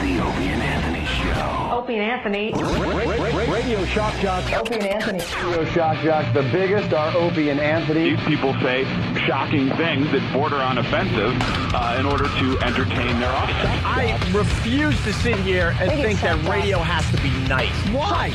The Opie and Anthony Show. Opie and Anthony. Radio Shock Jocks. Opie and Anthony. Radio Shock Jocks. The biggest are Opie and Anthony. These people say shocking things that border on offensive in order to entertain their audience. I refuse to sit here and think that radio has to be nice. Why?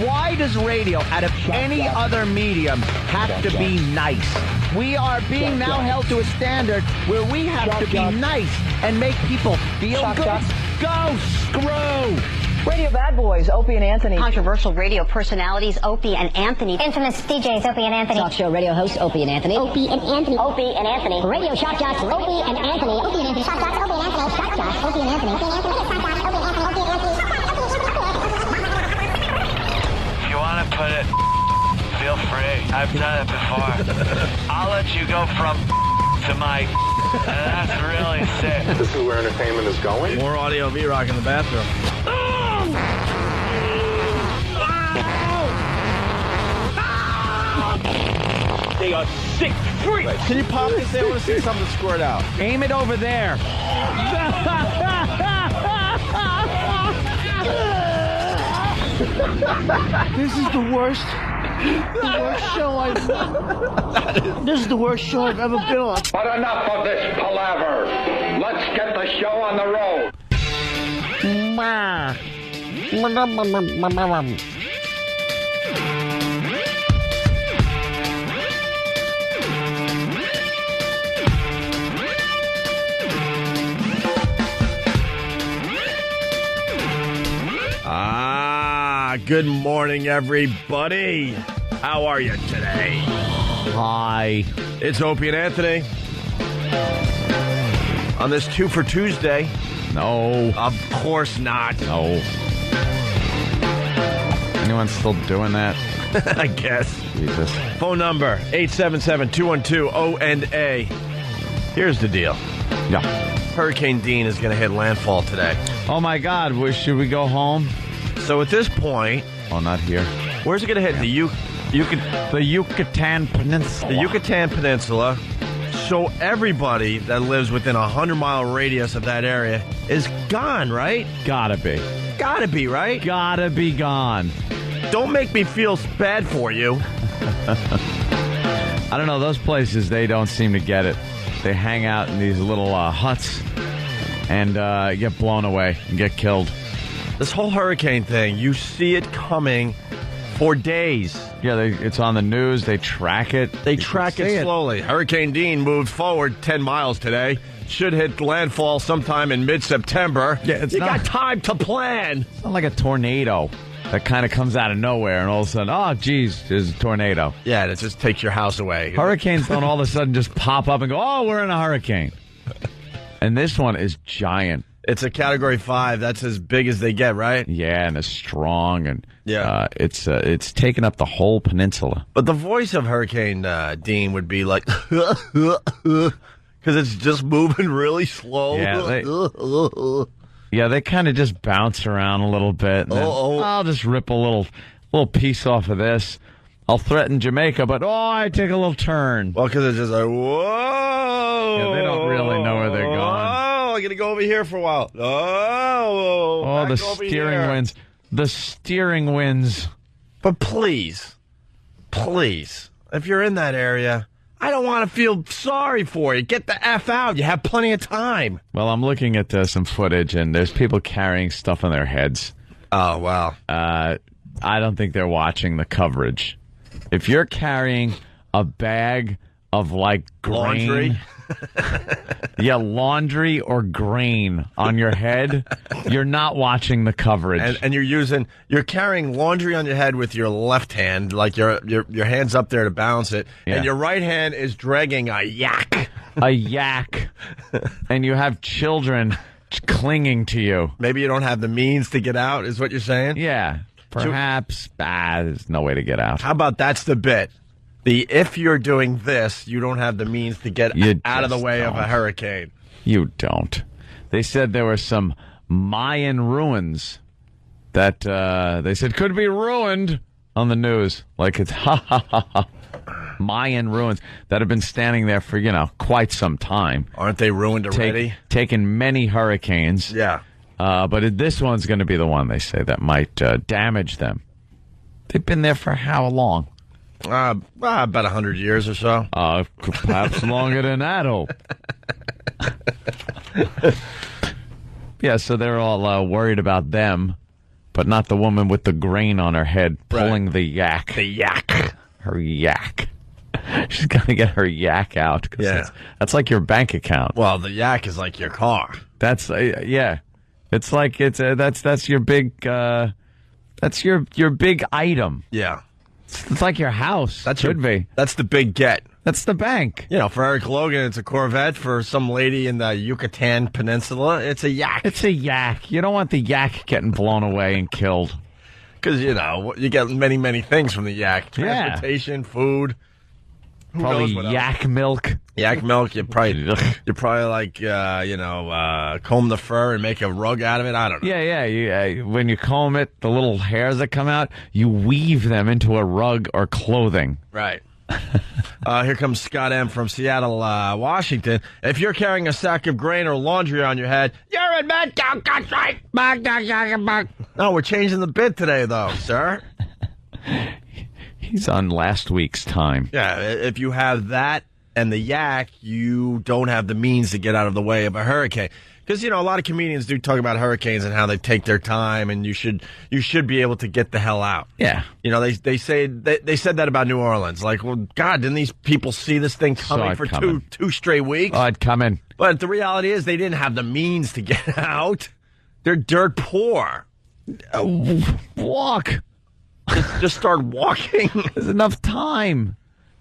Why does radio, out of any other medium, have to be nice? We are being now held to a standard where we have to be nice and make people feel good. Go screw! Radio Bad Boys, Opie and Anthony. Controversial radio personalities, Opie and Anthony. Infamous DJs, Opie and Anthony. Talk show radio hosts, Opie and Anthony. Opie and Anthony. Opie and Anthony. Radio Shock Jocks, Opie and Anthony. Opie and Anthony. Shock Jocks, Opie and Anthony. Shock Jocks, Opie and Anthony. Opie and Anthony. Shock Jocks, Opie and Anthony. Opie and Anthony. If you want to put it, feel free. I've done it before. I'll let you go from to my. That's really sick. This is where entertainment is going. More audio V-Rock in the bathroom. They are sick freaks. Can you pop this? I want to see something squirt out. Aim it over there. This is the worst show This is the worst show I've ever been on. But enough of this palaver. Let's get the show on the road. Good morning, everybody. How are you today? Hi. It's Opie and Anthony. On this 2 for Tuesday. No. Of course not. No. Anyone still doing that? I guess. Jesus. Phone number, 877-212-ONA. Here's the deal. Yeah. Hurricane Dean is going to hit landfall today. Oh, my God. Should we go home? So at this point... Oh, not here. Where's it going to hit? Yeah. The Yucatan Peninsula. The Yucatan Peninsula. So everybody that lives within a 100-mile radius of that area is gone, right? Gotta be. Gotta be, right? Gotta be gone. Don't make me feel bad for you. I don't know. Those places, they don't seem to get it. They hang out in these little huts and get blown away and get killed. This whole hurricane thing, you see it coming for days. Yeah, it's on the news. They track it. They track it slowly. Hurricane Dean moved forward 10 miles today. Should hit landfall sometime in mid-September. Yeah, you got time to plan. It's not like a tornado that kind of comes out of nowhere and all of a sudden, oh, geez, there's a tornado. Yeah, and it just takes your house away. Hurricanes don't all of a sudden just pop up and go, oh, we're in a hurricane. And this one is giant. It's a Category 5. That's as big as they get, right? Yeah, and it's strong, and it's taken up the whole peninsula. But the voice of Hurricane Dean would be like, because it's just moving really slow. Yeah, they kind of just bounce around a little bit. And then I'll just rip a little piece off of this. I'll threaten Jamaica, but I take a little turn. Well, because it's just like, whoa. Yeah, they don't really know where they're going. I'm going to go over here for a while. The steering winds. The steering winds. But please, if you're in that area, I don't want to feel sorry for you. Get the F out. You have plenty of time. Well, I'm looking at some footage, and there's people carrying stuff on their heads. Oh, wow. I don't think they're watching the coverage. If you're carrying a bag of, like, grain... Laundry? Yeah, laundry or grain on your head, you're not watching the coverage. And you're carrying laundry on your head with your left hand, like your hand's up there to balance it, and your right hand is dragging a yak. A yak. And you have children clinging to you. Maybe you don't have the means to get out, is what you're saying? Yeah. Perhaps. There's no way to get out. How about that's the bit? If you're doing this, you don't have the means to get out of the way of a hurricane. You don't. They said there were some Mayan ruins that they said could be ruined on the news. Like it's Mayan ruins that have been standing there for, quite some time. Aren't they ruined already? Taken many hurricanes. Yeah. But this one's going to be the one, they say, that might damage them. They've been there for how long? About 100 years or so. Perhaps longer than that, Hope. Yeah, so they're all worried about them, but not the woman with the grain on her head pulling the yak. The yak. Her yak. She's got to get her yak out. That's like your bank account. Well, the yak is like your car. That's It's like that's your big that's your big item. Yeah. It's like your house. That should be. That's the big get. That's the bank. You know, for Eric Logan, it's a Corvette. For some lady in the Yucatan Peninsula, it's a yak. It's a yak. You don't want the yak getting blown away and killed. Because, you know, you get many, many things from the yak. Transportation, food. Probably yak milk. Yak milk. You probably like, comb the fur and make a rug out of it. I don't know. Yeah. When you comb it, the little hairs that come out, you weave them into a rug or clothing. Right. Here comes Scott M. from Seattle, Washington. If you're carrying a sack of grain or laundry on your head, you're in bed. No, we're changing the bid today, though, sir. He's on last week's time. Yeah, if you have that and the yak, you don't have the means to get out of the way of a hurricane. Because, you know, a lot of comedians do talk about hurricanes and how they take their time, and you should be able to get the hell out. Yeah. You know, they said that about New Orleans. Like, well, God, didn't these people see this thing coming for two straight weeks? Oh, it'd come in. But the reality is they didn't have the means to get out. They're dirt poor. Walk. Just start walking. There's enough time.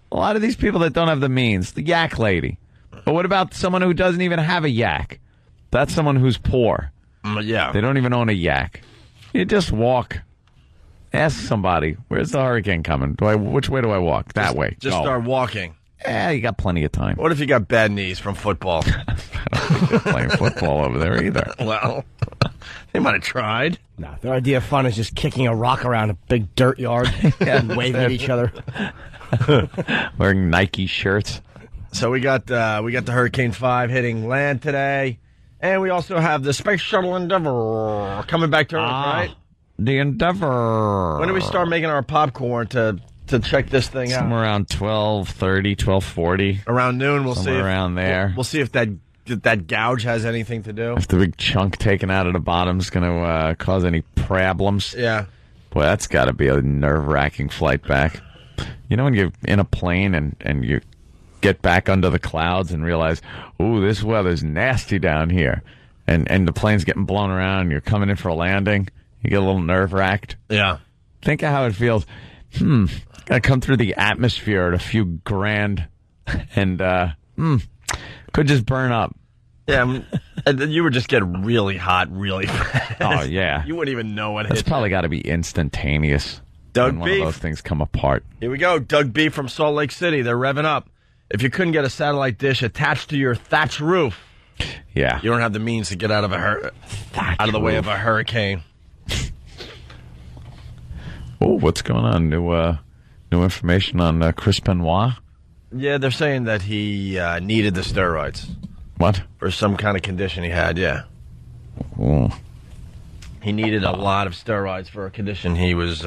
A lot of these people that don't have the means. The yak lady. But what about someone who doesn't even have a yak? That's someone who's poor. Yeah. They don't even own a yak. You just walk. Ask somebody, where's the hurricane coming? Which way do I walk? That way. Just start walking. Yeah, you got plenty of time. What if you got bad knees from football? I don't think they're playing football over there either. Well, they might have tried. No, their idea of fun is just kicking a rock around a big dirt yard and waving at each other. Wearing Nike shirts. So we got the Hurricane 5 hitting land today. And we also have the Space Shuttle Endeavour coming back to Earth, right? The Endeavour. When do we start making our popcorn to check this thing out? Somewhere around 12:30, 12:40. Around noon, we'll see. Somewhere around there. We'll see if that gouge has anything to do. If the big chunk taken out of the bottom is going to cause any problems. Yeah. Boy, that's got to be a nerve-wracking flight back. You know when you're in a plane and you get back under the clouds and realize, ooh, this weather's nasty down here. And the plane's getting blown around and you're coming in for a landing. You get a little nerve-wracked. Yeah. Think of how it feels. Gotta come through the atmosphere at a few grand and could just burn up. Yeah, and you would just get really hot really fast. Oh, yeah. You wouldn't even know what hit. It's probably got to be instantaneous. Doug when Beef. One of those things come apart. Here we go. Doug Beef from Salt Lake City. They're revving up. If you couldn't get a satellite dish attached to your thatch roof, yeah, you don't have the means to get out of the way of a hurricane. Oh, what's going on? New information on Chris Benoit? Yeah, they're saying that he needed the steroids. What? For some kind of condition he had, yeah. Oh. He needed a lot of steroids for a condition he was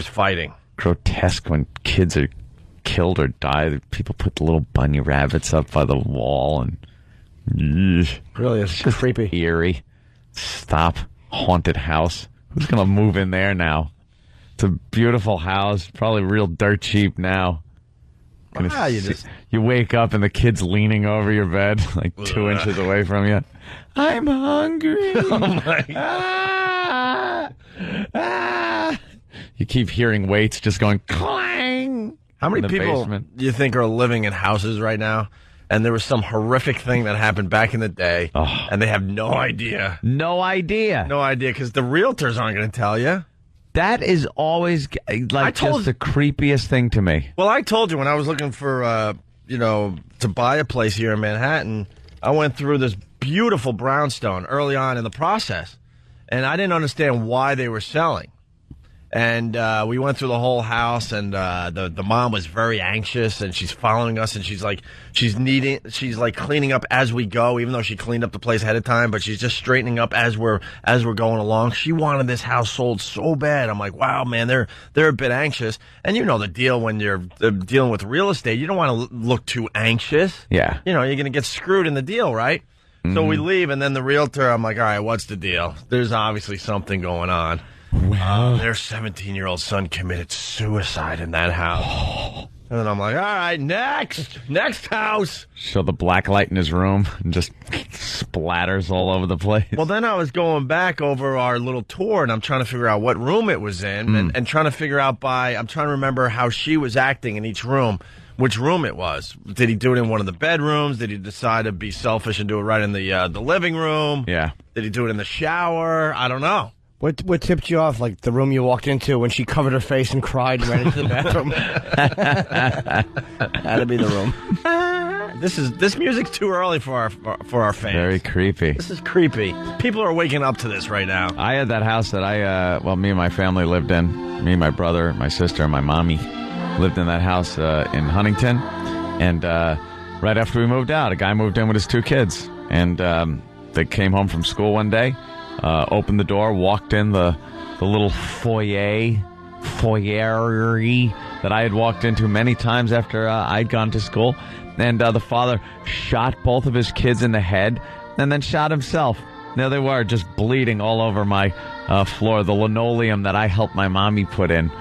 fighting. Grotesque when kids are killed or die. People put the little bunny rabbits up by the wall and really, it's just creepy. Eerie. Stop. Haunted house. Who's going to move in there now? It's a beautiful house. Probably real dirt cheap now. You wake up and the kid's leaning over your bed, like 2 inches away from you. I'm hungry. Oh, my God. You keep hearing weights just going clang. How many people do you think are living in houses right now? And there was some horrific thing that happened back in the day, and they have no idea. No idea. No idea, because the realtors aren't going to tell you. That is always just the creepiest thing to me. Well, I told you when I was looking for, to buy a place here in Manhattan, I went through this beautiful brownstone early on in the process, and I didn't understand why they were selling. And we went through the whole house, and the mom was very anxious, and she's following us, and she's like cleaning up as we go, even though she cleaned up the place ahead of time, but she's just straightening up as we're going along. She wanted this house sold so bad. I'm like, wow, man, they're a bit anxious. And you know the deal when you're dealing with real estate, you don't want to look too anxious. Yeah. You know, you're going to get screwed in the deal, right? Mm-hmm. So we leave, and then the realtor, I'm like, all right, what's the deal? There's obviously something going on. Wow. Their 17-year-old son committed suicide in that house. And then I'm like, all right, next house. Show the black light in his room and just splatters all over the place. Well, then I was going back over our little tour, and I'm trying to figure out what room it was in, and trying to figure out I'm trying to remember how she was acting in each room, which room it was. Did he do it in one of the bedrooms? Did he decide to be selfish and do it right in the living room? Yeah. Did he do it in the shower? I don't know. What tipped you off? Like the room you walked into when she covered her face and cried and ran into the bathroom? That'd be the room. This music's too early for our fans. Very creepy. This is creepy. People are waking up to this right now. I had that house that me and my family lived in. Me, my brother, my sister, and my mommy lived in that house in Huntington. And right after we moved out, a guy moved in with his 2 kids. And they came home from school one day. Opened the door, walked in the little foyer that I had walked into many times after I'd gone to school. And the father shot both of his kids in the head and then shot himself. There they were, just bleeding all over my floor, the linoleum that I helped my mommy put in.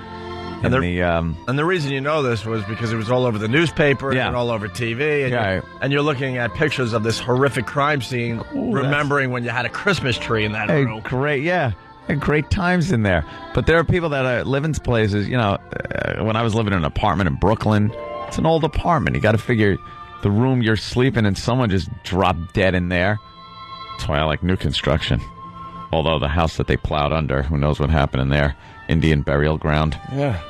And the reason you know this was because it was all over the newspaper and all over TV. And you're looking at pictures of this horrific crime scene, remembering when you had a Christmas tree in that room. Great, yeah. Great times in there. But there are people that live in places, when I was living in an apartment in Brooklyn, it's an old apartment. You got to figure the room you're sleeping in, someone just dropped dead in there. That's why I like new construction. Although the house that they plowed under, who knows what happened in there. Indian burial ground. Yeah.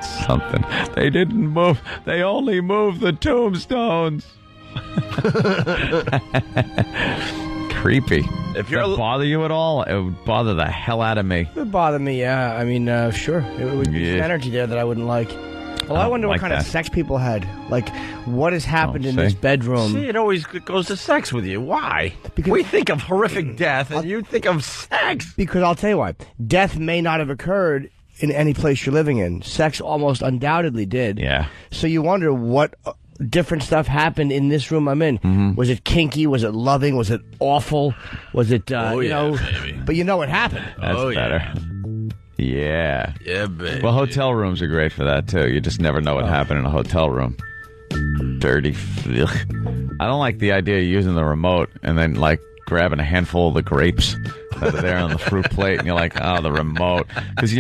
Something. They didn't move. They only moved the tombstones. Creepy. If you're Does that bother you at all? It would bother the hell out of me. It would bother me, yeah. I mean, sure. It would be some energy there that I wouldn't like. Well, I wonder what kind of sex people had. Like, what has happened in this bedroom? See, it always goes to sex with you. Why? Because we think of horrific death, and you think of sex. Because I'll tell you why. Death may not have occurred in any place you're living in. Sex almost undoubtedly did. Yeah. So you wonder what different stuff happened in this room I'm in. Mm-hmm. Was it kinky? Was it loving? Was it awful? Was it, baby. But you know what happened. That's better. Yeah. Yeah, baby. Well, hotel rooms are great for that, too. You just never know what happened in a hotel room. Dirty. Ugh. I don't like the idea of using the remote and then, grabbing a handful of the grapes that are there on the fruit plate, and you're like, oh, the remote. Because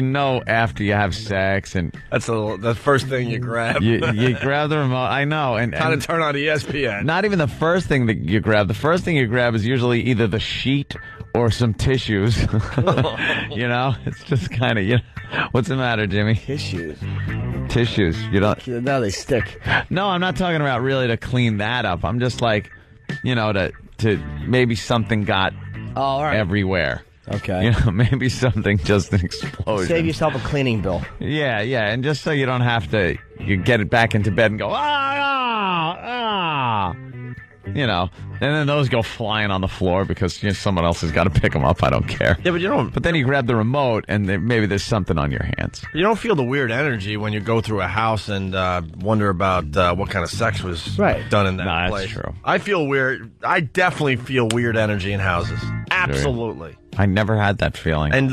after you have sex, and that's the first thing you grab. You grab the remote. I know. And kind of turn on ESPN. Not even the first thing that you grab. The first thing you grab is usually either the sheet or some tissues. It's just kind of, what's the matter, Jimmy? Tissues. You don't. Now they stick. No, I'm not talking about really to clean that up. I'm just like, to maybe something got everywhere. Okay. Maybe something just an explosion. Save yourself a cleaning bill. Yeah, and just so you don't have to, you get it back into bed and go, and then those go flying on the floor because someone else has got to pick them up. I don't care. Yeah, but you don't. But then you grab the remote and maybe there's something on your hands. You don't feel the weird energy when you go through a house and wonder about what kind of sex was done in that place. That's true. I feel weird. I definitely feel weird energy in houses. Absolutely. I never had that feeling. And,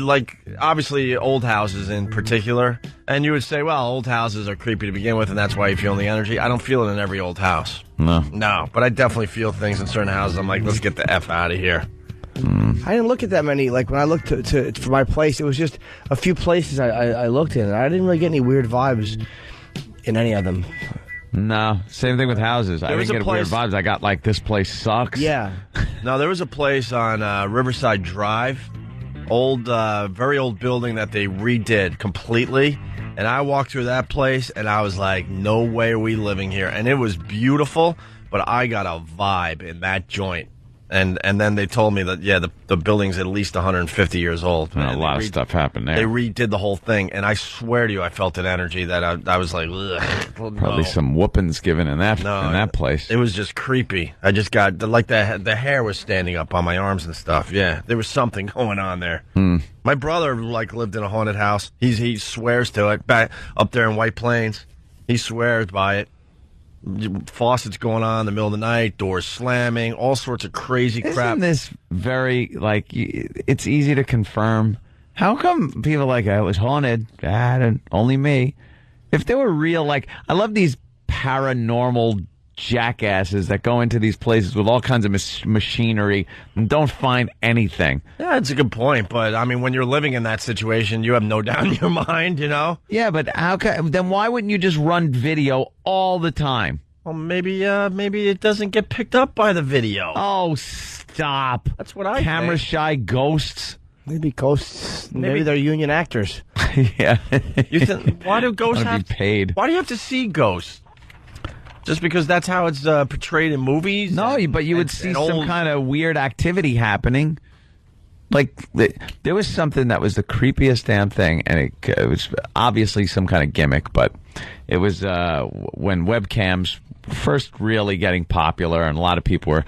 obviously, old houses in particular. And you would say, well, old houses are creepy to begin with, and that's why you feel the energy. I don't feel it in every old house. No, but I definitely feel things in certain houses. I'm like, let's get the F out of here. I didn't look at that many. When I looked for my place, it was just a few places I looked in, and I didn't really get any weird vibes in any of them. No, same thing with houses. I didn't get weird vibes. I got this place sucks. Yeah. No, there was a place on Riverside Drive, very old building that they redid completely. And I walked through that place, and I was like, no way are we living here. And it was beautiful, but I got a vibe in that joint. And then they told me that, the building's at least 150 years old. And a lot of stuff happened there. They redid the whole thing, and I swear to you, I felt an energy that I was like, ugh. Probably some whoopings given in that place. It was just creepy. I just got, the hair was standing up on my arms and stuff. Yeah, there was something going on there. My brother, lived in a haunted house. He swears to it. Back up there in White Plains, he swears by it. Faucets going on in the middle of the night, doors slamming, all sorts of crazy crap. Isn't this very, it's easy to confirm? How come people it was haunted? Only me. If they were real, I love these paranormal jackasses that go into these places with all kinds of machinery and don't find anything. Yeah, that's a good point. But, I mean, when you're living in that situation, you have no doubt in your mind, you know? Yeah, but then why wouldn't you just run video all the time? Well, maybe it doesn't get picked up by the video. Oh, stop. That's what I think. Camera-shy ghosts. Maybe ghosts. Maybe they're union actors. Yeah. You think, why do ghosts have to be paid? Why do you have to see ghosts? Just because that's how it's portrayed in movies? No, but you would see some kind of weird activity happening. There was something that was the creepiest damn thing, and it was obviously some kind of gimmick, but it was when webcams first really getting popular, and a lot of people were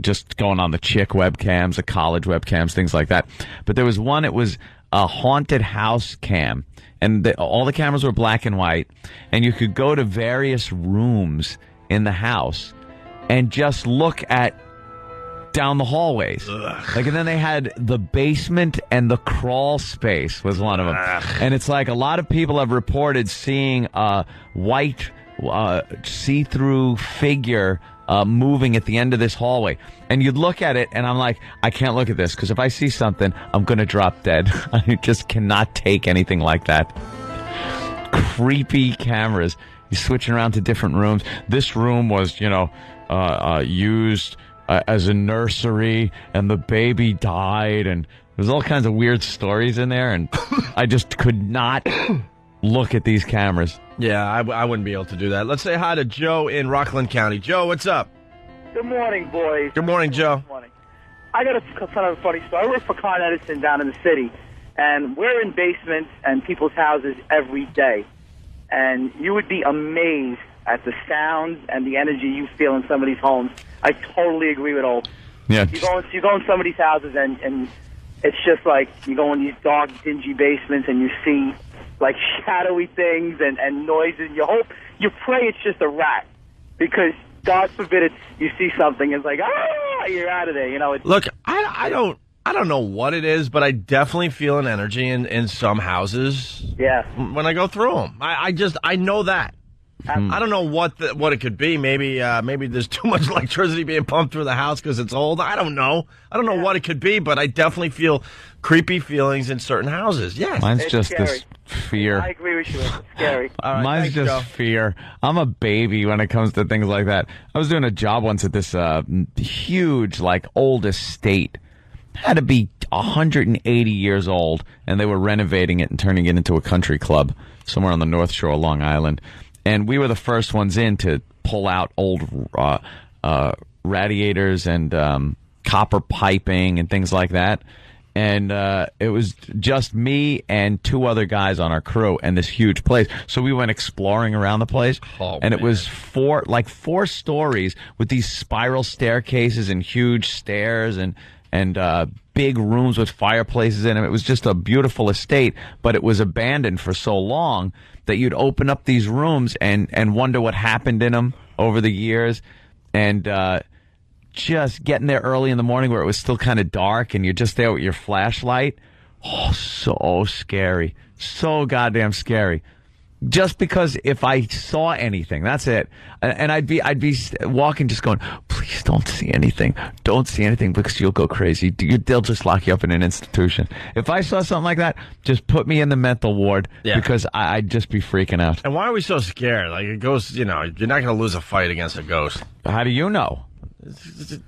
just going on the chick webcams, the college webcams, things like that. But there was one, it was a haunted house cam. And all the cameras were black and white, and you could go to various rooms in the house and just look at down the hallways. And then they had the basement and the crawl space was one of them. And it's a lot of people have reported seeing a white see-through figure moving at the end of this hallway. And you'd look at it, and I'm like, I can't look at this, because if I see something, I'm going to drop dead. I just cannot take anything like that. Creepy cameras. You're switching around to different rooms. This room was, used as a nursery, and the baby died, and there's all kinds of weird stories in there, and I just could not look at these cameras. Yeah, I wouldn't be able to do that. Let's say hi to Joe in Rockland County. Joe, what's up? Good morning, boys. Good morning, Joe. Good morning. I got kind of a funny story. I work for Con Edison down in the city, and we're in basements and people's houses every day. And you would be amazed at the sound and the energy you feel in some of these homes. I totally agree with Old. Yeah. You go in somebody's houses, and it's just like you go in these dark, dingy basements, and you see shadowy things and noises. You pray it's just a rat, because God forbid you see something, it's like, you're out of there. Look, I don't know what it is, but I definitely feel an energy in some houses. Yeah. When I go through them, I know that. I don't know what it could be. Maybe there's too much electricity being pumped through the house because it's old. I don't know. I don't know what it could be, but I definitely feel creepy feelings in certain houses. Yes. Mine's just scary. This fear. I agree with you. It's scary. All right, mine's just Joe. Fear. I'm a baby when it comes to things like that. I was doing a job once at this huge, old estate. Had to be 180 years old, and they were renovating it and turning it into a country club somewhere on the North Shore of Long Island. And we were the first ones in to pull out old radiators and copper piping and things like that. And it was just me and two other guys on our crew and this huge place. So we went exploring around the place. And it was four stories with these spiral staircases and huge stairs and big rooms with fireplaces in them. It was just a beautiful estate, but it was abandoned for so long that you'd open up these rooms and wonder what happened in them over the years. And just getting there early in the morning where it was still kind of dark and you're just there with your flashlight. Oh, so scary. So goddamn scary. Just because if I saw anything, that's it. And I'd be walking just going, please don't see anything. Don't see anything because you'll go crazy. They'll just lock you up in an institution. If I saw something like that, just put me in the mental ward because I'd just be freaking out. And why are we so scared? A ghost, you're not going to lose a fight against a ghost. How do you know?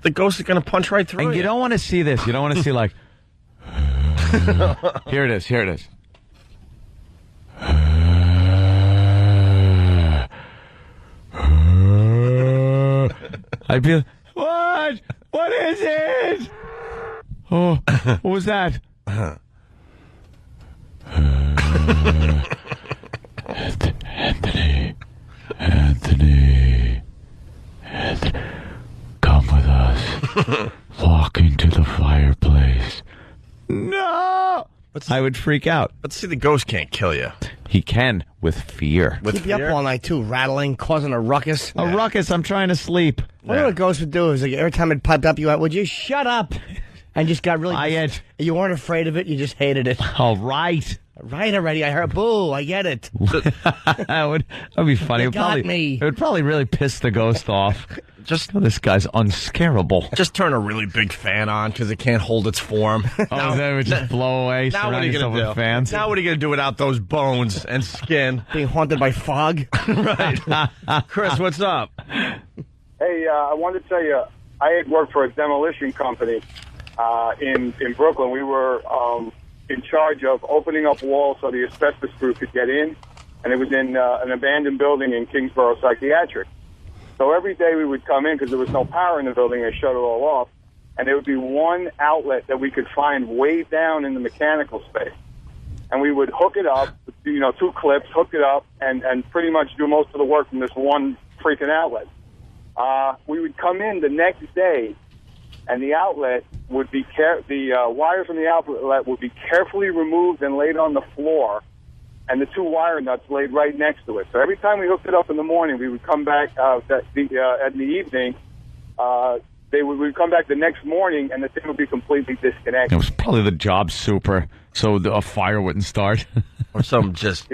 The ghost is going to punch right through you. And you don't want to see this. You don't want to see here it is. Here it is. I'd be like, what? What is it? Oh, what was that? Anthony, come with us. Walk into the fireplace. No! I would freak out. But see, the ghost can't kill you. He can with fear. Keep you up all night, too, rattling, causing a ruckus. A ruckus, I'm trying to sleep. What a ghost would do is like, every time it piped up, you went, would you shut up? And just got really... You weren't afraid of it, you just hated it. All right. Right already, I heard, boo, I get it. That would be funny. It would probably really piss the ghost off. This guy's unscarable. Just turn a really big fan on because it can't hold its form. Then it would just blow away. Now what are you going to do? Fans. Now what are you going to do without those bones and skin? Being haunted by fog. Right. Chris, what's up? Hey, I wanted to tell you, I had worked for a demolition company in Brooklyn. We were in charge of opening up walls so the asbestos crew could get in, and it was in an abandoned building in Kingsborough Psychiatric. So every day we would come in because there was no power in the building. They shut it all off. And there would be one outlet that we could find way down in the mechanical space. And we would hook it up, 2 clips, hook it up, and pretty much do most of the work from this one freaking outlet. We would come in the next day, and the outlet would be the wire from the outlet would be carefully removed and laid on the floor, and the 2 wire nuts laid right next to it. So every time we hooked it up in the morning, we would come back in the evening. We would come back the next morning, and the thing would be completely disconnected. It was probably the job super, so a fire wouldn't start. Or some just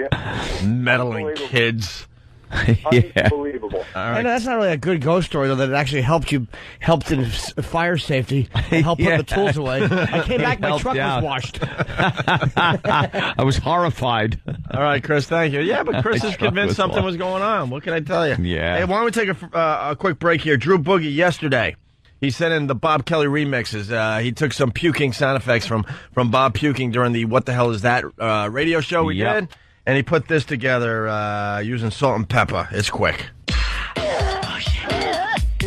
meddling kids. Unbelievable. Right. And that's not really a good ghost story, though, that it actually helped in fire safety and helped put the tools away. I came back, my truck was washed. I was horrified. All right, Chris, thank you. Yeah, but Chris is convinced something was going on. What can I tell you? Yeah. Hey, why don't we take a quick break here? Drew Boogie, yesterday, he sent in the Bob Kelly remixes. He took some puking sound effects from Bob puking during the What the Hell Is That radio show we did. And he put this together using salt and pepper. It's quick.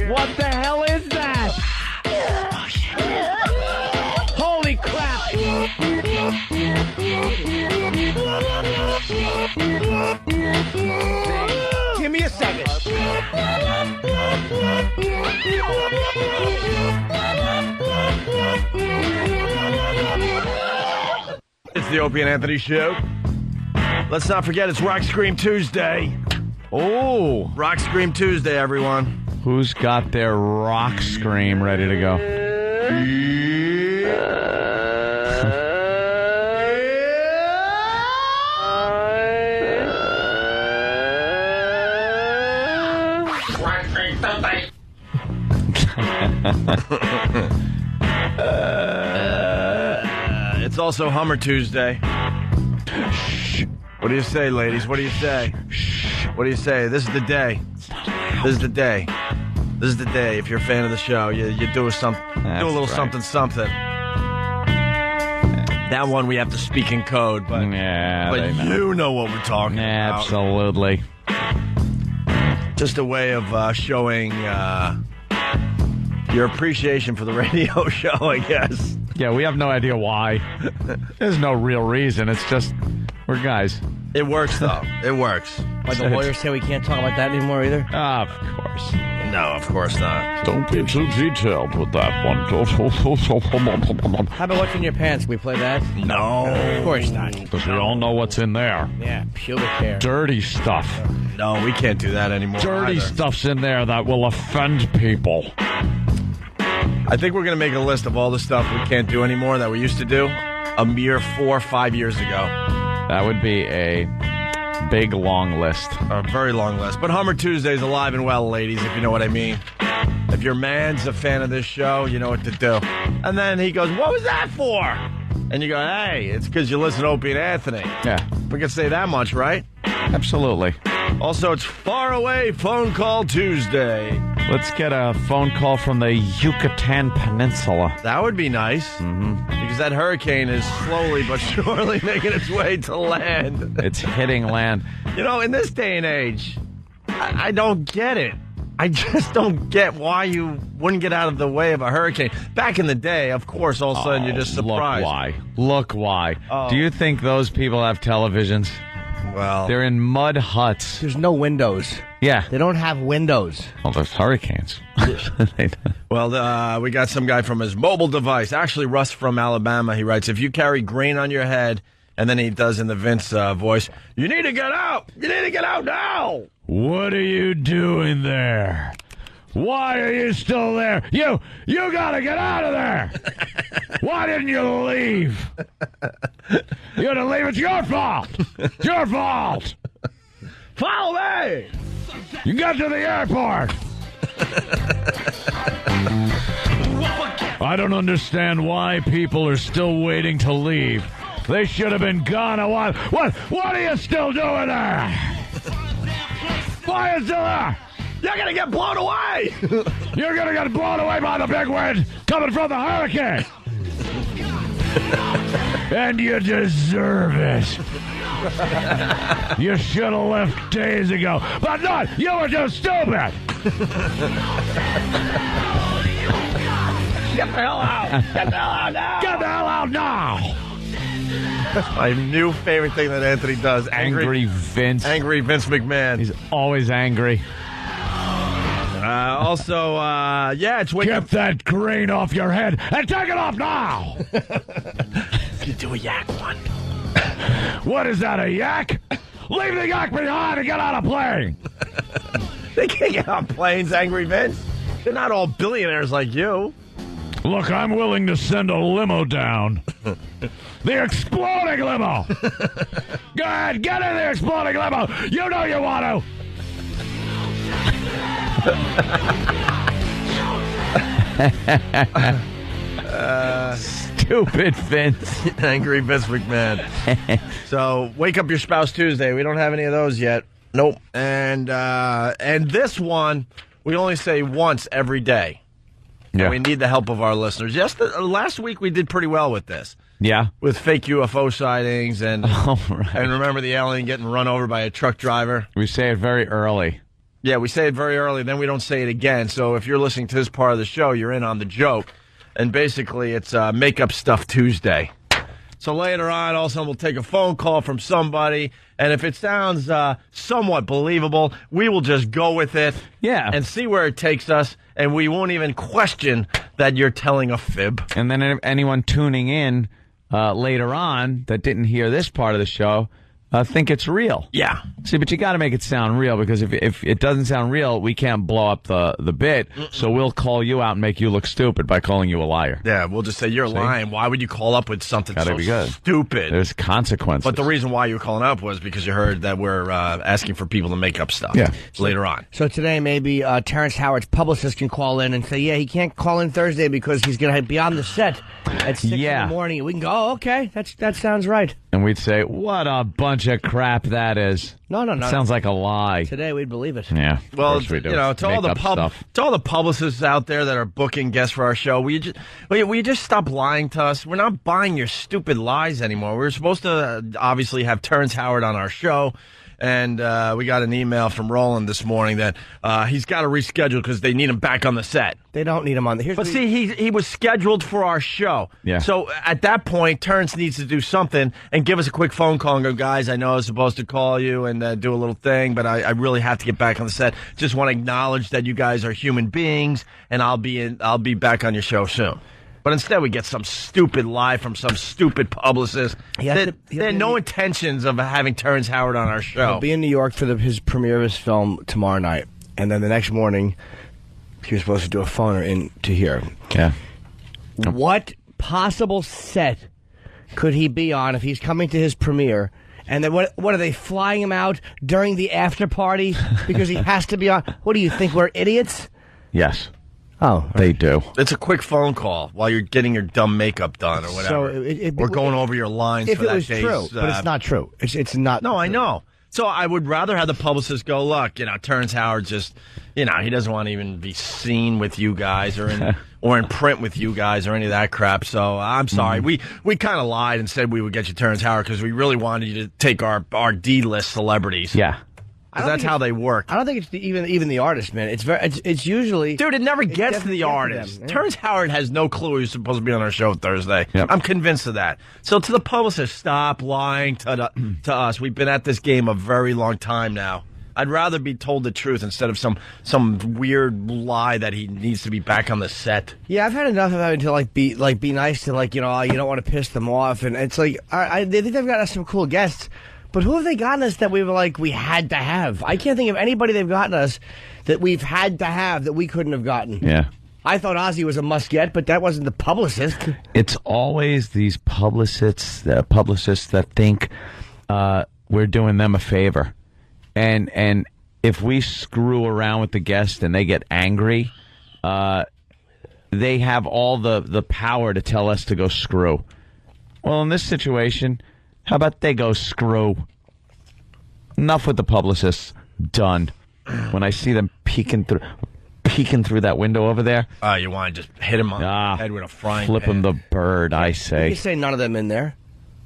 What the hell is that? Holy crap! Give me a second. It's the Opie and Anthony Show. Let's not forget, it's Rock Scream Tuesday. Oh. Rock Scream Tuesday, everyone. Who's got their rock scream ready to go? It's also Hummer Tuesday. What do you say, ladies? What do you say? What do you say? This is the day. This is the day. This is the day. If you're a fan of the show, you do a little something. That one we have to speak in code, but you know what we're talking about. Absolutely. Just a way of showing your appreciation for the radio show, I guess. Yeah, we have no idea why. There's no real reason. It's just we're guys. It works, though. It works. Why the lawyers say we can't talk about that anymore either? Of course. No, of course not. Don't be too detailed with that one. How about what's in your pants? Can we play that? No. Of course not. Because we all know what's in there. Yeah, pubic hair. Dirty stuff. No, we can't do that anymore. Dirty stuff's in there that will offend people. I think we're going to make a list of all the stuff we can't do anymore that we used to do a mere 4 or 5 years ago. That would be a big, long list. A very long list. But Hummer Tuesday's alive and well, ladies, if you know what I mean. If your man's a fan of this show, you know what to do. And then he goes, what was that for? And you go, hey, it's because you listen to Opie and Anthony. Yeah. We can say that much, right? Absolutely. Also, it's Far Away Phone Call Tuesday. Let's get a phone call from the Yucatan Peninsula. That would be nice. Mm-hmm. Because that hurricane is slowly but surely making its way to land. It's hitting land. You know, in this day and age, I don't get it. I just don't get why you wouldn't get out of the way of a hurricane. Back in the day, of course, all of a sudden you're just surprised. Look why. Do you think those people have televisions? Well, they're in mud huts. There's no windows. Yeah. They don't have windows. Well, there's hurricanes. Well, we got some guy from his mobile device. Actually, Russ from Alabama, he writes, if you carry grain on your head, and then he does in the Vince voice, you need to get out. You need to get out now. What are you doing there? Why are you still there? You gotta get out of there. Why didn't you leave? You didn't leave. It's your fault. It's your fault. Follow me. You got to the airport. I don't understand why people are still waiting to leave. They should have been gone a while. What are you still doing there? Why are you still there? You're going to get blown away. You're going to get blown away by the big wind coming from the hurricane. And you deserve it. You should have left days ago. But not. You were just stupid. Get the hell out. Get the hell out now. Get the hell out now. That's my new favorite thing that Anthony does. Angry Vince. Angry Vince McMahon. He's always angry. It's waking up. Get that grain off your head and take it off now. You do a yak one. What is that, a yak? Leave the yak behind and get on a plane. They can't get on planes, Angry Vince. They're not all billionaires like you. Look, I'm willing to send a limo down. The exploding limo. Go ahead, get in the exploding limo. You know you want to. Stupid Vince. Angry Vince McMahon. So, Wake Up Your Spouse Tuesday. We don't have any of those yet. Nope. And this one, we only say once every day. Yeah. And we need the help of our listeners. Last week we did pretty well with this. Yeah. With fake UFO sightings and right. And remember the alien getting run over by a truck driver? We say it very early. Yeah, we say it very early, then we don't say it again. So if you're listening to this part of the show, you're in on the joke. And basically, it's Make Up Stuff Tuesday. So later on, also, we'll take a phone call from somebody, and if it sounds somewhat believable, we will just go with it. Yeah. And see where it takes us, and we won't even question that you're telling a fib. And then if anyone tuning in later on that didn't hear this part of the show, think it's real. Yeah. See, but you got to make it sound real, because if it doesn't sound real, we can't blow up the bit. So we'll call you out and make you look stupid by calling you a liar. Yeah, we'll just say you're lying. Why would you call up with something so stupid? There's consequences. But the reason why you were calling up was because you heard that we're asking for people to make up stuff. Yeah. Later on. So today maybe Terrence Howard's publicist can call in and say, yeah, he can't call in Thursday because he's going to be on the set at 6 in the morning. We can go, oh, okay, that sounds right. And we'd say, what a bunch of crap that is. No. Sounds like a lie. Today we'd believe it. Yeah. Well, of course we do. To all the publicists out there that are booking guests for our show, will you just stop lying to us? We're not buying your stupid lies anymore. We're supposed to obviously have Terrence Howard on our show. And we got an email from Roland this morning that he's got to reschedule because they need him back on the set. They don't need him on the... he was scheduled for our show. Yeah. So at that point, Terrence needs to do something and give us a quick phone call and go, guys, I know I was supposed to call you and do a little thing, but I really have to get back on the set. Just want to acknowledge that you guys are human beings, and I'll be back on your show soon. But instead, we get some stupid lie from some stupid publicist. They had no intentions of having Terrence Howard on our show. He'll be in New York for his premiere of his film tomorrow night. And then the next morning, he was supposed to do a phoner in to here. Yeah. What possible set could he be on if he's coming to his premiere? And then what are they flying him out during the after party because he has to be on? What do you think, we're idiots? Yes. Oh, they do. It's a quick phone call while you're getting your dumb makeup done or whatever. So we're going over your lines if for it that was day's, true, but it's not true. It's not. No, I know. So I would rather have the publicist go, look, Terrence Howard just, he doesn't want to even be seen with you guys or in print with you guys or any of that crap. So I'm sorry. We kind of lied and said we would get you Terrence Howard because we really wanted you to take our D-list celebrities. Yeah. That's how they work. I don't think it's even the artist, man. It's usually... Dude, it never gets to the artist. Terrence Howard has no clue he's supposed to be on our show Thursday. Yep. I'm convinced of that. So to the publicist, stop lying to us. We've been at this game a very long time now. I'd rather be told the truth instead of some weird lie that he needs to be back on the set. Yeah, I've had enough of having to be nice to you don't want to piss them off, and it's they think they've got us some cool guests, but who have they gotten us that we had to have? I can't think of anybody they've gotten us that we've had to have that we couldn't have gotten. Yeah. I thought Ozzy was a must get, but that wasn't the publicist. It's always these publicists that think we're doing them a favor. And if we screw around with the guest and they get angry, they have all the power to tell us to go screw. Well, in this situation, how about they go screw? Enough with the publicists. Done. When I see them peeking through that window over there. You want to just hit him on the head with a frying flip pan. him the bird, I say. We could say none of them in there.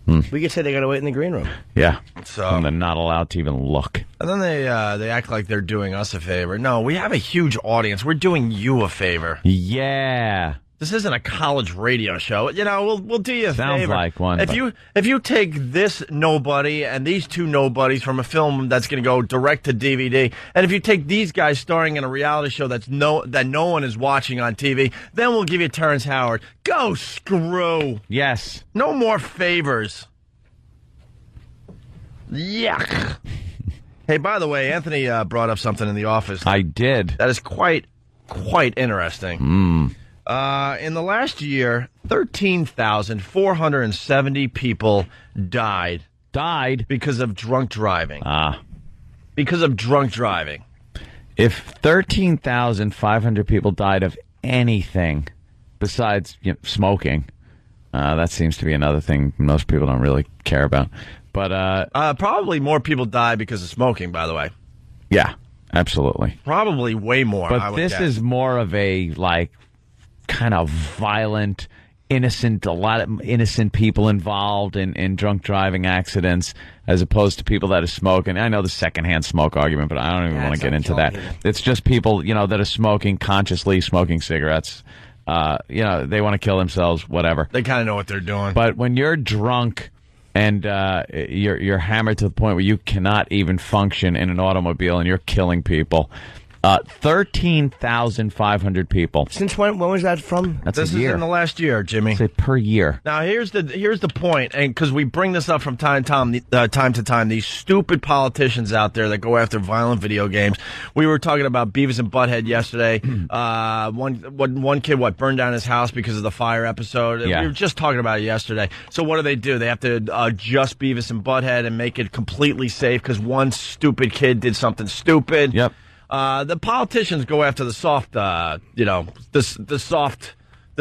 We could say they got to wait in the green room. Yeah. So, and they're not allowed to even look. And then they act like they're doing us a favor. No, we have a huge audience. We're doing you a favor. Yeah. This isn't a college radio show. We'll do you a favor. Sounds like one. If you take this nobody and these two nobodies from a film that's going to go direct to DVD, and if you take these guys starring in a reality show that no one is watching on TV, then we'll give you Terrence Howard. Go screw. Yes. No more favors. Yuck. Hey, by the way, Anthony brought up something in the office. I did. That is quite interesting. In the last year, 13,470 people died. Died? Because of drunk driving. Because of drunk driving. If 13,500 people died of anything besides smoking, that seems to be another thing most people don't really care about. But probably more people die because of smoking, by the way. Yeah, absolutely. Probably way more. But this is more of a kind of violent, innocent, a lot of innocent people involved in drunk driving accidents as opposed to people that are smoking. I know the secondhand smoke argument, but I don't even want to get into that. It's just people, that are smoking, consciously smoking cigarettes. They want to kill themselves, whatever. They kind of know what they're doing. But when you're drunk and you're hammered to the point where you cannot even function in an automobile and you're killing people. 13,500 people. Since when was that from? That's this a year. Is in the last year, Jimmy. Say per year. Now here's the point, and because we bring this up from time to time, these stupid politicians out there that go after violent video games. We were talking about Beavis and Butthead yesterday. One kid burned down his house because of the fire episode. Yeah. We were just talking about it yesterday. So what do? They have to adjust Beavis and Butthead and make it completely safe because one stupid kid did something stupid. Yep. The politicians go after the soft, the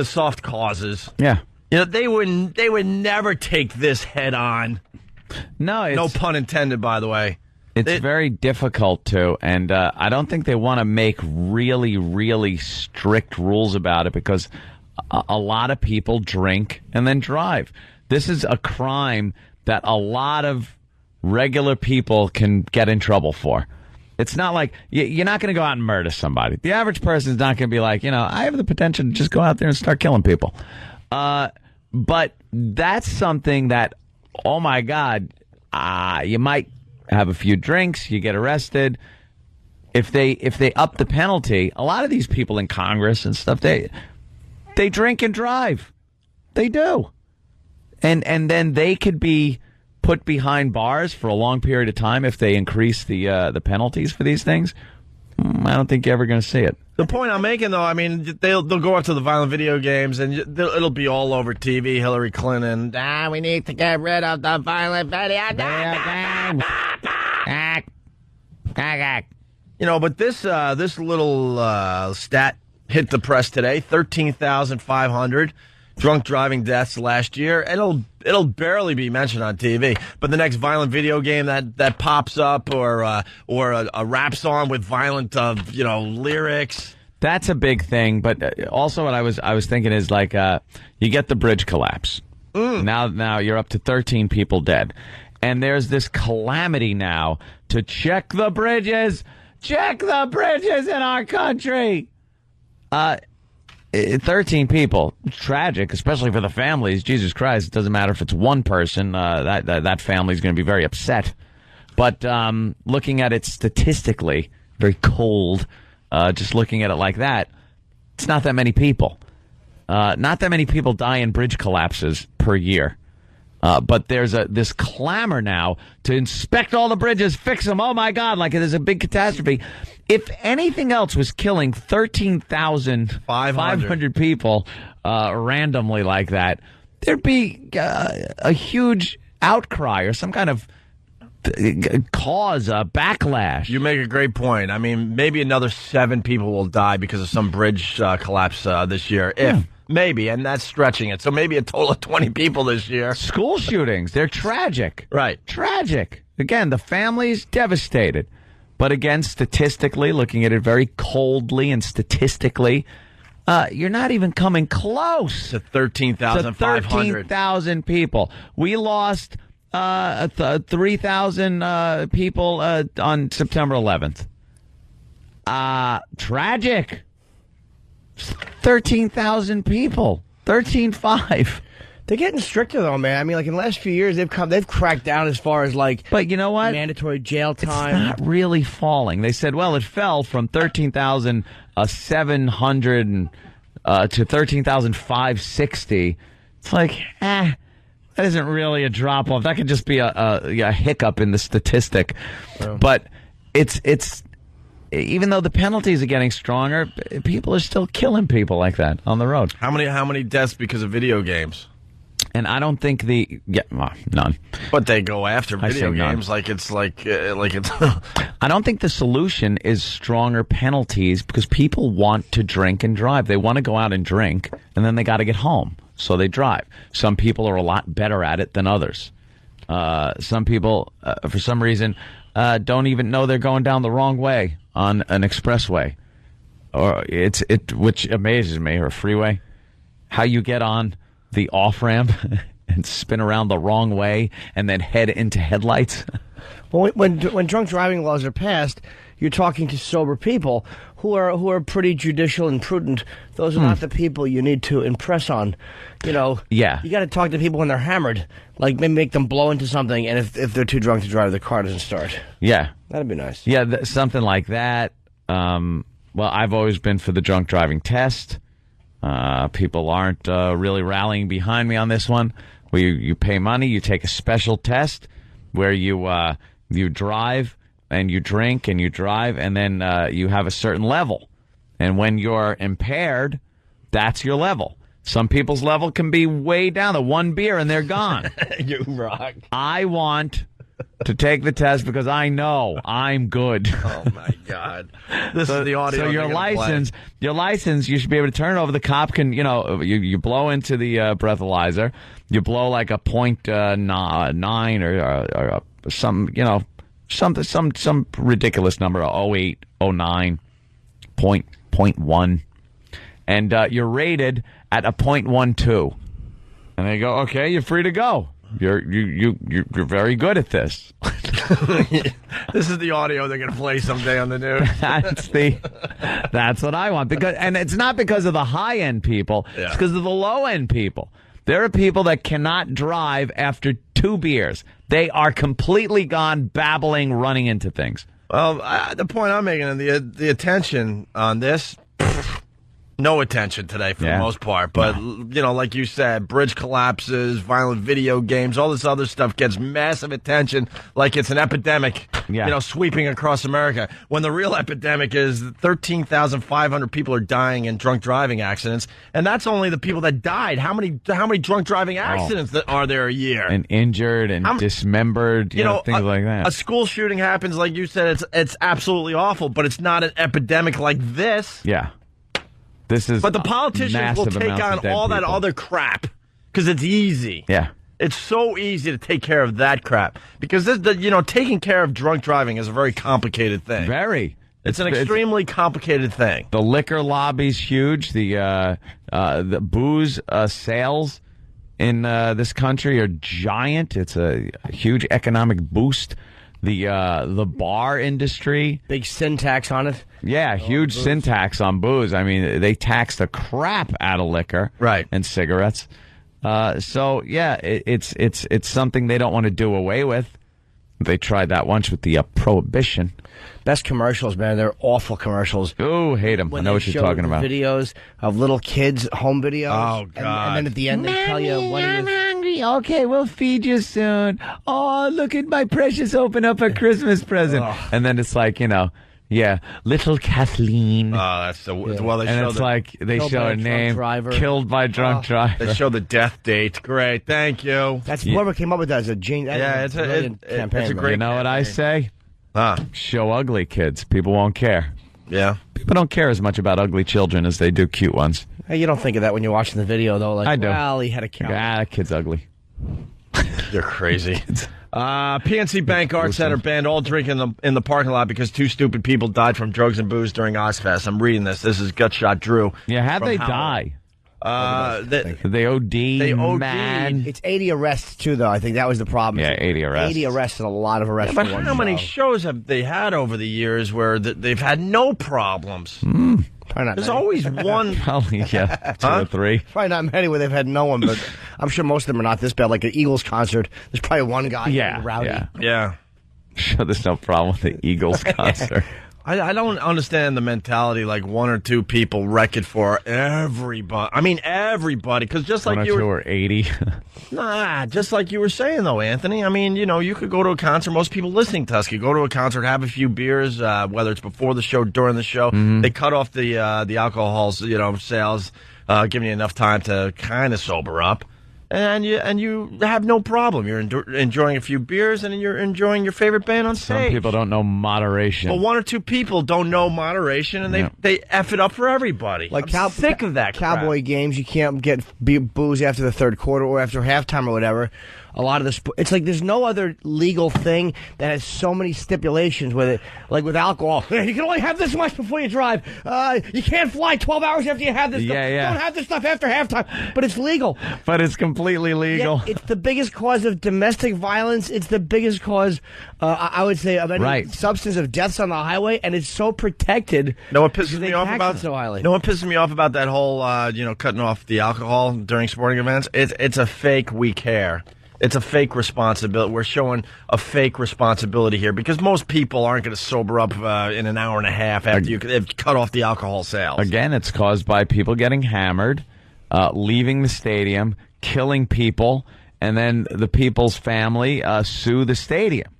soft causes. Yeah. They would never take this head on. No pun intended, by the way. It's very difficult to, and I don't think they want to make really, really strict rules about it because a lot of people drink and then drive. This is a crime that a lot of regular people can get in trouble for. It's not like you're not going to go out and murder somebody. The average person is not going to be like, I have the potential to just go out there and start killing people. But that's something that, oh my God, you might have a few drinks, you get arrested. If they up the penalty, a lot of these people in Congress and stuff, they drink and drive. They do. And then they could be put behind bars for a long period of time if they increase the penalties for these things. I don't think you're ever going to see it. The point I'm making, though, I mean, they'll go after the violent video games, and it'll be all over TV. Hillary Clinton. We need to get rid of the violent video games. But this little stat hit the press today: 13,500 drunk driving deaths last year. It'll barely be mentioned on TV. But the next violent video game that pops up, or a rap song with violent lyrics. That's a big thing. But also, what I was thinking is you get the bridge collapse. Now you're up to 13 people dead, And there's this calamity now to check the bridges in our country. 13 people. Tragic, especially for the families. Jesus Christ, it doesn't matter if it's one person. That family's going to be very upset. But looking at it statistically, very cold, just looking at it like that, it's not that many people. Not that many people die in bridge collapses per year. But there's this clamor now to inspect all the bridges, fix them. Oh, my God, like it is a big catastrophe. If anything else was killing 13,500 people randomly like that, there'd be a huge outcry or some kind of cause, a backlash. You make a great point. I mean, maybe another 7 people will die because of some bridge collapse this year. Maybe, and that's stretching it. So maybe a total of 20 people this year. School shootings, they're tragic. Right. Tragic. Again, the family's devastated. But again, statistically, looking at it very coldly and statistically, you're not even coming close to 13,500. 13,000 people. We lost 3,000 people on September 11th. Tragic. 13,000 people. 13.5. They're getting stricter though, man. I mean, like in the last few years, they've cracked down as far as like. But you know what? Mandatory jail time. It's not really falling. They said, well, it fell from 13,700 to 13,560. It's like, that isn't really a drop off. That could just be a hiccup in the statistic. Oh. But it's. Even though the penalties are getting stronger, people are still killing people like that on the road. How many deaths because of video games? And I don't think none. But they go after video games like it's. I don't think the solution is stronger penalties because people want to drink and drive. They want to go out and drink, and then they got to get home, so they drive. Some people are a lot better at it than others. Some people, for some reason, don't even know they're going down the wrong way on an expressway, or which amazes me, or a freeway. How you get on the off ramp and spin around the wrong way and then head into headlights. Well, when drunk driving laws are passed, you're talking to sober people who are pretty judicial and prudent. Those are not the people you need to impress on. You know, yeah. You got to talk to people when they're hammered, like maybe make them blow into something, and if they're too drunk to drive, the car doesn't start. Yeah, that'd be nice. Yeah, something like that. Well, I've always been for the drunk driving test. People aren't really rallying behind me on this one. Where you pay money, you take a special test where you drive and you drink and you drive, and then you have a certain level. And when you're impaired, that's your level. Some people's level can be way down to one beer and they're gone. You rock. I want to take the test because I know I'm good. Oh my God! This is the audio. So your license, you should be able to turn it over. The cop can, you blow into the breathalyzer. You blow like a 0.9 or some, some ridiculous number, 0.8, 0.9, 0.1, and you're rated at a 0.12. And they go, okay, you're free to go. You're very good at this. This is the audio they're going to play someday on the news. That's what I want. And it's not because of the high end people. Yeah. It's because of the low end people. There are people that cannot drive after 2 beers. They are completely gone, babbling, running into things. Well, the point I'm making, the attention on this. No attention today for the most part. But, like you said, bridge collapses, violent video games, all this other stuff gets massive attention like it's an epidemic, sweeping across America. When the real epidemic is 13,500 people are dying in drunk driving accidents. And that's only the people that died. How many drunk driving accidents are there a year? And injured and dismembered, things like that. A school shooting happens, like you said, it's absolutely awful, but it's not an epidemic like this. Yeah. But the politicians will take on all that other crap because it's easy. Yeah. It's so easy to take care of that crap because taking care of drunk driving is a very complicated thing. Very. It's an extremely complicated thing. The liquor lobby's huge. The booze sales in this country are giant. It's a huge economic boost. The bar industry, big sin tax on it. Yeah, huge sin tax on booze. I mean, they tax the crap out of liquor, right, and cigarettes. So yeah, it's something they don't want to do away with. They tried that once with the prohibition. Best commercials, man. They're awful commercials. Oh, hate them. I know what you're talking about. Videos of little kids, home videos. Oh, God. And then at the end, they tell you what it is. Hungry. Okay, we'll feed you soon. Oh, look at my precious open up a Christmas present. And then it's like, yeah, little Kathleen. Oh, that's so well. They and show it's like they show a name, driver. Killed by drunk driver. They show the death date. Great, thank you. That's whoever came up with that as a genius. Yeah, it's a brilliant campaign. It's a great. You know what I say? Huh? Show ugly kids. People won't care. Yeah. People don't care as much about ugly children as they do cute ones. Hey, you don't think of that when you're watching the video, though. Like, I do. Well, he had a cow. That kid's ugly. You're crazy. PNC Bank Art Center banned all drinking in the parking lot because 2 stupid people died from drugs and booze during Ozfest. I'm reading this. This is Gutshot Drew. Yeah, how'd they die? They OD'd. They OD'd. Man. It's 80 arrests, too, though. I think that was the problem. Yeah, 80 arrests. 80 arrests and a lot of arrests. Yeah, but how many shows have they had over the years where they've had no problems? There's always one. Probably, yeah, 2 or 3. Probably not many where they've had no one, but I'm sure most of them are not this bad. Like an Eagles concert, there's probably one guy rowdy. Yeah. Sure, there's no problem with the Eagles concert. I don't understand the mentality like 1 or 2 people wreck it for everybody. I mean, everybody. Because just like 1 or you 2 or 80. Nah, just like you were saying, though, Anthony. I mean, you could go to a concert. Most people listening to us could go to a concert, have a few beers, whether it's before the show, during the show. Mm-hmm. They cut off the alcohol, sales, giving you enough time to kind of sober up. And you have no problem. You're enjoying a few beers, and you're enjoying your favorite band on stage. Some people don't know moderation. Well, 1 or 2 people don't know moderation, and they F it up for everybody. Like I'm sick of that Cowboy crap. games, you can't get booze after the third quarter or after halftime or whatever. A lot of it's like there's no other legal thing that has so many stipulations with it. Like with alcohol, you can only have this much before you drive. You can't fly 12 hours after you have this stuff. Yeah. Don't have this stuff after halftime. But it's legal. But it's completely legal. Yet it's the biggest cause of domestic violence. It's the biggest cause, I would say, of any substance of deaths on the highway, and it's so protected. No, what pisses me off about so highly. No, what pisses me off about that whole cutting off the alcohol during sporting events. It's a fake we care. It's a fake responsibility. We're showing a fake responsibility here because most people aren't going to sober up in an hour and a half after they've cut off the alcohol sales. Again, it's caused by people getting hammered, leaving the stadium, killing people, and then the people's family sue the stadium.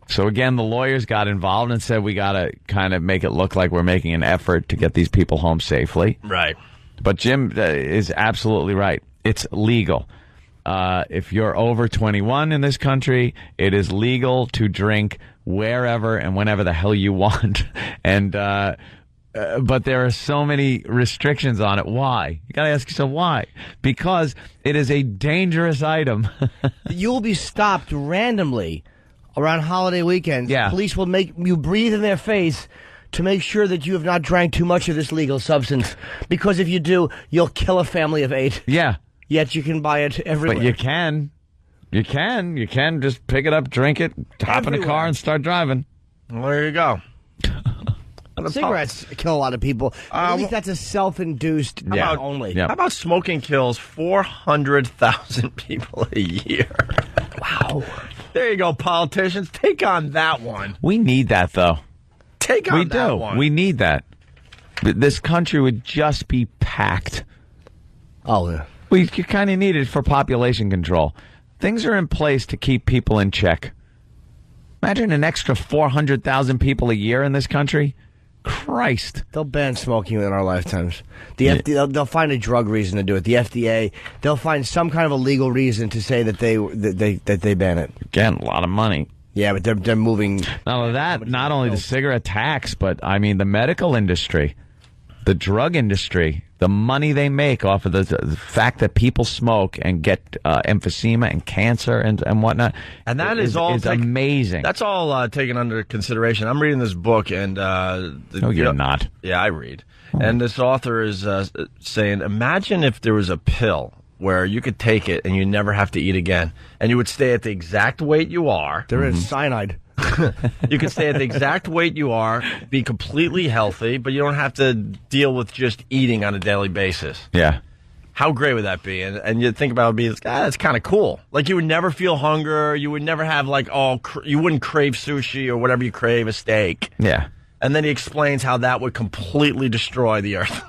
So again, the lawyers got involved and said we got to kind of make it look like we're making an effort to get these people home safely. Right. But Jim is absolutely right. It's legal. If you're over 21 in this country, it is legal to drink wherever and whenever the hell you want. And but there are so many restrictions on it. Why? You got to ask yourself why. Because it is a dangerous item. You'll be stopped randomly around holiday weekends. Yeah. Police will make you breathe in their face to make sure that you have not drank too much of this legal substance. Because if you do, you'll kill a family of 8. Yeah. Yet you can buy it everywhere. But you can just pick it up, drink it, hop in a car, and start driving. Well, there you go. Cigarettes kill a lot of people. At least that's a self-induced only. How about smoking kills 400,000 people a year? Wow. There you go, politicians. Take on that one. We need that, though. Take on that one. We need that. This country would just be packed. Oh, yeah. You kind of need it for population control. Things are in place to keep people in check. Imagine an extra 400,000 people a year in this country. Christ. They'll ban smoking in our lifetimes. The FDA, they'll find a drug reason to do it. The FDA, they'll find some kind of a legal reason to say that they ban it. Again, a lot of money. Yeah, but they're moving. Not only that, not only the cigarette tax, but I mean the medical industry, the drug industry, the money they make off of the fact that people smoke and get emphysema and cancer and whatnot. And that is amazing. That's all taken under consideration. I'm reading this book, and no, you're not. Yeah, I read. And this author is saying, imagine if there was a pill where you could take it and you never have to eat again, and you would stay at the exact weight you are. There is cyanide. You can stay at the exact weight you are, be completely healthy, but you don't have to deal with just eating on a daily basis. Yeah. How great would that be? And you think about it, be that's kind of cool. Like, you would never feel hunger. You would never have, like, you wouldn't crave sushi or whatever you crave, a steak. Yeah. And then he explains how that would completely destroy the earth.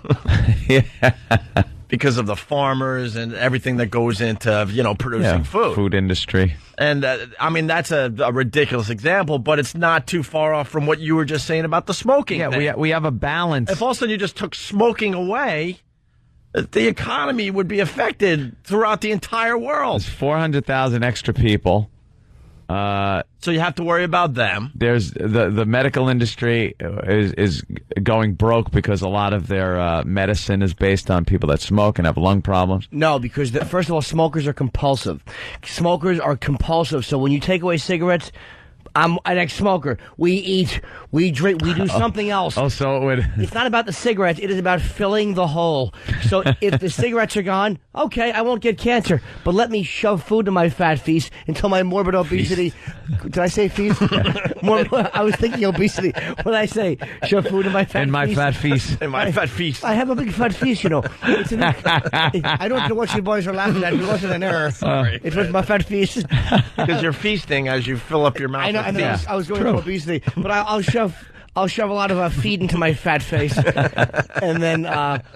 Because of the farmers and everything that goes into, producing food. Food industry. And, I mean, that's a ridiculous example, but it's not too far off from what you were just saying about the smoking thing. Yeah, we have a balance. If all of a sudden you just took smoking away, the economy would be affected throughout the entire world. There's 400,000 extra people. So you have to worry about them. There's the medical industry is going broke because a lot of their medicine is based on people that smoke and have lung problems. No, because first of all, smokers are compulsive. Smokers are compulsive. So when you take away cigarettes, I'm an ex-smoker. We eat, we drink, we do something else. Oh, so it would... It's not about the cigarettes. It is about filling the hole. So if the cigarettes are gone, okay, I won't get cancer. But let me shove food to my fat feast until my morbid obesity... Did I say feast? I was thinking obesity. What did I say? Shove food to my fat feast? In my fat feast. In my fat feast. I have a big fat feast, It's I don't know what you boys are laughing at. It wasn't an error. Sorry. It was my fat feast. Because you're feasting as you fill up your mouth. I know. I was going to obesity, but I'll shove a lot of feed into my fat face, and then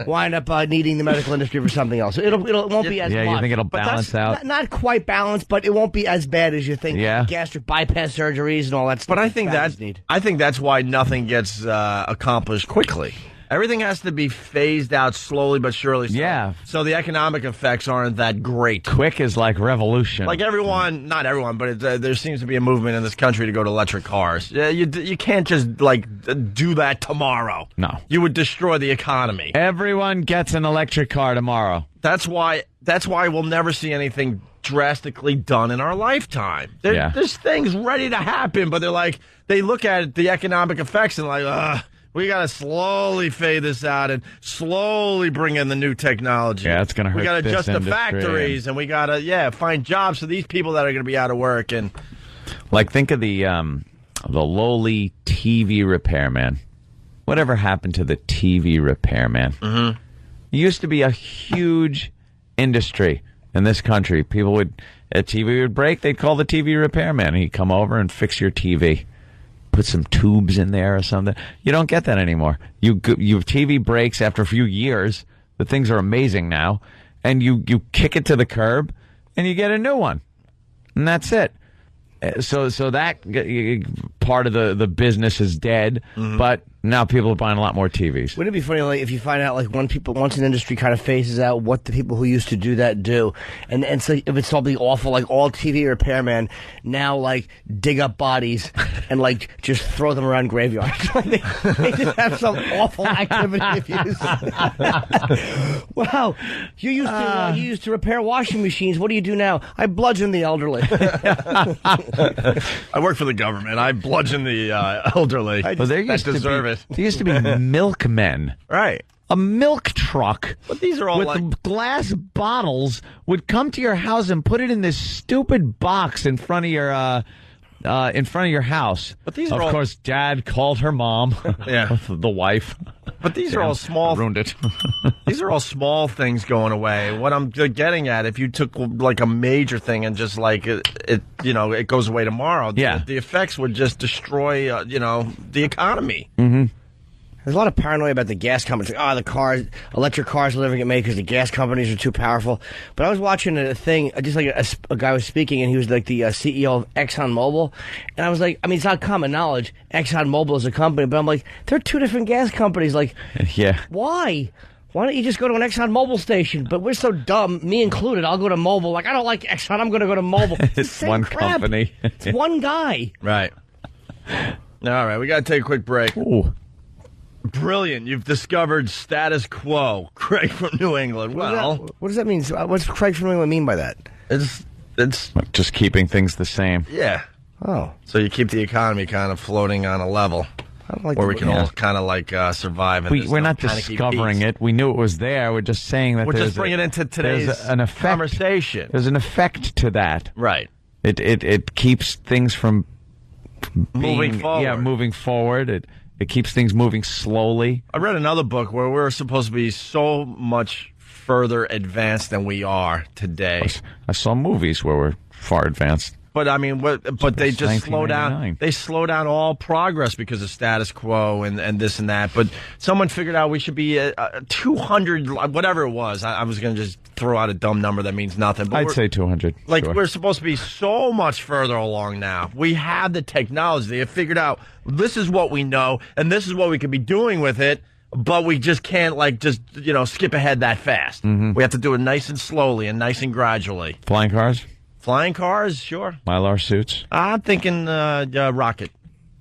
wind up needing the medical industry for something else. It won't be as much. Yeah, you think it'll balance out? Not quite balanced, but it won't be as bad as you think. Yeah. Gastric bypass surgeries and all that stuff. But I think that's why nothing gets accomplished quickly. Everything has to be phased out slowly but surely. Yeah. So the economic effects aren't that great. Quick is like revolution. Like not everyone, but there seems to be a movement in this country to go to electric cars. You can't just do that tomorrow. No. You would destroy the economy. Everyone gets an electric car tomorrow. That's why we'll never see anything drastically done in our lifetime. There's things ready to happen, but they look at the economic effects and we got to slowly fade this out and slowly bring in the new technology. Yeah, it's going to hurt. We got to this adjust the industry. factories, and we got to find jobs for these people that are going to be out of work. And think of the lowly TV repairman. Whatever happened to the TV repairman? Mm-hmm. It used to be a huge industry in this country. A TV would break, they'd call the TV repairman. He'd come over and fix your TV. Put some tubes in there or something. You don't get that anymore. Your TV breaks after a few years. The things are amazing now, and you kick it to the curb, and you get a new one, and that's it. So that part of the business is dead, but now people are buying a lot more TVs. Wouldn't it be funny if you find out once an industry kind of phases out what the people who used to do that do, and so if it's something awful, like all TV repairmen now dig up bodies and just throw them around graveyards. they just have some awful activity. Wow, you used to repair washing machines. What do you do now? I bludgeon the elderly. I work for the government. I bludgeon the elderly. There used to be milkmen. Right. A milk truck but these are all with glass bottles would come to your house and put it in this stupid box in front of your house. But these of are course, Dad called her mom. Yeah. The wife. But these are all small. Ruined it. These are all small things going away. What I'm getting at, if you took a major thing and just it goes away tomorrow. Yeah. The effects would just destroy the economy. Mm-hmm. There's a lot of paranoia about the gas companies. Electric cars will never get made because the gas companies are too powerful. But I was watching a thing, just a guy was speaking, and he was the CEO of ExxonMobil. And I was like, it's not common knowledge. ExxonMobil is a company, but I'm like, they're two different gas companies. Yeah. Why? Why don't you just go to an ExxonMobil station? But we're so dumb, me included. I'll go to Mobil. I don't like Exxon. I'm going to go to Mobil. It's one company. It's one guy. Right. All right. We got to take a quick break. Ooh. Brilliant. You've discovered status quo. Craig from New England. What does that mean? What's Craig from New England mean by that? It's just keeping things the same. Yeah. Oh. So you keep the economy kind of floating on a level. where we can all kind of like survive. And we're not discovering it. We knew it was there. We're just saying that we're just bringing it into today's conversation. There's an effect to that. Right. It keeps things from moving forward. Yeah, moving forward. It keeps things moving slowly. I read another book where we're supposed to be so much further advanced than we are today. I saw movies where we're far advanced. But I mean, but they just slow down. They slow down all progress because of status quo and this and that. But someone figured out we should be 200, whatever it was. I was going to just throw out a dumb number that means nothing. But I'd say 200. Like sure. We're supposed to be so much further along now. We have the technology. They have figured out this is what we know and this is what we could be doing with it. But we just can't skip ahead that fast. Mm-hmm. We have to do it nice and slowly and nice and gradually. Flying cars? Flying cars, sure. Mylar suits? I'm thinking rocket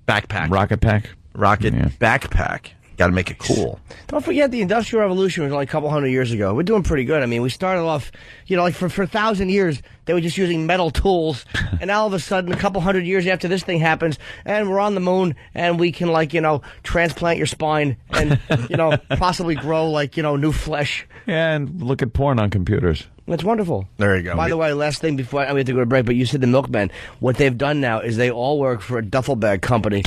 backpack. Rocket pack? Rocket backpack. Got to make it cool. Don't forget the Industrial Revolution was only a couple hundred years ago. We're doing pretty good. I mean, we started off, like for 1,000 years, they were just using metal tools. And now all of a sudden, a couple hundred years after this thing happens, and we're on the moon, and we can, transplant your spine and, possibly grow, new flesh. Yeah, and look at porn on computers. That's wonderful. There you go. By the way, last thing before we have to go to break, but you said the milkmen. What they've done now is they all work for a duffel bag company,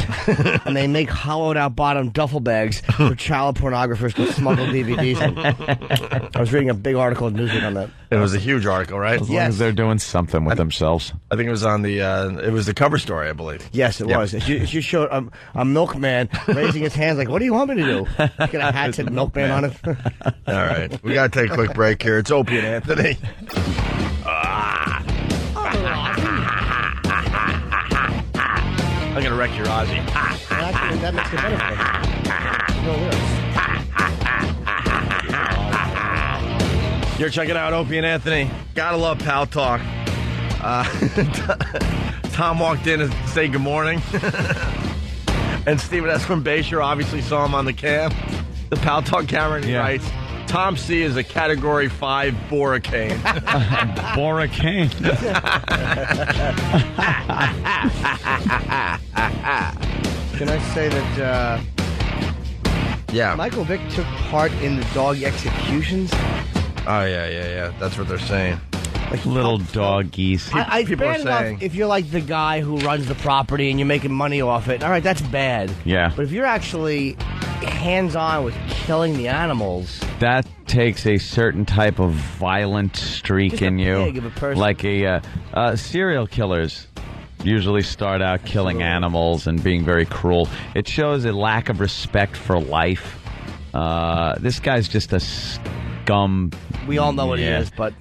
and they make hollowed-out bottom duffel bags for child pornographers to smuggle DVDs in. I was reading a big article in Newsweek on that. It was a huge article, right? As long as they're doing something with themselves. I think it was on it was the cover story, I believe. Yes, it was. You showed a milkman raising his hands like, what do you want me to do? Get a hat said milkman on it. All right. We got to take a quick break here. It's Opie and Anthony. I'm going to wreck your Ozzy. Actually, that makes it better. You're checking out Opie and Anthony. Gotta love Pal Talk. Tom walked in to say good morning. And Stephen S. from Bayshore obviously saw him on the cam. The Pal Talk camera, and he writes, Tom C. is a Category 5 boracane. Boracane. Can I say that Michael Vick took part in the dog executions? Oh, yeah. That's what they're saying. Like little doggies. People are saying. If you're like the guy who runs the property and you're making money off it, all right, that's bad. Yeah. But if you're actually hands-on with killing the animals, that takes a certain type of violent streak in you. Pig of a person. Like serial killers usually start out killing animals and being very cruel. It shows a lack of respect for life. This guy's just a scum. We all know what he is, but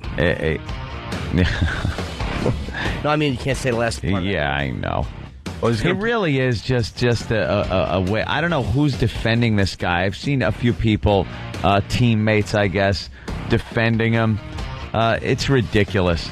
no, I mean you can't say the last part. Yeah, I know. Well, he really is just a way. I don't know who's defending this guy. I've seen a few people, teammates, I guess, defending him. It's ridiculous.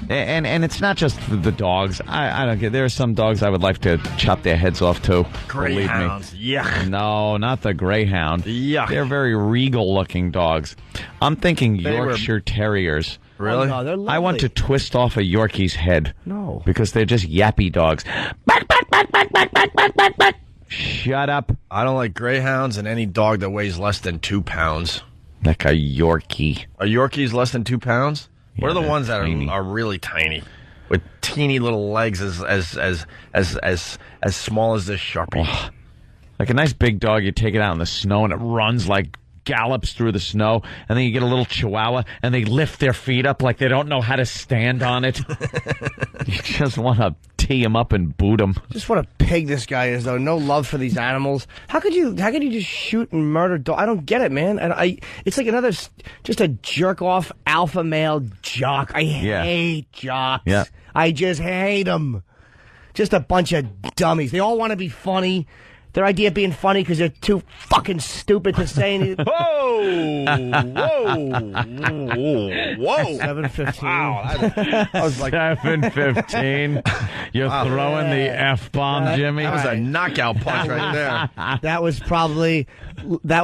And it's not just the dogs. I don't get. There are some dogs I would like to chop their heads off too. Greyhounds. Yuck. No, not the greyhound. Yuck. They're very regal-looking dogs. I'm thinking Yorkshire Terriers. Really? Oh, no, they're lovely. I want to twist off a Yorkie's head. No. Because they're just yappy dogs. Bark, bark, bark, bark, bark, bark, bark, bark, bark. Shut up. I don't like greyhounds and any dog that weighs less than 2 pounds. Like a Yorkie. Are Yorkies less than 2 pounds? Yeah, what are the ones that tiny. are really tiny, with teeny little legs as small as this Sharpie? Oh, like a nice big dog, you take it out in the snow and it runs like gallops through the snow, and then you get a little Chihuahua and they lift their feet up like they don't know how to stand on it. You just want to tee him up and boot him. Just what a pig this guy is, though. No love for these animals. How could you just shoot and murder dogs? I don't get it, man. And it's like another, just a jerk off alpha male jock. I hate jocks. Yeah. I just hate them. Just a bunch of dummies. They all want to be funny. Their idea of being funny because they're too fucking stupid to say anything. Whoa! 7:15. Wow, I was like 7:15. You're throwing the F-bomb, Jimmy. That was a knockout punch right there. That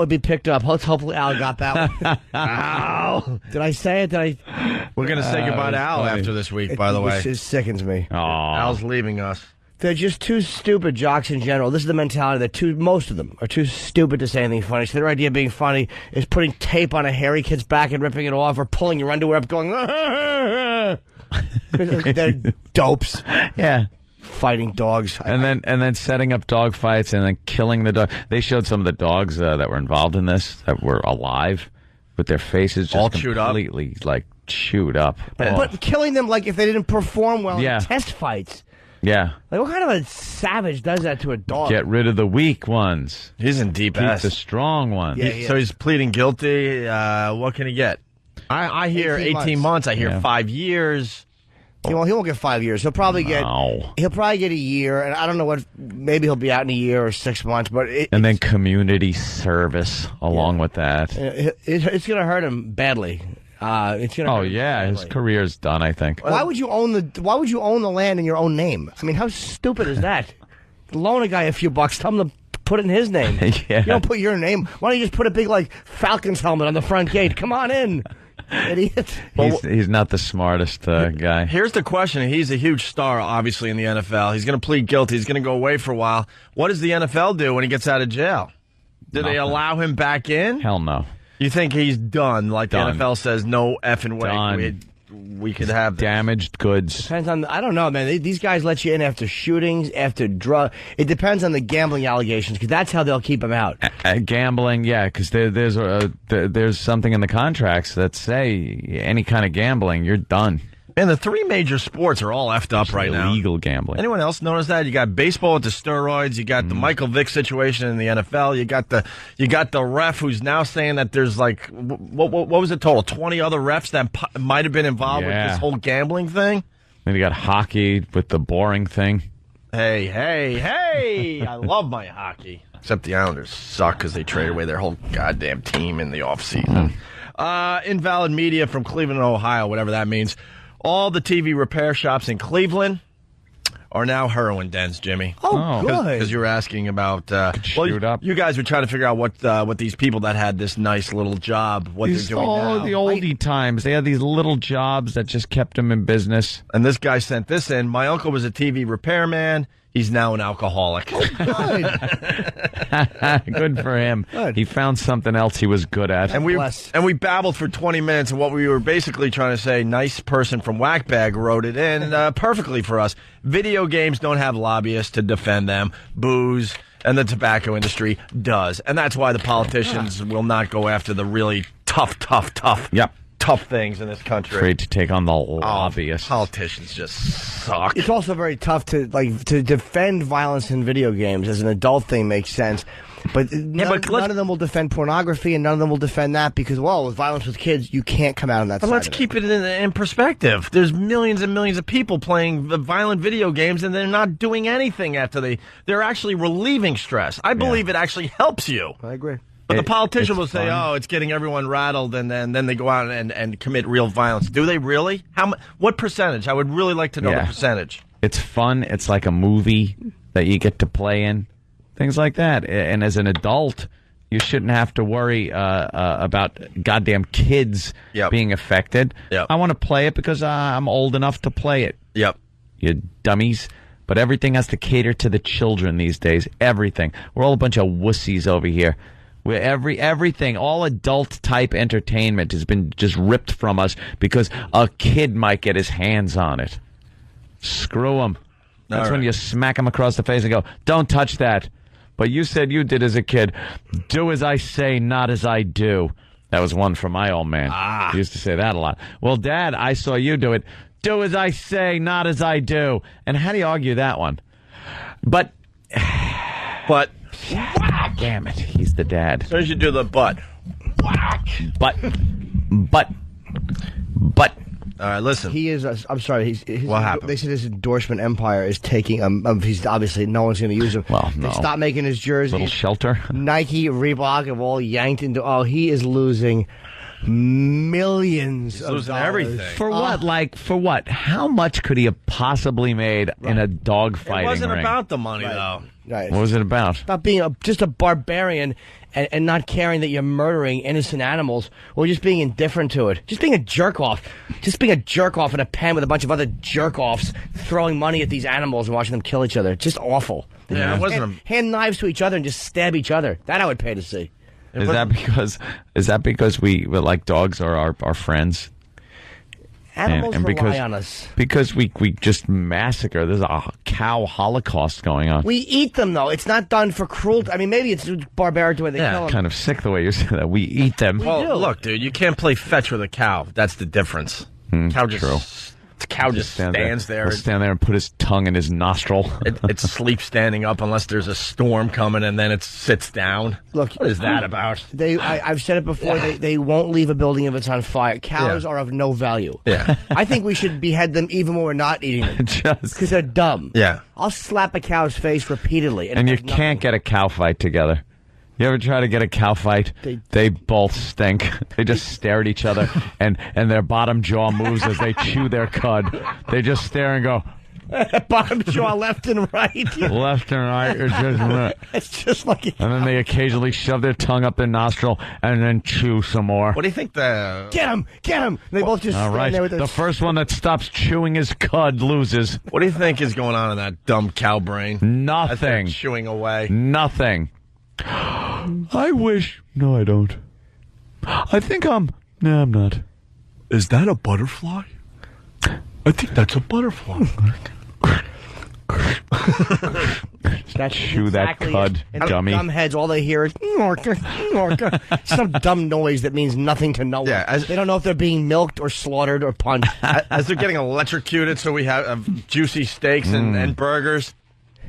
would be picked up. Hopefully Al got that one. Al! Did I say it? We're going to say goodbye to Al after this week, by the way. It sickens me. Aww. Al's leaving us. They're just too stupid, jocks in general. This is the mentality that most of them are too stupid to say anything funny. So their idea of being funny is putting tape on a hairy kid's back and ripping it off, or pulling your underwear up going, they're dopes. Yeah. Fighting dogs. And then setting up dog fights and then killing the dog. They showed some of the dogs that were involved in this that were alive with their faces just all chewed up. Completely like chewed up. But killing them like if they didn't perform well Yeah. in test fights. Yeah. Like, what kind of a savage does that to a dog? Get rid of the weak ones. He's in deep Keep ass. the strong ones. Yeah, So he's pleading guilty. What can he get? I hear 18 months. I hear 5 years. Well, he won't get 5 years. He'll probably get a year, and I don't know what. Maybe he'll be out in a year or 6 months. But and then community service along with that. It's going to hurt him badly. It's gonna hurt him badly. His career's done. I think. Why would you own the land in your own name? I mean, how stupid is that? Loan a guy a few bucks. Tell him to put it in his name. Yeah. You don't put your name. Why don't you just put a big Falcons helmet on the front gate? Come on in. Idiot. He's not the smartest guy. Here's the question. He's a huge star, obviously, in the NFL. He's going to plead guilty. He's going to go away for a while. What does the NFL do when he gets out of jail? Do they allow him back in? Hell no. You think he's done? Like Done. the NFL says, no effing way. Done. We could have this. Damaged goods. Depends on. I don't know, man. These guys let you in after shootings, after drug. It depends on the gambling allegations, because that's how they'll keep them out. Gambling, yeah, because there's something in the contracts that say any kind of gambling, you're done. Man, the three major sports are all effed up right now. Illegal gambling. Anyone else notice that? You got baseball with the steroids. You got the Michael Vick situation in the NFL. You got the ref who's now saying that there's what was it total? 20 other refs that might have been involved with this whole gambling thing. Then you got hockey with the boring thing. Hey! I love my hockey. Except the Islanders suck because they traded away their whole goddamn team in the offseason. Invalid media from Cleveland, Ohio, whatever that means. All the TV repair shops in Cleveland are now heroin dens, Jimmy. Oh, good. Because you were asking about... shoot up. You guys were trying to figure out what these people that had this nice little job, what they're doing now. The oldie times. They had these little jobs that just kept them in business. And this guy sent this in. My uncle was a TV repairman. He's now an alcoholic. Good. Good for him. Good. He found something else he was good at. And we babbled for 20 minutes, and what we were basically trying to say, nice person from Whackbag wrote it in perfectly for us. Video games don't have lobbyists to defend them. Booze and the tobacco industry does. And that's why the politicians will not go after the really tough things in this country. Afraid to take on the lobbyists. Politicians just suck. It's also very tough to defend violence in video games as an adult thing makes sense. But none of them will defend pornography, and none of them will defend that because, with violence with kids, you can't come out on that side. But let's keep it in perspective. There's millions and millions of people playing violent video games, and they're not doing anything after they're actually relieving stress. I believe it actually helps you. I agree. But the politician will say, it's getting everyone rattled, and then they go out and commit real violence. Do they really? What percentage? I would really like to know the percentage. It's fun. It's like a movie that you get to play in. Things like that. And as an adult, you shouldn't have to worry about goddamn kids being affected. Yep. I want to play it because I'm old enough to play it. Yep. You dummies. But everything has to cater to the children these days. Everything. We're all a bunch of wussies over here. Where everything, all adult type entertainment has been just ripped from us because a kid might get his hands on it. Screw them. That's when you smack them across the face and go, "Don't touch that." But you said you did as a kid. Do as I say, not as I do. That was one from my old man. He used to say that a lot. Well, Dad, I saw you do it. Do as I say, not as I do. And how do you argue that one? But. Damn it, he's the dad. So you should do the butt. But. All right, listen. He is. I'm sorry. What happened? They said his endorsement empire is taking. He's obviously no one's going to use him. Well, no. They stopped making his jerseys. Little shelter. Nike, Reebok have all yanked into. Oh, he is losing millions of losing dollars. everything. For what? Like, for what? How much could he have possibly made in a dog fighting It wasn't ring? about the money, though. Right. What was it about? About being just a barbarian and not caring that you're murdering innocent animals or just being indifferent to it. Just being a jerk-off. Just being a jerk-off in a pen with a bunch of other jerk-offs throwing money at these animals and watching them kill each other. Just awful. Yeah, it wasn't hand knives to each other and just stab each other. That I would pay to see. Is that because we like dogs are our friends? Animals and rely on us. Because we just massacre. There's a cow holocaust going on. We eat them, though. It's not done for cruelty. I mean, maybe it's barbaric the way they kill them. Kind of sick the way you say that. We eat them. Well, look, dude, you can't play fetch with a cow. That's the difference. Cow just stands there. He'll stand there and put his tongue in his nostril. It sleeps standing up unless there's a storm coming, and then it sits down. Look, what is that about? I've said it before. They won't leave a building if it's on fire. Cows are of no value. Yeah, I think we should behead them even when we're not eating them, because they're dumb. Yeah, I'll slap a cow's face repeatedly, and you can't get a cow fight together. You ever try to get a cow fight? They both stink. They just stare at each other, and their bottom jaw moves as they chew their cud. They just stare and go, bottom jaw left and right. Left and right. It's just like... And then they occasionally shove their tongue up their nostril and then chew some more. What do you think the... Get him! They both just stand there with their... The first one that stops chewing his cud loses. What do you think is going on in that dumb cow brain? Nothing. Chewing away. Nothing. I wish... No, I don't. I think I'm... No, I'm not. Is that a butterfly? I think that's a butterfly. That's chew exactly that cud, and dummy. Dumb heads, all they hear is some dumb noise that means nothing to no one. They don't know if they're being milked or slaughtered or punched. As they're getting electrocuted, so we have juicy steaks and burgers.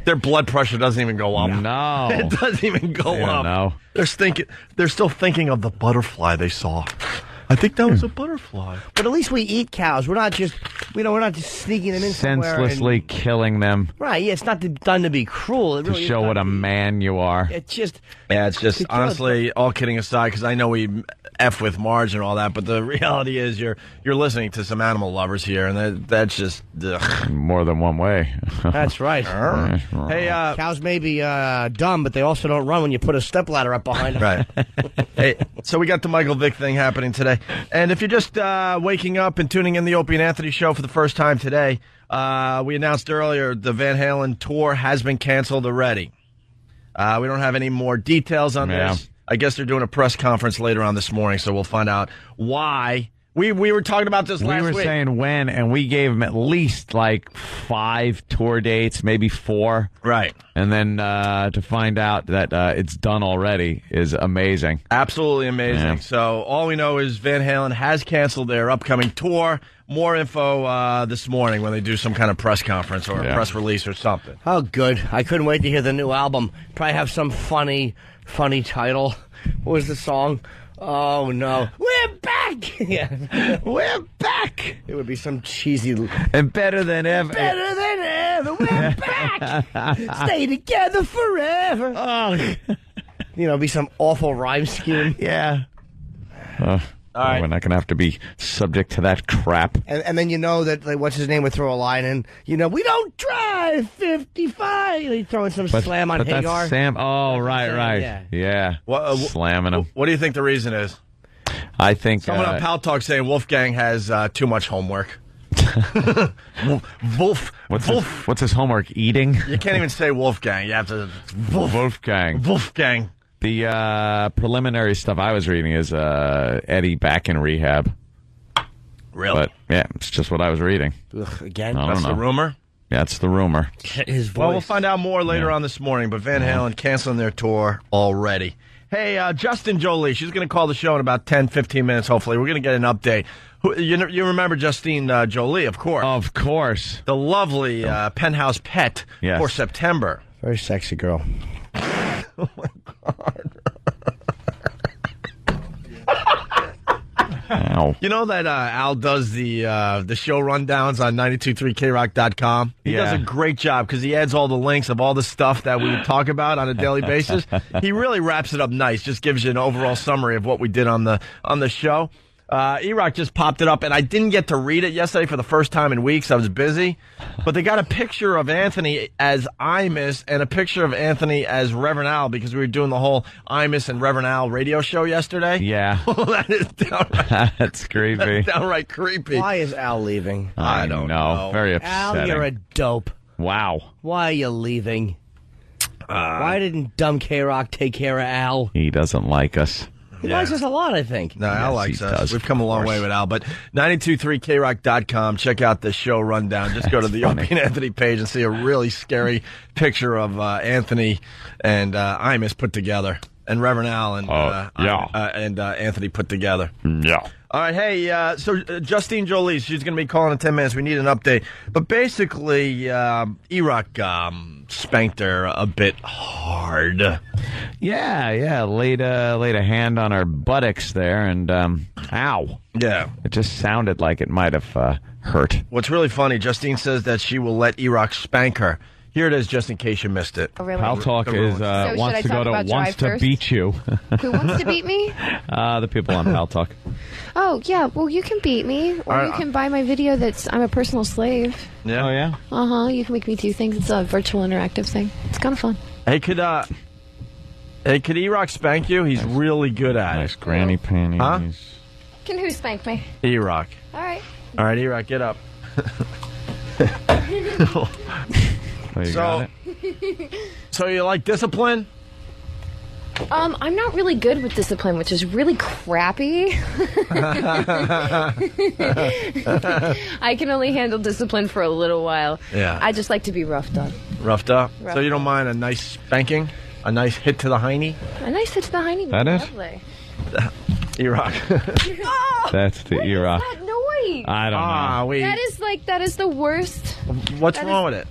Their blood pressure doesn't even go up. No. It doesn't even go up. No. They're still thinking of the butterfly they saw. I think that was a butterfly. But at least we eat cows. We're not just sneaking them in senselessly killing them. Right, yeah, it's not done to be cruel. It to really show what a man you are. It's just... Yeah, it's just, honestly, all kidding aside, because I know we F with Marge and all that, but the reality is you're listening to some animal lovers here, and that's just... Ugh. More than one way. That's right. Hey, cows may be dumb, but they also don't run when you put a stepladder up behind them. Right. Hey, so we got the Michael Vick thing happening today. And if you're just waking up and tuning in the Opie and Anthony show for the first time today, we announced earlier the Van Halen tour has been canceled already. We don't have any more details on this. I guess they're doing a press conference later on this morning, so we'll find out why. We were talking about this last week. We were saying when, and we gave them at least like 5 tour dates, maybe 4. Right. And then to find out that it's done already is amazing. Absolutely amazing. Yeah. So all we know is Van Halen has canceled their upcoming tour. More info this morning when they do some kind of press conference or a press release or something. Oh, good. I couldn't wait to hear the new album. Probably have some funny title. What was the song? Oh, no. We're back! Yeah. We're back! It would be some cheesy... And better than ever. Better than ever. We're back! Stay together forever. Oh. Be some awful rhyme scheme. Yeah. All right. We're not going to have to be subject to that crap. And then that, like, what's his name, would throw a line in, we don't drive 55. He's throwing some slam on Hagar. That's Sam. Oh, right. Yeah. Slamming him. What do you think the reason is? I think... Someone on Pal Talk saying Wolfgang has too much homework. What's his homework? Eating? You can't even say Wolfgang. You have to... Wolfgang. The preliminary stuff I was reading is Eddie back in rehab. Really? But, yeah, it's just what I was reading. Ugh, again? That's the rumor? That's the rumor. His voice. Well, we'll find out more later on this morning, but Van Halen canceling their tour already. Hey, Justin Jolie, she's going to call the show in about 10, 15 minutes, hopefully. We're going to get an update. You remember Justine Jolie, of course. Of course. The lovely penthouse pet for September. Very sexy girl. Oh, my God. Ow. You know that Al does the show rundowns on 923krock.com? He does a great job because he adds all the links of all the stuff that we talk about on a daily basis. He really wraps it up nice, just gives you an overall summary of what we did on the show. E-Rock just popped it up, and I didn't get to read it yesterday for the first time in weeks. I was busy. But they got a picture of Anthony as Imus and a picture of Anthony as Reverend Al because we were doing the whole Imus and Reverend Al radio show yesterday. Yeah. That is downright, That's creepy. that's downright creepy. Why is Al leaving? I don't know. Very upsetting. Al, you're a dope. Wow. Why are you leaving? Why didn't dumb K-Rock take care of Al? He doesn't like us. He likes us a lot, I think. No, Al likes he us. does, We've come a long way with Al. But 923krock.com. Check out the show rundown. Just go to the Opie and Anthony page and see a really scary picture of Anthony and Imus put together. And Reverend Al and Anthony put together. Yeah. All right, hey, so Justine Jolie, she's going to be calling in 10 minutes. We need an update. But basically, E-Rock spanked her a bit hard. Yeah, laid a hand on her buttocks there, and ow. Yeah. It just sounded like it might have hurt. What's really funny, Justine says that she will let E-Rock spank her. Here it is, just in case you missed it. Oh, really? Pal Talk is wants to go to Wants to Beat You. Who wants to beat me? The people on Pal Talk. Oh, yeah. Well, you can beat me. Or you can buy my video that's I'm a personal slave. Yeah. Oh, yeah? Uh-huh. You can make me do things. It's a virtual interactive thing. It's kind of fun. Hey, could E-Rock spank you? He's really good at Nice it. granny panties. Huh? Can who spank me? E-Rock. All right. All right, E-Rock, get up. Well, you got it? So you like discipline? I'm not really good with discipline, which is really crappy. I can only handle discipline for a little while. Yeah. I just like to be roughed up. Roughed up? Roughed So you don't mind a nice spanking? A nice hit to the hiney? A nice hit to the hiney. That is? Lovely. E-Rock. Oh, That's the E-Rock. What's that noise? I don't know. That is the worst. What's wrong with it?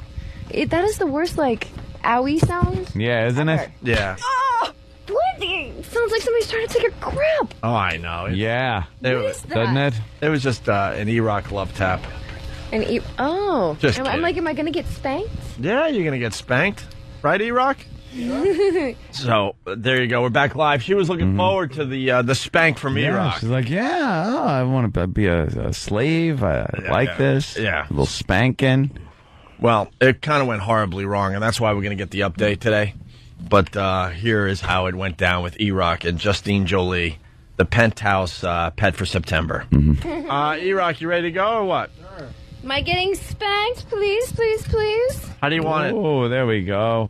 That is the worst, owie sound. Yeah, isn't it? Yeah. Oh, Blondie! Sounds like somebody's trying to take a crap. Oh, I know. Yeah. What is that? Doesn't it? It was just an E-Rock love tap. Just I'm kidding. like, am I going to get spanked? Yeah, you're going to get spanked. Right, E-Rock? So, there you go. We're back live. She was looking forward to the spank from Yeah, E-Rock. she's like, I want to be a slave. I like this. Yeah. A little spanking. Well, it kind of went horribly wrong, and that's why we're going to get the update today. But here is how it went down with E-Rock and Justine Jolie, the penthouse pet for September. E-Rock, you ready to go or what? Am I getting spanked? Please, please, please. How do you want it? Oh, there we go.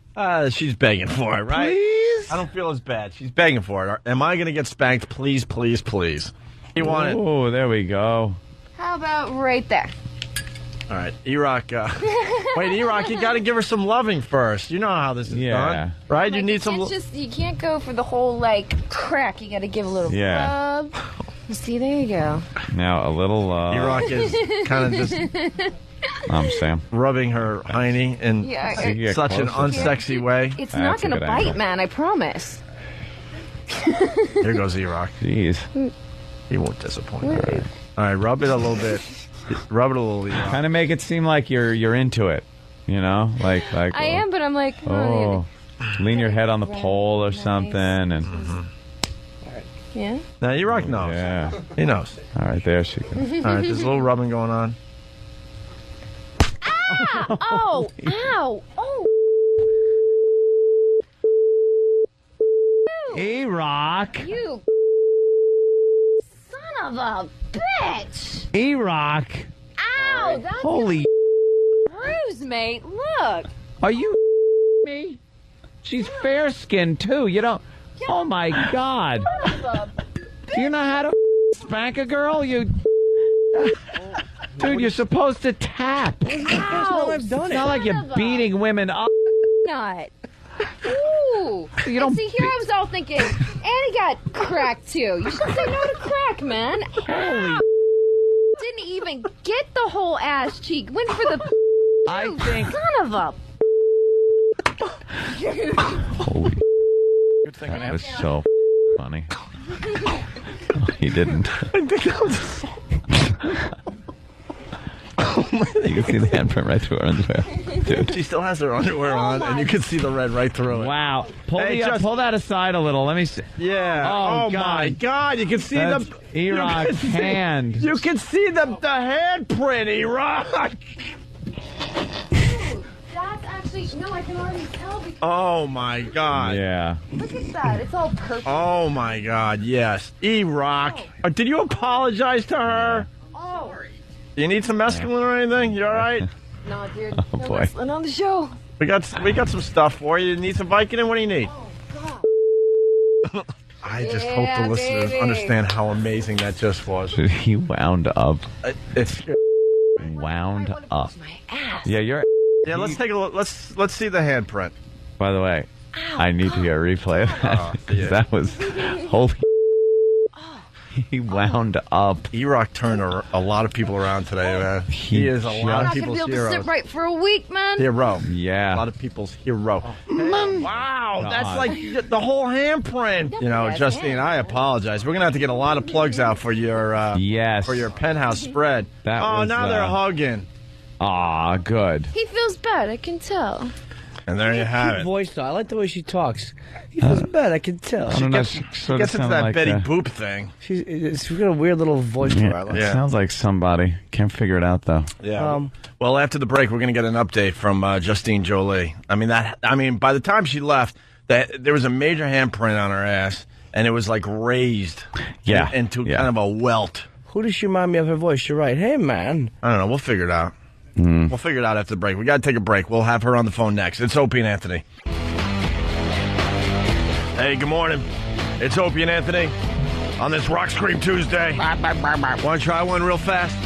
She's begging for it, right? Please? I don't feel as bad. She's begging for it. Am I going to get spanked? Please, please, please. You want it? Oh, there we go. How about right there? All right, E-Rock. Wait, E-Rock, you got to give her some loving first. You know how this is done, right? You need some. You can't go for the whole crack. You got to give a little rub. See, there you go. Now a little. E-Rock is kind of just. I'm Sam. Rubbing her hiney in such an unsexy way. It's not going to bite, man. I promise. Here goes E-Rock. Jeez. He won't disappoint. All right, rub it a little bit. Rub it a little. E-Rock. Kind of make it seem like you're into it. You know, like. I am, but I'm like. Lean your head on the pole or something, and. Yeah. Now E-Rock knows. Yeah. He knows. All right, there she goes. All right, there's a little rubbing going on. Ow! Oh! Ow! Oh! E-Rock. You son of a bitch! E-Rock. Ow! That's Holy bruise, mate. Look. Are you me? She's fair-skinned, too. You don't... Oh, my God. Do you know how to spank a girl? Dude, you're supposed to tap. Ow! I've done It's not like you're beating women up. Not. Ooh. You don't see, here I was all thinking, and he got crack, too. You should say no to crack, man. Holy... Didn't even get the whole ass cheek. Went for the... I think... Son of a... Holy... That was so funny. He didn't. I think that was a song. You can see the handprint right through her underwear. Dude. She still has her underwear on, and you can see the red right through it. Wow. Pull Pull that aside a little. Let me see. Yeah. Oh, my God. You can see That's E-Rock's hand. You can see the handprint, E-Rock. That's actually, no, I can already tell because... Oh, my God. Yeah. Look at that. It's all purple. Oh, my God. Yes. E-Rock. Did you apologize to her? Oh. You need some mescaline or anything? You all right? No, dude. Oh, no boy. wrestling on the show. We got some stuff for you. You need some Vicodin? What do you need? I just hope the listeners understand how amazing that just was. He wound up. It's wound up. Yeah, you're. Yeah, let's take a look. Let's see the handprint. By the way, I need to hear a replay of that. 'Cause that was holy. He wound up. E-Rock turned a lot of people around today, man. He is a lot of people's I'm not going to be able to hero. sit right for a week, man. Hero. Yeah. A lot of people's hero. Wow, that's like the whole handprint. You know, Justine, I apologize. We're going to have to get a lot of plugs out for your for your penthouse spread. That now they're hugging. Aw, good. He feels bad, I can tell. And there you have Cute it. voice, though. I like the way she talks. He feels bad, I can tell. I don't know. She gets into that Betty Boop thing. She's got a weird little voice to her. I like. It sounds like somebody. Can't figure it out, though. Yeah. Well, after the break, we're going to get an update from Justine Jolie. I mean, by the time she left, there was a major handprint on her ass, and it was like raised into kind of a welt. Who does she remind me of her voice? You're right. Hey, man. I don't know. We'll figure it out. We'll figure it out after the break. We got to take a break. We'll have her on the phone next. It's Opie and Anthony. Hey, good morning. It's Opie and Anthony on this Rock Scream Tuesday. Want to try one real fast?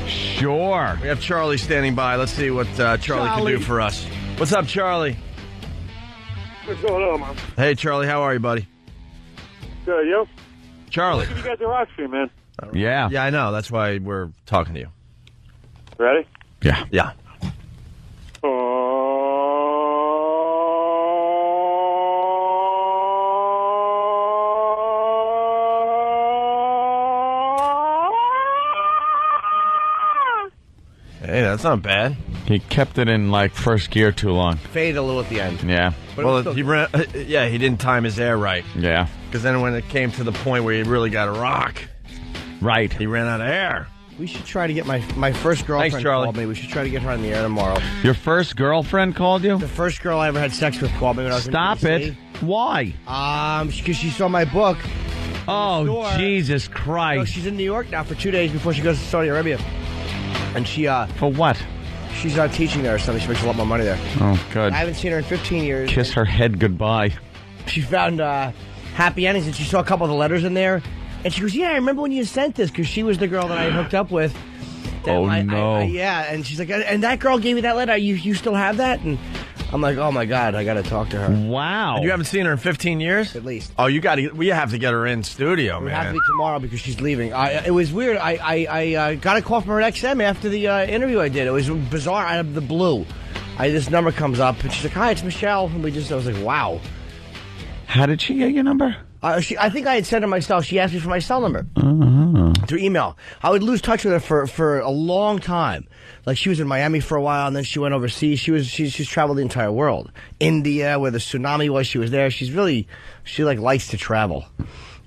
Sure. We have Charlie standing by. Let's see what Charlie can do for us. What's up, Charlie? What's going on, man? Hey, Charlie. How are you, buddy? Good, you? Charlie. You guys are Rock Scream, man. Yeah. Yeah, I know. That's why we're talking to you. Ready? Yeah. Yeah. Hey, that's not bad. He kept it in like first gear too long. Fade a little at the end. Yeah. Well, he didn't time his air right. Yeah. Because then when it came to the point where he really got to rock, right, he ran out of air. We should try to get my first girlfriend. Thanks, Charlie. Called me. We should try to get her on the air tomorrow. Your first girlfriend called you? The first girl I ever had sex with called me when I was Stop in it. Why? Because she saw my book. Oh, Jesus Christ. No, she's in New York now for 2 days before she goes to Saudi Arabia. And she, for what? She's teaching there or something. She makes a lot more money there. Oh, good. I haven't seen her in 15 years. Kiss her head goodbye. She found Happy Endings, and she saw a couple of the letters in there. And she goes, yeah, I remember when you sent this, because she was the girl that I had hooked up with. Oh, no. Yeah, and she's like, and that girl gave me that letter. You still have that? And I'm like, oh, my God, I got to talk to her. Wow. And you haven't seen her in 15 years? At least. Oh, we have to get her in studio, It man. have to be tomorrow because she's leaving. It was weird. I got a call from her XM after the interview I did. It was bizarre out of the blue. This number comes up, and she's like, hi, it's Michelle. And I was like, wow. How did she get your number? I think I had sent her my cell. She asked me for my cell number through email. I would lose touch with her for a long time. Like, she was in Miami for a while, and then she went overseas. She's traveled the entire world. India, where the tsunami was, she was there. She likes to travel.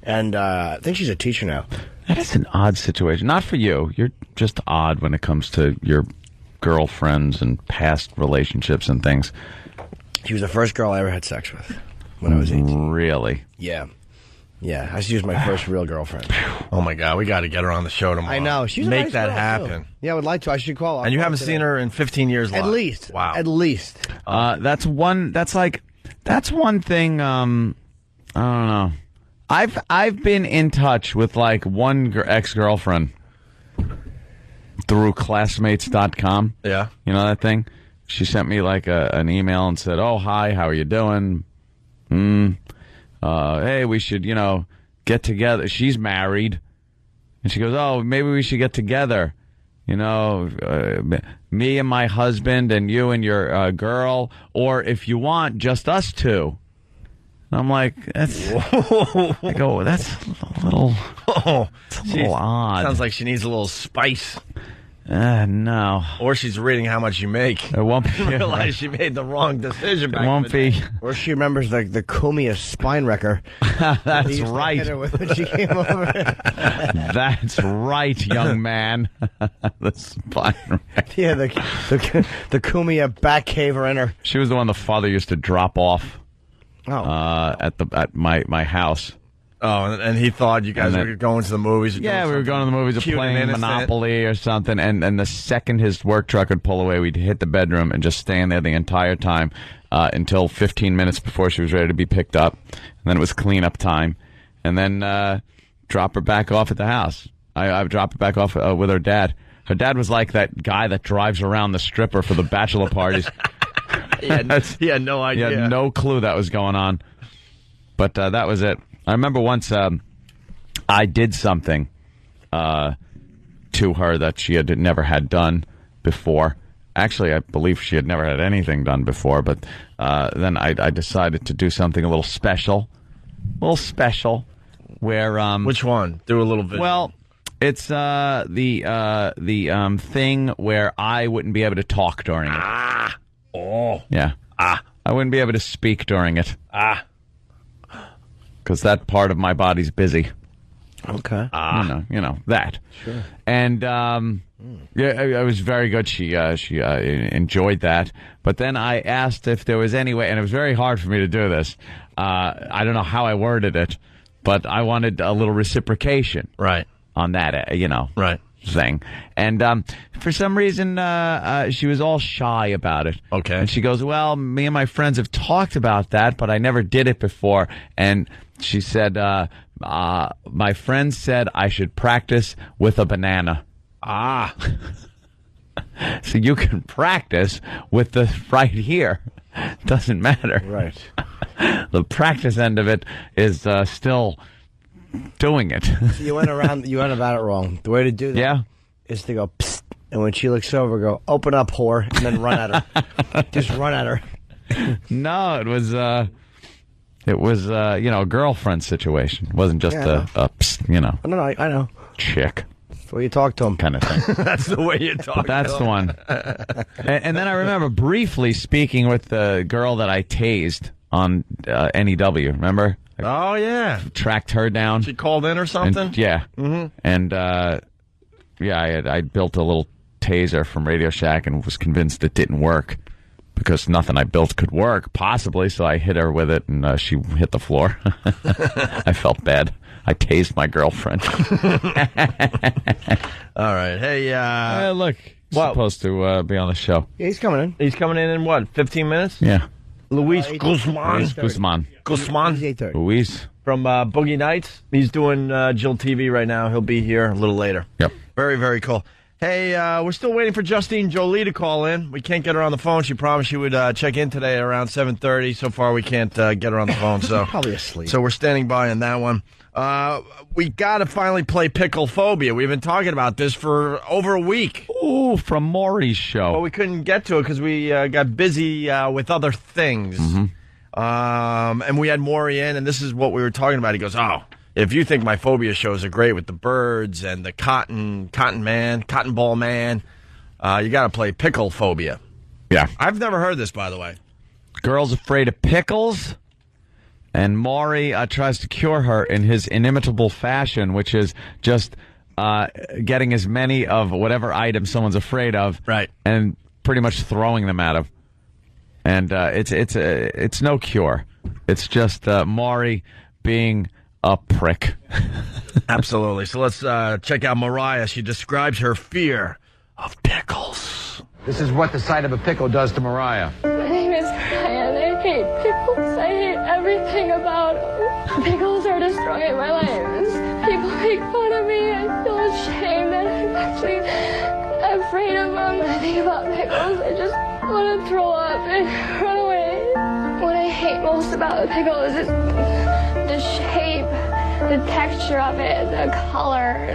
And I think she's a teacher now. That is an odd situation. Not for you. You're just odd when it comes to your girlfriends and past relationships and things. She was the first girl I ever had sex with when I was 18. Really? Yeah. Yeah, she was my first real girlfriend. Oh, my God. We got to get her on the show tomorrow. I know. She's a Make nice that girl, happen. too. Yeah, I would like to. I should call her. And you haven't seen her in 15 years live? At least. Wow. At least. That's one thing, I don't know. I've been in touch with like one ex-girlfriend through classmates.com. Yeah. You know that thing? She sent me like an email and said, oh, hi, how are you doing? Hey, we should, get together. She's married. And she goes, oh, maybe we should get together. Me and my husband and you and your girl. Or if you want, just us two. And I'm like, that's a little Oh, it's a little odd. Sounds like she needs a little spice. No. Or she's reading how much you make. It won't be. Realize she made the wrong decision. It won't be. Or she remembers the Kumia spine wrecker. That's right. Hit her with when she came over. That's right, young man. The spine wrecker. Yeah, the Kumia back caver in her. She was the one the father used to drop off. At my house. Oh, and he thought you guys were going to the movies. Yeah, we were going to the movies or playing Monopoly or something. And the second his work truck would pull away, we'd hit the bedroom and just stand there the entire time until 15 minutes before she was ready to be picked up. And then it was cleanup time. And then drop her back off at the house. I dropped her back off with her dad. Her dad was like that guy that drives around the stripper for the bachelor parties. He had no idea. He had no clue that was going on. But that was it. I remember once I did something to her that she had never had done before. Actually, I believe she had never had anything done before, but then I decided to do something a little special. Where which one? Do a little video. Well, it's the thing where I wouldn't be able to talk during it. Yeah. I wouldn't be able to speak during it. Because that part of my body's busy. Okay. You know that. Sure. And yeah, it was very good. She enjoyed that. But then I asked if there was any way, and it was very hard for me to do this. I don't know how I worded it, but I wanted a little reciprocation. Right. On that, Right. thing. And for some reason, she was all shy about it. Okay. And she goes, well, me and my friends have talked about that, but I never did it before. And she said, my friend said I should practice with a banana. So you can practice with the right here. Doesn't matter. Right. The practice end of it is still doing it. So you went about it wrong. The way to do that is to go, psst, and when she looks over, go, open up, whore, and then run at her. Just run at her. No, it was a girlfriend situation. It wasn't just a psst, No, I know. Chick. That's the way you talk to him. Kind of thing. That's the way you talk. That's the one. And then I remember briefly speaking with the girl that I tased on NEW. Remember? Oh, yeah. Tracked her down. She called in or something? And, yeah. Mm-hmm. And, I built a little taser from Radio Shack and was convinced it didn't work because nothing I built could work, possibly, so I hit her with it, and she hit the floor. I felt bad. I tased my girlfriend. All right. Hey, look, he's supposed to be on the show. Yeah, he's coming in. He's coming in what, 15 minutes? Yeah. Luis Guzman. Guzman. Luis. From Boogie Nights. He's doing Jill TV right now. He'll be here a little later. Yep. Very, very cool. Hey, we're still waiting for Justine Jolie to call in. We can't get her on the phone. She promised she would check in today around 7:30. So far, we can't get her on the phone. So probably asleep. So we're standing by on that one. We got to finally play Pickle Phobia. We've been talking about this for over a week. Ooh, from Maury's show. Well, we couldn't get to it because we got busy with other things. Mm-hmm. And we had Maury in, and this is what we were talking about. He goes, if you think my phobia shows are great with the birds and the cotton ball man, you got to play Pickle Phobia. Yeah. I've never heard this, by the way. Girl's afraid of pickles. And Maury tries to cure her in his inimitable fashion, which is just getting as many of whatever item someone's afraid of, right, and pretty much throwing them at him. And it's no cure. It's just Maury being a prick. Absolutely. So let's check out Mariah. She describes her fear of pickles. This is what the sight of a pickle does to Mariah. My name is Mariah, and I hate pickles. I hate everything about them. Pickles are destroying my life. People make fun of me. I feel ashamed that I'm actually afraid of them. When I think about pickles, I just want to throw up and run away. What I hate most about the pickle is the shape, the texture of it, the color,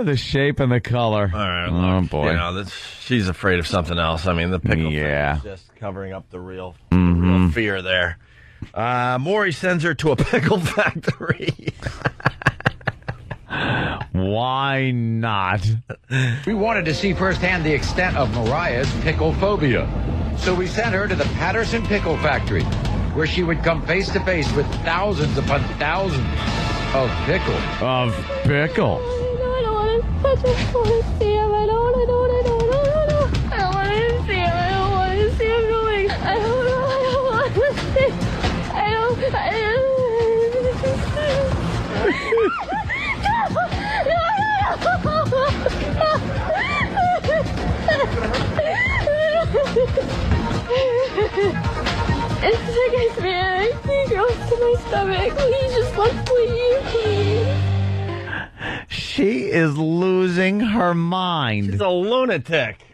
the shape and the color. All right. Oh, boy. You know, she's afraid of something else. I mean, the pickle thing is just covering up the real fear there. Maury sends her to a pickle factory. Why not? We wanted to see firsthand the extent of Mariah's pickle phobia. So we sent her to the Patterson Pickle Factory, where she would come face to face with thousands upon thousands of pickles. Of pickle. I don't want to see him. I don't want to see him. I don't want to see him going. I don't know. I don't want to see. It sickens me and it goes to my stomach. Please just leave, please. She is losing her mind. She's a lunatic.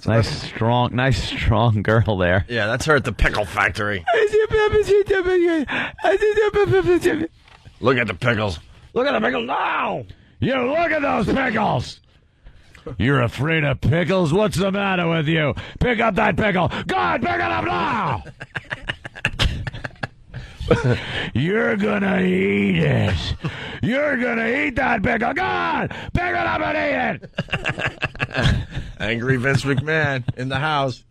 Nice strong girl there. Yeah, that's her at the pickle factory. Look at the pickles. Look at the pickles now. You look at those pickles. You're afraid of pickles? What's the matter with you? Pick up that pickle. God, pick it up now. You're gonna eat it. You're gonna eat that pickle. God, pick it up and eat it. Angry Vince McMahon in the house.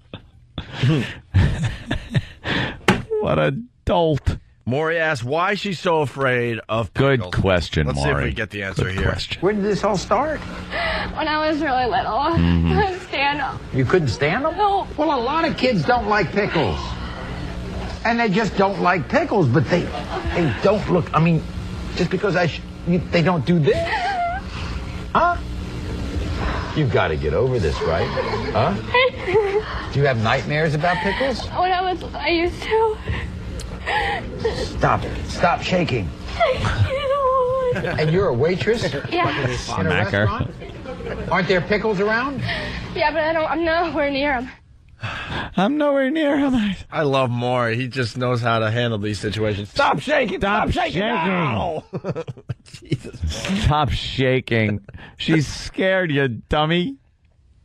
What a dolt. Maury asks why she's so afraid of pickles. Good question, Let's Maury. see if we get the answer Good here. question. Where did this all start? When I was really little, I couldn't stand them. You couldn't stand them? No. Well, a lot of kids don't like pickles. And they just don't like pickles, but they don't look, I mean, just because they don't do this. Huh? You've got to get over this, right? Huh? Do you have nightmares about pickles? When I used to. Stop shaking. And you're a waitress? Yeah. In a restaurant? Aren't there pickles around? Yeah, but I'm nowhere near them. I'm nowhere near him. I love Maury. He just knows how to handle these situations. Stop shaking. Stop shaking. Now. Jesus. Stop shaking. She's scared, you dummy.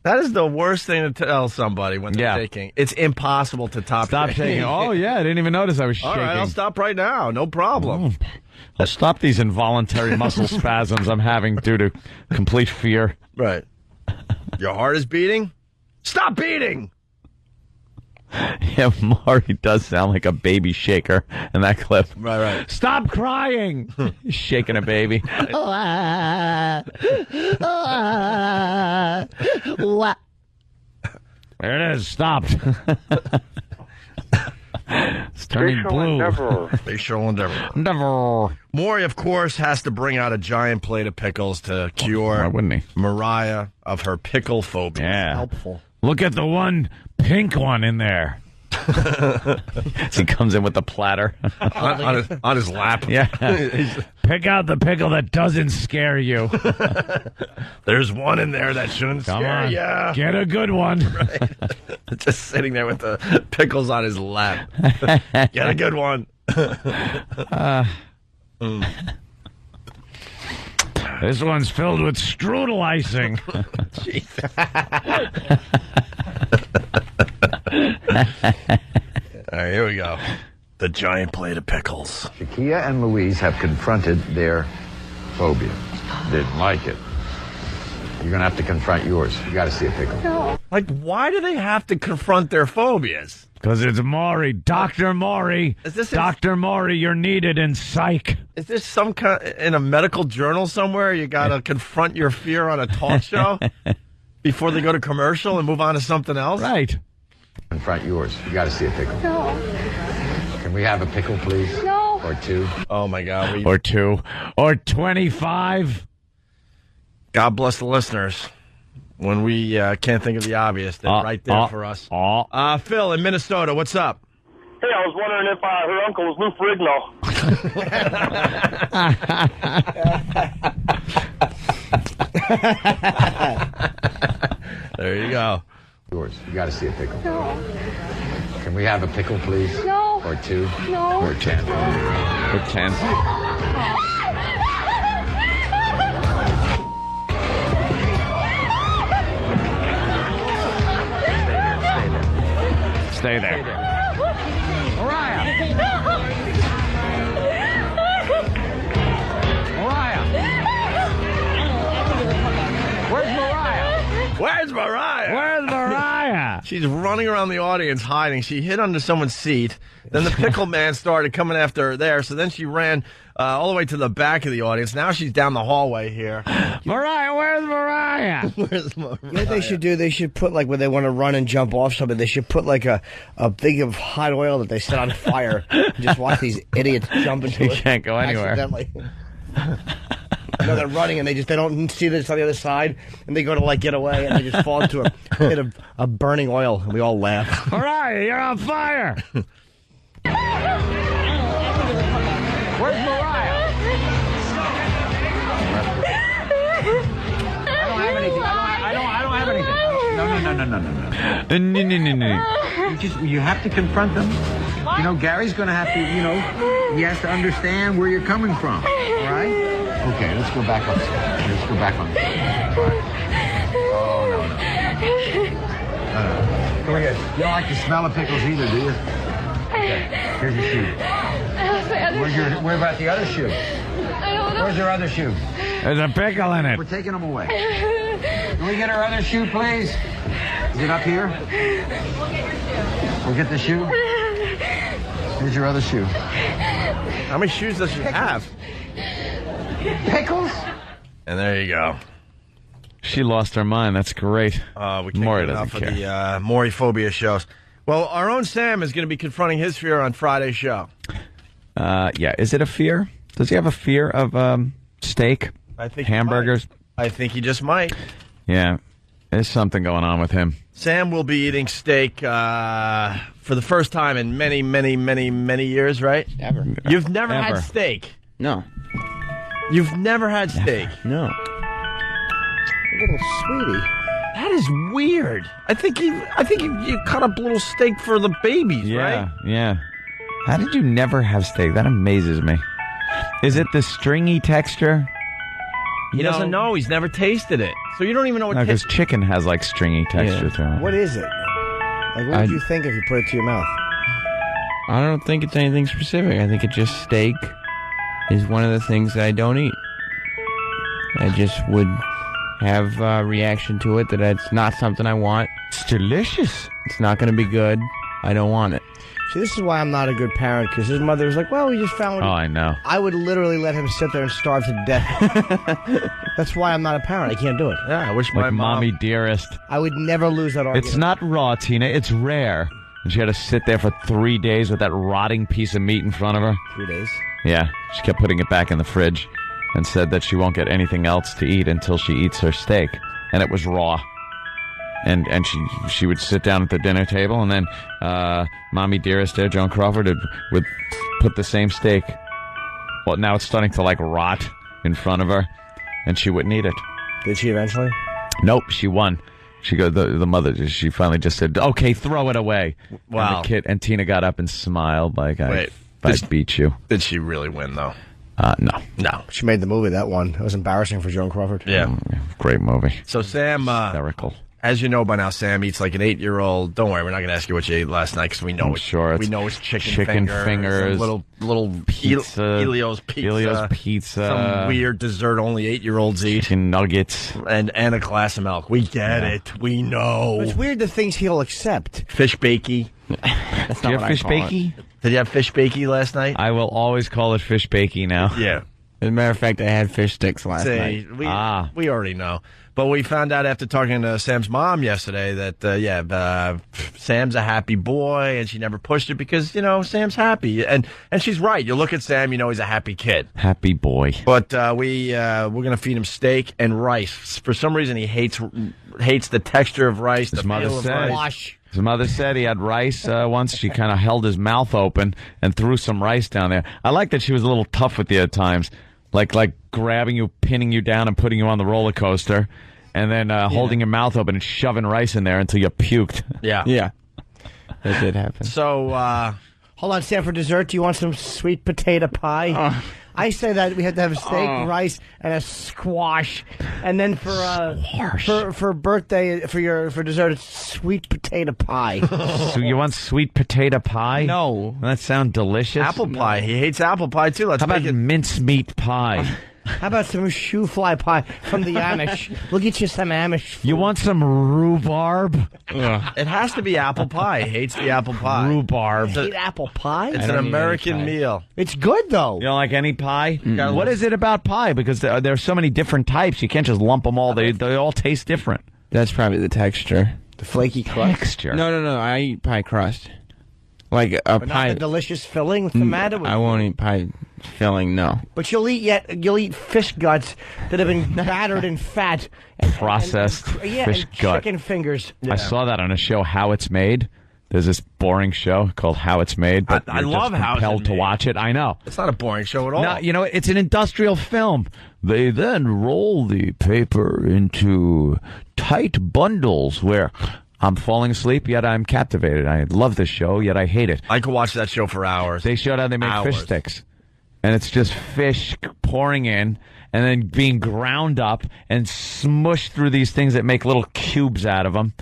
That is the worst thing to tell somebody when they're shaking. It's impossible to stop shaking. Oh, yeah. I didn't even notice I was shaking. All right, I'll stop right now. No problem. I'll stop these involuntary muscle spasms I'm having due to complete fear. Right. Your heart is beating? Stop beating! Yeah, Maury does sound like a baby shaker in that clip. Right. Stop crying! Shaking a baby. There it is. Stopped. It's turning blue. Big Show Endeavor. Never. Maury, of course, has to bring out a giant plate of pickles to cure Why wouldn't he? Mariah of her pickle phobia. Yeah. Helpful. Look at the one pink one in there. He comes in with the platter on his lap. Yeah. Pick out the pickle that doesn't scare you. There's one in there that shouldn't scare you. Get a good one. Right. Just sitting there with the pickles on his lap. Get a good one. This one's filled with strudel icing. All right, here we go. The giant plate of pickles. Shakia and Louise have confronted their phobia. Didn't like it. You're going to have to confront yours. You got to see a pickle. No. Like, why do they have to confront their phobias? Because it's Maury. Dr. Maury. Dr. Maury, you're needed in psych. Is this some kind in a medical journal somewhere? You got to confront your fear on a talk show before they go to commercial and move on to something else? Right. Confront yours. You got to see a pickle. No. Can we have a pickle, please? No. Or two? Oh, my God. Or two. Or 25. God bless the listeners. When we can't think of the obvious, they're right there for us. Phil in Minnesota, what's up? Hey, I was wondering if her uncle was Lou Ferrigno. There you go. Yours. You got to see a pickle. No. Can we have a pickle, please? No. Or two? No. Or 10? Or 10. Stay there. All Where's Mariah? Where's Mariah? She's running around the audience hiding. She hid under someone's seat. Then the pickle man started coming after her there. So then she ran all the way to the back of the audience. Now she's down the hallway here. Mariah, where's Mariah? Where's Mariah? You know what they should do? They should put, like, when they want to run and jump off something, they should put, like, a thing of hot oil that they set on fire and just watch these idiots jump into it. You can't go anywhere. Accidentally. No, they're running and they don't see this on the other side, and they go to, like, get away, and they just fall into a pit of burning oil, and we all laugh. Mariah, you're on fire! Where's Mariah? I don't have anything. I don't have anything. No. You have to confront them. You know, Gary's going to have to, he has to understand where you're coming from. All right? Okay, let's go back upstairs. Let's go back on. Oh, no. Go ahead. You don't like the smell of pickles either, do you? Okay. Here's your shoe. Where about the other shoe? I don't know. Where's her other shoe? There's a pickle in it. We're taking them away. Can we get her other shoe, please? Is it up here? We'll get the shoe. Here's your other shoe. How many shoes does she have? Pickles? And there you go. She lost her mind. That's great. We can't Maury get doesn't enough care. of the Maury-phobia shows. Well, our own Sam is going to be confronting his fear on Friday's show. Yeah. Is it a fear? Does he have a fear of steak? I think hamburgers? I think he just might. Yeah. There's something going on with him. Sam will be eating steak for the first time in many, many, many, many years, right? Ever. You've never Ever. had steak. No. You've never had steak. No. Little sweetie. That is weird. I think you cut up little steak for the babies, right? Yeah. How did you never have steak? That amazes me. Is it the stringy texture? He doesn't know. He's never tasted it. So you don't even know what because chicken has like stringy texture to it. What is it? Like, what would you think if you put it to your mouth? I don't think it's anything specific. I think it's just steak is one of the things that I don't eat. I just would have a reaction to it that it's not something I want. It's delicious. It's not going to be good. I don't want it. See, this is why I'm not a good parent, because his mother was like, well, we just found... Oh, I know. I would literally let him sit there and starve to death. That's why I'm not a parent. I can't do it. Yeah, I wish my mommy dearest. I would never lose that argument. It's not raw, Tina. It's rare. And she had to sit there for 3 days with that rotting piece of meat in front of her. 3 days? Yeah. She kept putting it back in the fridge and said that she won't get anything else to eat until she eats her steak. And it was raw. And she would sit down at the dinner table, and then Mommy Dearest there, Joan Crawford, would put the same steak. Well, now it's starting to, like, rot in front of her, and she wouldn't eat it. Did she eventually? Nope, she won. She go the mother. She finally just said, "Okay, throw it away." Wow. And the kid and Tina got up and smiled like, "I beat you." Did she really win though? No. She made the movie, that one. It was embarrassing for Joan Crawford. Yeah. Great movie. So Sam, hysterical. As you know by now, Sam eats like an 8-year-old. Don't worry, we're not going to ask you what you ate last night because we know it's sure. We know it's chicken fingers, some little pizza, Elio's pizza, some weird dessert only 8-year-olds eat, chicken nuggets, and a glass of milk. We get it. We know. It's weird the things he'll accept. Fish bakey. That's Do you have fish bakey? Did you have fish bakey last night? I will always call it fish bakey now. Yeah. As a matter of fact, I had fish sticks last night. We already know. But we found out after talking to Sam's mom yesterday that, Sam's a happy boy, and she never pushed it because, Sam's happy. And she's right. You look at Sam, he's a happy kid. Happy boy. But we're going to feed him steak and rice. For some reason, he hates the texture of rice, the feel of rice. His mother said he had rice once. She kind of held his mouth open and threw some rice down there. I like that she was a little tough with you at times. Like grabbing you, pinning you down, and putting you on the roller coaster, and then holding your mouth open and shoving rice in there until you puked. Yeah. Yeah. That did happen. So, hold on, Sam, for dessert, do you want some sweet potato pie? I say that we have to have steak, rice, and a squash, and then for birthday for dessert, it's sweet potato pie. So you want sweet potato pie? No. That sounds delicious. Apple pie. He hates apple pie too. How about mincemeat pie? How about some shoe fly pie from the Amish? We'll get you some Amish food. You want some rhubarb? It has to be apple pie. He hates the apple pie. Rhubarb. Eat apple pie? It's an American meal. It's good, though. You don't like any pie? What is it about pie? Because there are so many different types. You can't just lump them all. They all taste different. That's probably the texture. The flaky crust? Texture. No. I eat pie crust. Like a But pie. not the delicious filling? What's the matter with I you? won't eat pie filling, no. But you'll eat fish guts that have been battered in fat. And, Processed and fish gut. chicken fingers. I saw that on a show, How It's Made. There's this boring show called How It's Made. But I you're love just How It's compelled to Made. watch it. I know. It's not a boring show at all. No, you know, it's an industrial film. They then roll the paper into tight bundles where I'm falling asleep, yet I'm captivated. I love this show, yet I hate it. I could watch that show for hours. They showed how they make fish sticks. And it's just fish pouring in and then being ground up and smushed through these things that make little cubes out of them.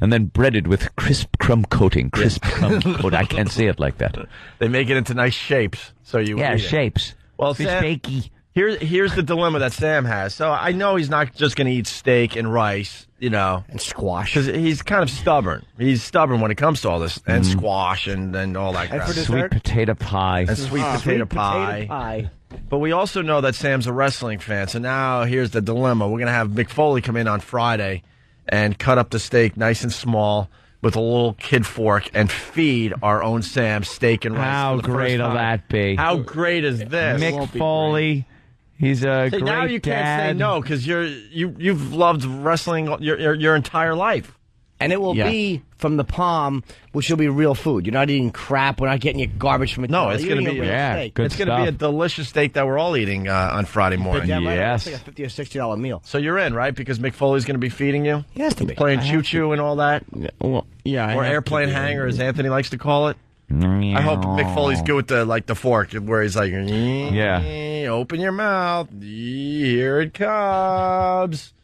And then breaded with crisp crumb coating. Crisp crumb coating. I can't say it like that. They make it into nice shapes. So you Yeah, eat it. shapes. Well, Fish Sam, bakey. here's the dilemma that Sam has. So I know he's not just going to eat steak and rice, you know. And squash. Because he's kind of stubborn. He's stubborn when it comes to all this. And squash and all that And crap. for Sweet dessert? potato pie. And sweet potato pie. But we also know that Sam's a wrestling fan. So now here's the dilemma. We're going to have Mick Foley come in on Friday and cut up the steak nice and small with a little kid fork and feed our own Sam steak and rice. How for the great first will time. that be? How great is this? Mick Foley. He's a See, great now you can't say dad. no because you've loved wrestling your entire life. And it will be from the palm, which will be real food. You're not eating crap. We're not getting you garbage from No, McDonald's. it's You're going to eating be a real steak. good It's going to be a stuff. delicious steak that we're all eating on Friday morning. Damn right, Yes. It's like a $50 or $60 meal. So you're in, right? Because Mick Foley's going to be feeding you. He has to be. Playing I have choo choo and all that, Well, yeah. or airplane hanger, as Anthony likes to call it. I hope Mick Foley's good with the fork, where he's like, Yeah. open your mouth, here it comes.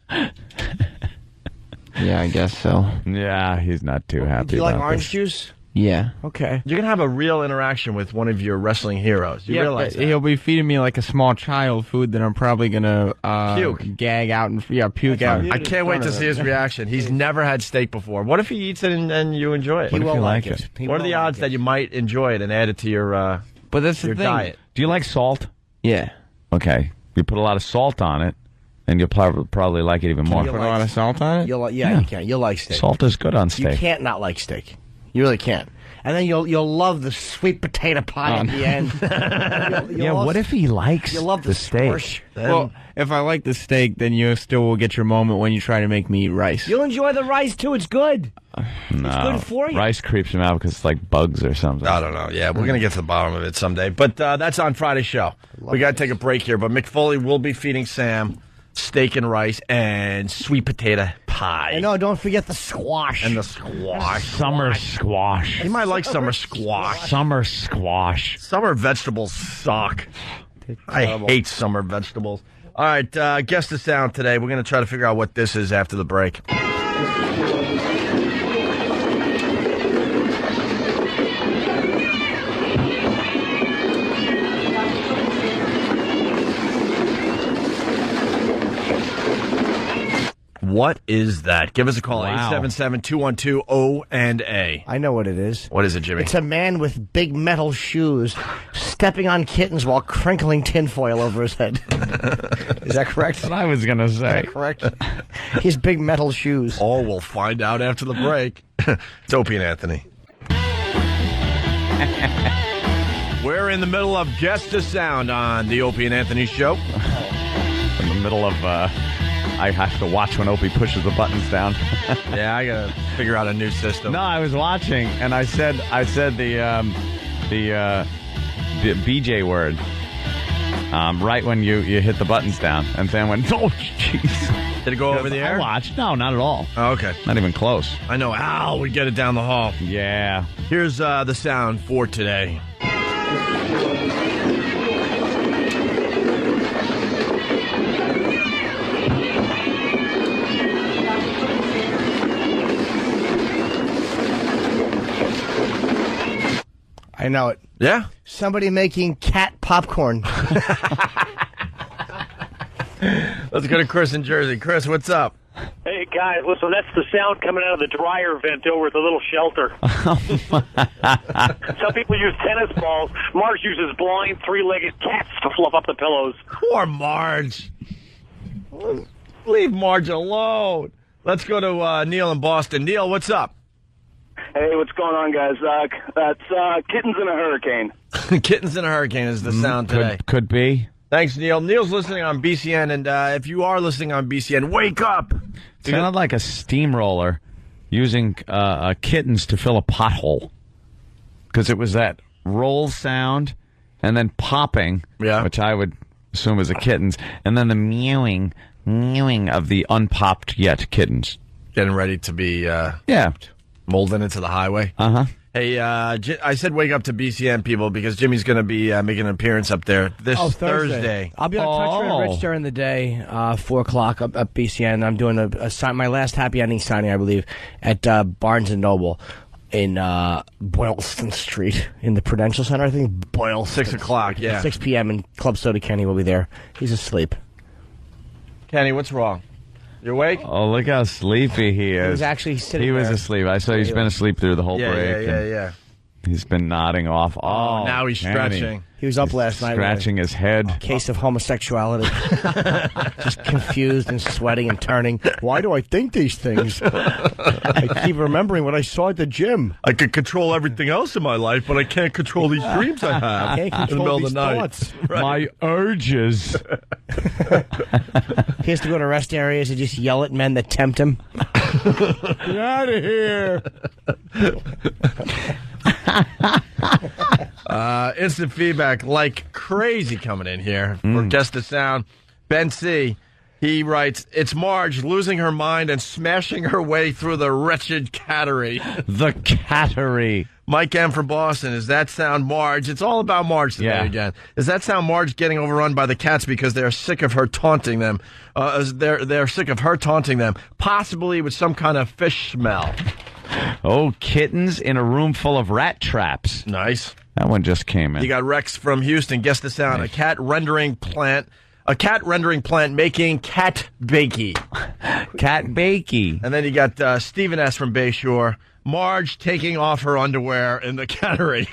Yeah, I guess so. Yeah, he's not too happy. Do you like about orange this. juice? Yeah. Okay. You're gonna have a real interaction with one of your wrestling heroes. You realize that? He'll be feeding me like a small child food that I'm probably gonna Puke. gag out and puke out. I can't wait to see his reaction. He's never had steak before. What if he eats it and you enjoy it? He if won't you like like it. it? He What are won't the like odds it. that you might enjoy it and add it to your But that's the your thing. diet? Do you like salt? Yeah. Okay. You put a lot of salt on it, and you'll probably like it even more. you Put a like- lot of salt on it. You'll, Yeah. you can. You'll like steak. Salt is good on You steak. can't not like steak. You really can't. And then you'll love the sweet potato pie at the end. Yeah, what if he likes you love the steak? squish. Well, if I like the steak, then you still will get your moment when you try to make me eat rice. You'll enjoy the rice too. It's good. No. It's good for you. Rice creeps him out because it's like bugs or something. I don't know. Yeah, we're going to get to the bottom of it someday. But that's on Friday's show. We got to take a break here. But Mick Foley will be feeding Sam steak and rice and sweet potato pie. And no, don't forget the squash. And the squash. Summer squash. You might like summer squash. Summer squash. Summer vegetables suck. I hate summer vegetables. All right, guess the sound today. We're going to try to figure out what this is after the break. What is that? Give us a call, Wow. 877-212-O&A. I know what it is. What is it, Jimmy? It's a man with big metal shoes stepping on kittens while crinkling tinfoil over his head. Is that correct? That's what I was going to say. Correct. He's big metal shoes. Oh, we'll find out after the break. It's Opie and Anthony. We're in the middle of Guess the Sound on the Opie and Anthony Show. In the middle of, I have to watch when Opie pushes the buttons down. Yeah, I got to figure out a new system. No, I was watching, and I said the BJ word right when you hit the buttons down, and Sam went, oh, jeez. Did it go over the air? I watched. No, not at all. Oh, okay. Not even close. I know Al would get it down the hall. Yeah. Here's the sound for today. I know it. Yeah? Somebody making cat popcorn. Let's go to Chris in Jersey. Chris, what's up? Hey, guys, listen, that's the sound coming out of the dryer vent over at the little shelter. Some people use tennis balls. Marge uses blind, three-legged cats to fluff up the pillows. Poor Marge. Leave Marge alone. Let's go to Neil in Boston. Neil, what's up? Hey, what's going on, guys? That's Kittens in a Hurricane. Kittens in a Hurricane is the sound today. Could be. Thanks, Neil. Neil's listening on BCN, and if you are listening on BCN, wake up. It sounded like a steamroller using kittens to fill a pothole. Because it was that roll sound and then popping, which I would assume is the kittens, and then the mewing of the unpopped yet kittens. Getting ready to be molded into the highway. Uh-huh. Hey, I said wake up to BCN, people, because Jimmy's going to be making an appearance up there this Thursday. I'll be on Touchdown Rich during the day, 4 o'clock up at BCN. I'm doing my last happy ending signing, I believe, at Barnes & Noble in Boylston Street in the Prudential Center, I think. Boylston. 6 o'clock, yeah. 6 p.m. and Club Soda Kenny will be there. He's asleep. Kenny, what's wrong? You awake? Oh, look how sleepy he is. He was actually sitting He was there. asleep. I saw he's been asleep through the whole break. Yeah. He's been nodding off. Oh, now he's Kenny. stretching. He was up last night. Scratching his head. Case of homosexuality. Just confused and sweating and turning. Why do I think these things? I keep remembering what I saw at the gym. I could control everything else in my life, but I can't control these dreams I have I can't in the control middle these of the night. thoughts. Right. My urges. He has to go to rest areas and just yell at men that tempt him. Get out of here. Instant feedback like crazy coming in here for Guess the Sound. Ben C., he writes, it's Marge losing her mind and smashing her way through the wretched cattery. The cattery. Mike M. from Boston, is that sound Marge? It's all about Marge today again. Is that sound Marge getting overrun by the cats because they're sick of her taunting them? They're sick of her taunting them, possibly with some kind of fish smell. Oh, kittens in a room full of rat traps. Nice. That one just came in. You got Rex from Houston. Guess the sound. Nice. A cat rendering plant making cat bakey. Cat bakey. And then you got Stephen S. from Bayshore. Marge taking off her underwear in the cattery.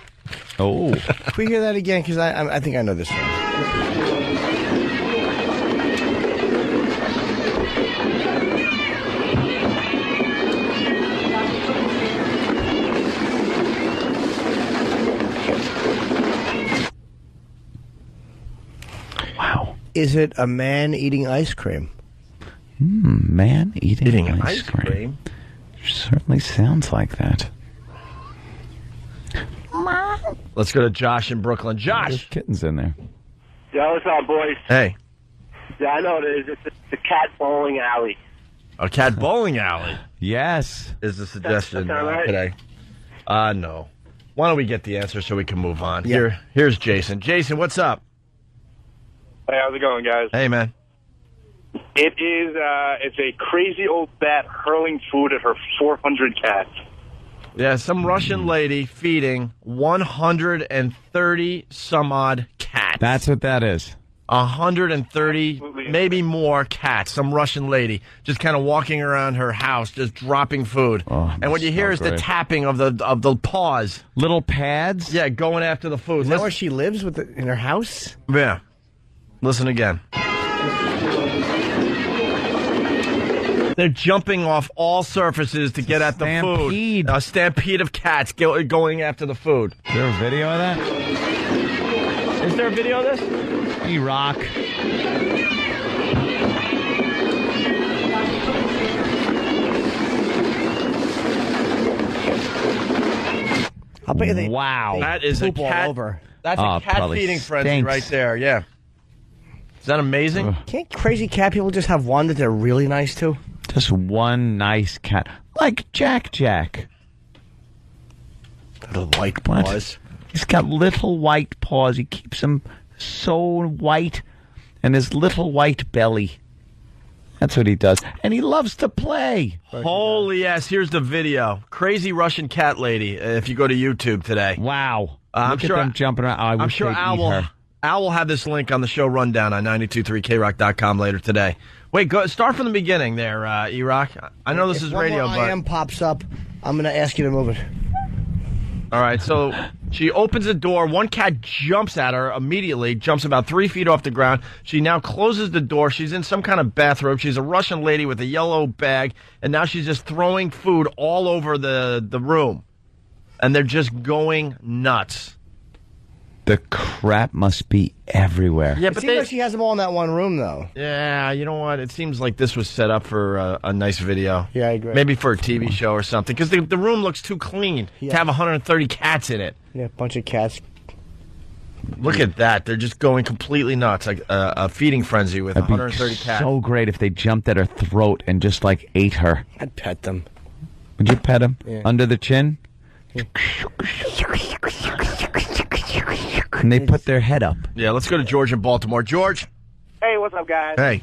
Oh. Can we hear that again? Because I think I know this one. Is it a man eating ice cream? Man eating ice cream. Certainly sounds like that. Let's go to Josh in Brooklyn. Josh! There's kittens in there. Yeah, what's up, boys? Hey. Yeah, I know it is. It's the cat bowling alley. A cat bowling alley? Yes. Is the suggestion That's right. today. No. Why don't we get the answer so we can move on? Yeah. Here's Jason. Jason, what's up? Hey, how's it going, guys? Hey, man. It is, it's a crazy old bat hurling food at her 400 cats. Yeah, some Russian lady feeding 130 some odd cats. That's what that is. 130, Absolutely. maybe more cats. Some Russian lady just kind of walking around her house, just dropping food. Oh, and what you hear is the tapping of the paws. Little pads? Yeah, going after the food. Is that where she lives in her house? Yeah. Listen again. They're jumping off all surfaces to get at the food. A stampede of cats going after the food. Is there a video of that? Is there a video of this? Hey, Rock. I'll bet you they That is a poop all cat. over. That's a cat feeding frenzy right there. Yeah. Is that amazing? Can't crazy cat people just have one that they're really nice to? Just one nice cat. Like Jack. Little white paws. He's got little white paws. He keeps them so white. And his little white belly. That's what he does. And he loves to play. Holy yes. Here's the video. Crazy Russian cat lady, if you go to YouTube today. Wow. I'm Look sure at them jumping around. Oh, I I'm wish sure they'd Al eat will, her. Al will have this link on the show rundown on 923krock.com later today. Wait, start from the beginning there, E-Rock. I know this is radio, but... If I am pops up, I'm going to ask you to move it. All right, so she opens the door. One cat jumps at her immediately, jumps about 3 feet off the ground. She now closes the door. She's in some kind of bathrobe. She's a Russian lady with a yellow bag, and now she's just throwing food all over the room. And they're just going nuts. The crap must be everywhere. Yeah, but it seems like she has them all in that one room, though. Yeah, you know what? It seems like this was set up for a nice video. Yeah, I agree. Maybe for a TV show or something, because the room looks too clean to have 130 cats in it. Yeah, a bunch of cats. Look at that. They're just going completely nuts, like a feeding frenzy with 130 cats. So great if they jumped at her throat and just, like, ate her. I'd pet them. Would you pet them? Yeah. Under the chin? Yeah. And they put their head up. Yeah, let's go to George in Baltimore. George? Hey, what's up, guys? Hey.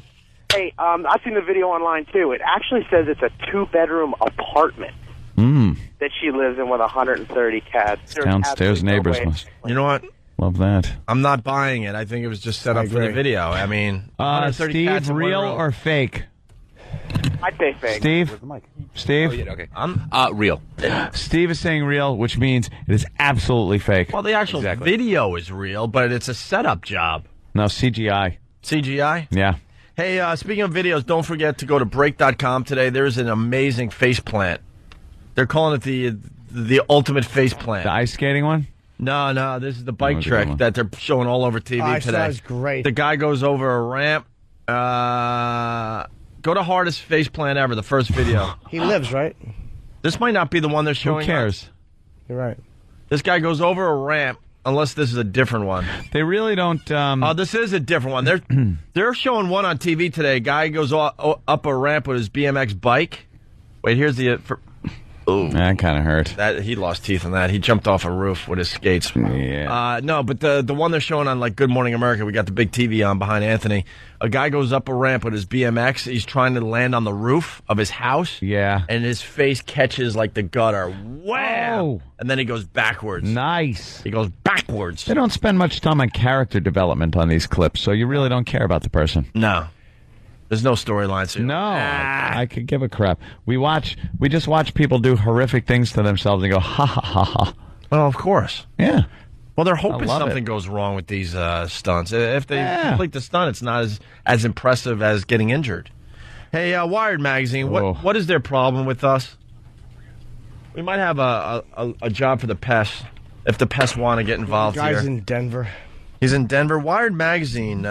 Hey, I've seen the video online, too. It actually says it's a 2-bedroom apartment that she lives in with 130 cats. Downstairs neighbors must. You know what? Love that. I'm not buying it. I think it was just set up for the video. I mean, 130 Steve, cats in one real room. or fake? I'd say fake. Steve? Steve? Oh, yeah, okay. Real. Steve is saying real, which means it is absolutely fake. Well, the actual video is real, but it's a setup job. No, CGI. CGI? Yeah. Hey, speaking of videos, don't forget to go to break.com today. There's an amazing face plant. They're calling it the ultimate face plant. The ice skating one? No, this is the bike trick that they're showing all over TV today. That was great. The guy goes over a ramp. Go to hardest face plant ever, the first video. He lives, right? This might not be the one they're showing. Who cares? Us. You're right. This guy goes over a ramp, unless this is a different one. They really don't... Oh, this is a different one. They're showing one on TV today. A guy goes up a ramp with his BMX bike. Wait, here's the... Ooh. That kind of hurt. He lost teeth on that. He jumped off a roof with his skates. Yeah. No, but the one they're showing on like Good Morning America, we got the big TV on behind Anthony. A guy goes up a ramp with his BMX. He's trying to land on the roof of his house. Yeah. And his face catches like the gutter. Wham! Oh. And then he goes backwards. Nice. He goes backwards. They don't spend much time on character development on these clips, so you really don't care about the person. No. There's no storyline. So no, I could give a crap. We just watch people do horrific things to themselves and go, ha, ha, ha, ha. Well, of course. Yeah. Well, they're hoping something goes wrong with these stunts. If they complete the stunt, it's not as impressive as getting injured. Hey, Wired Magazine, what is their problem with us? We might have a job for the pests, if the pests want to get involved here. The guy's in Denver. He's in Denver. Wired Magazine,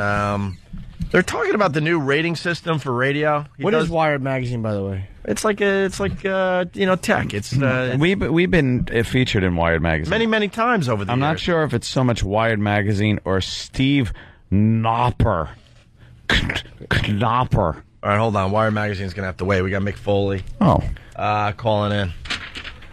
they're talking about the new rating system for radio. What is Wired Magazine, by the way? It's like tech. It's we've been featured in Wired Magazine many times over the years. I'm not sure if it's so much Wired Magazine or Steve Knopper. Knopper. All right, hold on. Wired Magazine's gonna have to wait. We got Mick Foley. Oh, calling in.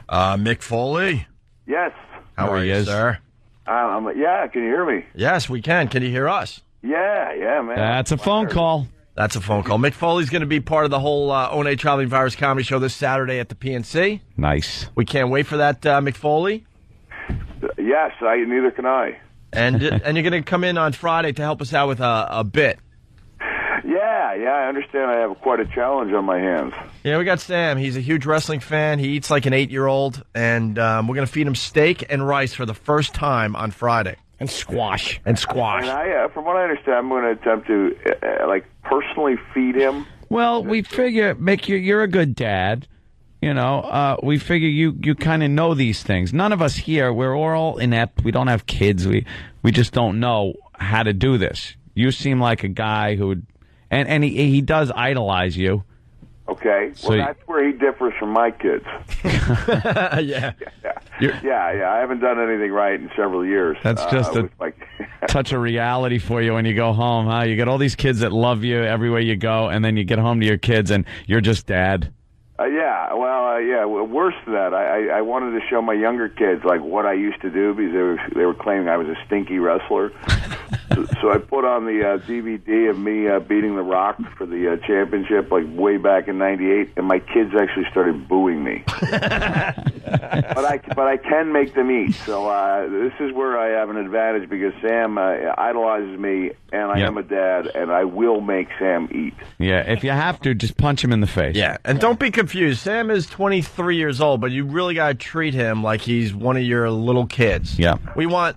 Mick Foley. Yes. How are you, sir? Yeah. Can you hear me? Yes, we can. Can you hear us? Yeah, man. That's a phone call. That's a phone call. Mick Foley's going to be part of the whole O&A Traveling Virus Comedy Show this Saturday at the PNC. Nice. We can't wait for that, Mick Foley. Yes, neither can I. And you're going to come in on Friday to help us out with a bit. Yeah, I understand I have quite a challenge on my hands. Yeah, we got Sam. He's a huge wrestling fan. He eats like an 8-year-old, and we're going to feed him steak and rice for the first time on Friday. And squash. And squash. And from what I understand, I'm going to attempt to personally feed him. Well, we figure, Mick, you're a good dad. You know, we figure you kind of know these things. None of us here, we're all inept. We don't have kids. We just don't know how to do this. You seem like a guy who would, and he does idolize you. Okay, well, that's where he differs from my kids. Yeah. Yeah, I haven't done anything right in several years. That's just a touch of reality for you when you go home, huh? You get all these kids that love you everywhere you go, and then you get home to your kids, and you're just dad. Worse than that, I wanted to show my younger kids what I used to do because they were claiming I was a stinky wrestler. So I put on the DVD of me beating The Rock for the championship, like way back in '98, and my kids actually started booing me. but I can make them eat. So this is where I have an advantage because Sam idolizes me, and I am a dad, and I will make Sam eat. Yeah, if you have to, just punch him in the face. Yeah, and don't be confused. Sam is 23 years old, but you really got to treat him like he's one of your little kids. Yeah. We want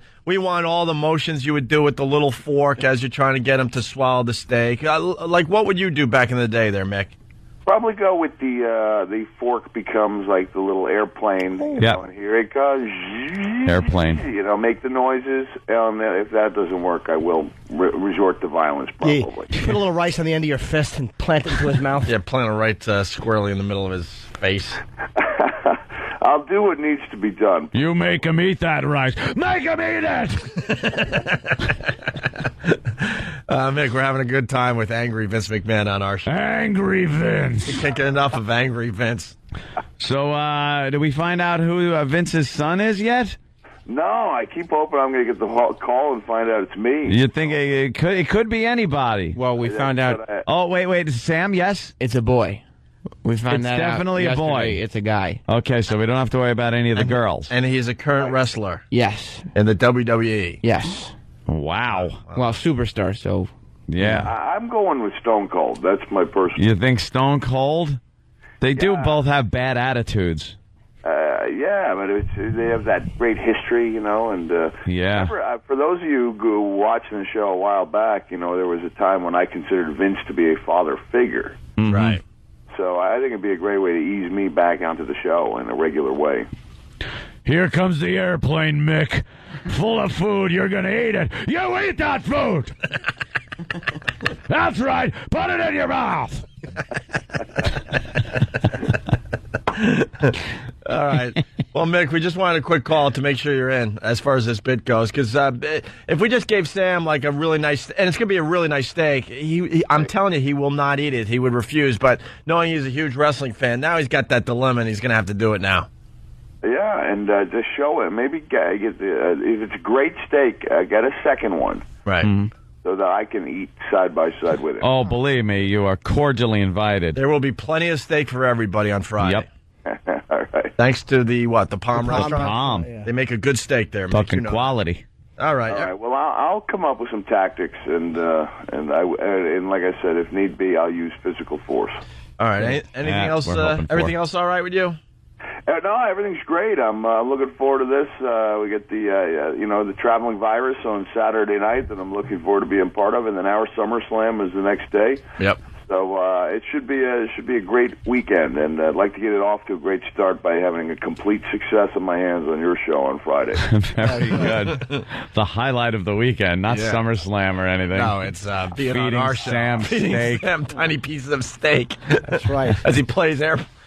all the motions you would do with the little fork as you're trying to get him to swallow the steak. Like, what would you do back in the day there, Mick? Probably go with the fork becomes like the little airplane. You know, and here it goes. Airplane. You know, make the noises. And if that doesn't work, I will resort to violence, probably. Yeah, put a little rice on the end of your fist and plant it into his mouth. Yeah, plant it right squarely in the middle of his face. I'll do what needs to be done. You make him eat that rice. Make him eat it! Mick, we're having a good time with Angry Vince McMahon on our show. Angry Vince. We can't get enough of Angry Vince. So, did we find out who Vince's son is yet? No, I keep hoping I'm going to get the call and find out it's me. You think it could be anybody? Well, we found out. Oh, wait, Sam, yes? It's a boy. We found that out definitely a boy. yesterday. It's a guy. Okay, so we don't have to worry about any of the girls. And he's a current wrestler. Yes. In the WWE. Yes. Wow. Well, superstar, so. Yeah. I'm going with Stone Cold. That's my personal. You think Stone Cold? They do both have bad attitudes. Yeah, but they have that great history, you know, and remember, for those of you who were watching the show a while back, you know, there was a time when I considered Vince to be a father figure. Mm-hmm. Right. So I think it'd be a great way to ease me back onto the show in a regular way. Here comes the airplane, Mick. Full of food. You're going to eat it. You eat that food! That's right. Put it in your mouth. All right. Well, Mick, we just wanted a quick call to make sure you're in as far as this bit goes. Because if we just gave Sam like a really nice, and it's going to be a really nice steak, I'm telling you, he will not eat it. He would refuse. But knowing he's a huge wrestling fan, now he's got that dilemma, and he's going to have to do it now. Yeah, and just show it. Maybe get if it's a great steak, get a second one. Right. Mm-hmm. So that I can eat side by side with it. Oh, believe me, you are cordially invited. There will be plenty of steak for everybody on Friday. Yep. All right. Thanks to the Palm restaurant. Palm. Yeah. They make a good steak there. Fucking quality. All right. All right. Well, I'll come up with some tactics, and like I said, if need be, I'll use physical force. All right. Anything else? Everything else all right with you? No, everything's great. I'm looking forward to this. We get the traveling virus on Saturday night that I'm looking forward to being part of, and then our SummerSlam is the next day. Yep. So it should be a great weekend, and I'd like to get it off to a great start by having a complete success on my hands on your show on Friday. Very good. The highlight of the weekend, not SummerSlam or anything. No, it's being feeding on our show. Sam steak. Sam tiny pieces of steak. That's right. As he plays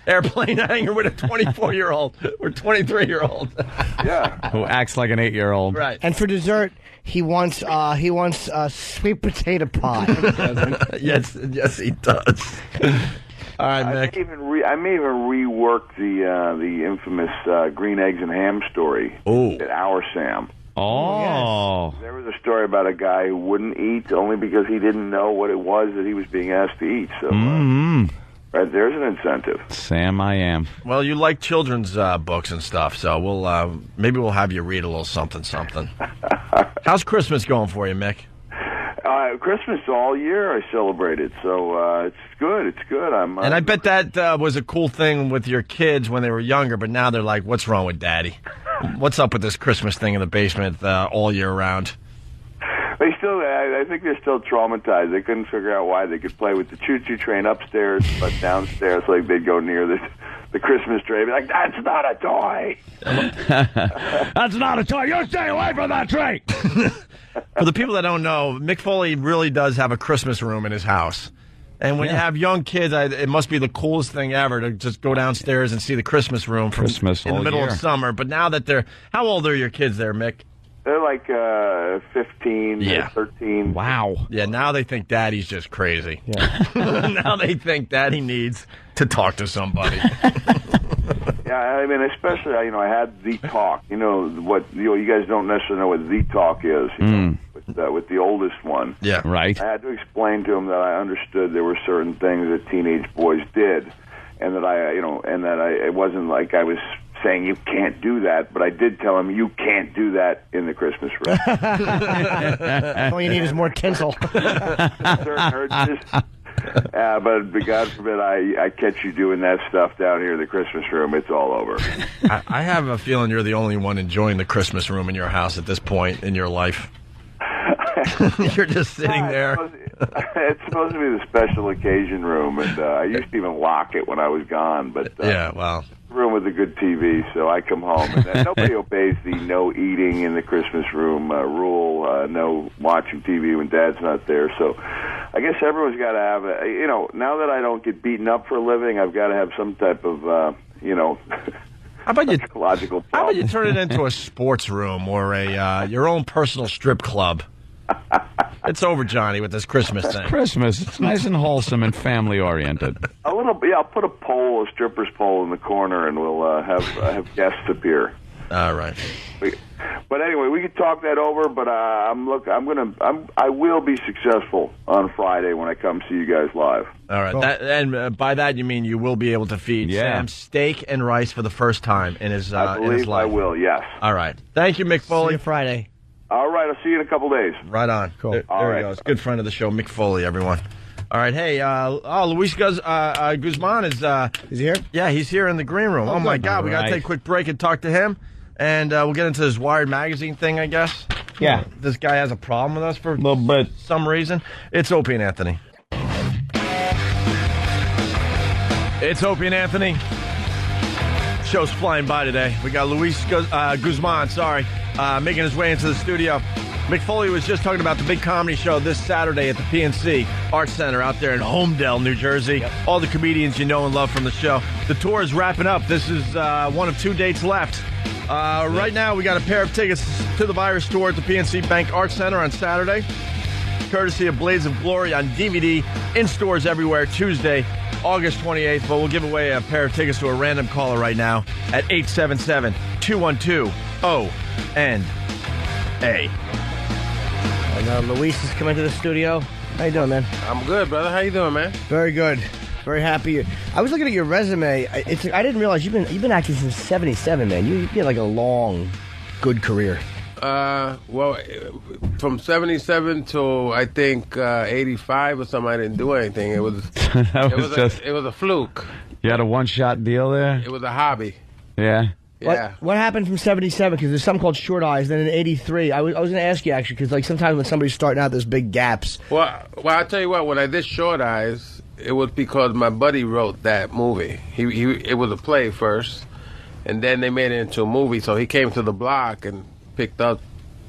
airplane hanger with a 24-year-old or 23-year-old. Yeah. Who acts like an 8-year-old. Right. And for dessert, he wants sweet potato pie. Yes, he does. All right, Mick. I may even rework the infamous green eggs and ham story. At our Sam. Oh. Yes. There was a story about a guy who wouldn't eat only because he didn't know what it was that he was being asked to eat. So, right there's an incentive. Sam, I am. Well, you like children's books and stuff, so maybe we'll have you read a little something. How's Christmas going for you, Mick? Christmas all year I celebrate it, so it's good. It's good. And I bet that was a cool thing with your kids when they were younger, but now they're like, "What's wrong with Daddy? What's up with this Christmas thing in the basement all year round?" They still, I think they're still traumatized. They couldn't figure out why they could play with the choo-choo train upstairs, but downstairs, like they'd go near the Christmas tree. Be like, "That's not a toy." That's not a toy. You stay away from that tree. For the people that don't know, Mick Foley really does have a Christmas room in his house. And when you have young kids, it must be the coolest thing ever to just go downstairs and see the Christmas room in the middle of summer. But now that how old are your kids there, Mick? They're like 15, 13. Wow. Yeah, now they think Daddy's just crazy. Yeah. Now they think Daddy needs to talk to somebody. Yeah, I mean, especially, I had Z Talk. You know, you guys don't necessarily know what Z Talk is. You know? with the oldest one. Yeah, right. I had to explain to him that I understood there were certain things that teenage boys did, and that it wasn't like I was saying you can't do that, but I did tell him you can't do that in the Christmas room. All you need is more tinsel. Certain urges. But God forbid I catch you doing that stuff down here in the Christmas room, it's all over. I have a feeling you're the only one enjoying the Christmas room in your house at this point in your life. You're just sitting there. It's supposed to be the special occasion room, and I used to even lock it when I was gone. But yeah, well, room with a good TV, so I come home and nobody obeys the no eating in the Christmas room rule. No watching TV when Dad's not there. So I guess everyone's got to have now that I don't get beaten up for a living, I've got to have some type of How about you psychological problem. How about you turn it into a sports room or a your own personal strip club? It's over, Johnny, with this Christmas thing. Christmas. It's nice and wholesome and family-oriented. I'll put a stripper's pole in the corner, and we'll have guests appear. All right. But anyway, we could talk that over. But I will be successful on Friday when I come see you guys live. All right. Cool. By that you mean you will be able to feed Sam steak and rice for the first time in his I believe in his life. I will. Yes. All right. Thank you, Mick Foley. See you Friday. All right, I'll see you in a couple days. Right on. Cool. There he goes. Good friend of the show, Mick Foley, everyone. All right, hey, Luis Guzman is he here? Yeah, he's here in the green room. Oh my God, we got to take a quick break and talk to him, and we'll get into this Wired magazine thing, I guess. Yeah. This guy has a problem with us for some reason. It's Opie and Anthony. It's Opie and Anthony. Show's flying by today. We got Luis Guzman, making his way into the studio. Mick Foley was just talking about the big comedy show this Saturday at the PNC Arts Center out there in Homedale, New Jersey. Yep. All the comedians you know and love from the show. The tour is wrapping up. This is one of 2 dates left. Right now, we got a pair of tickets to the Virus Tour at the PNC Bank Arts Center on Saturday, courtesy of Blades of Glory on DVD, in stores everywhere Tuesday, August 28th. But we'll give away a pair of tickets to a random caller right now at 877-212-ONA. And Luis is coming to the studio. How you doing, man? I'm good, brother. How you doing, man? Very good. Very happy. I was looking at your resume. I didn't realize you've been acting since '77, man. You had like a long, good career. Well, from '77 to I think '85 or something, I didn't do anything. It was it was a fluke. You had a one-shot deal there? It was a hobby. Yeah. Yeah. What happened from '77? Because there's something called Short Eyes. Then in '83, I was going to ask you actually, because like sometimes when somebody's starting out, there's big gaps. Well, I'll tell you what. When I did Short Eyes, it was because my buddy wrote that movie. It was a play first, and then they made it into a movie. So he came to the block and picked up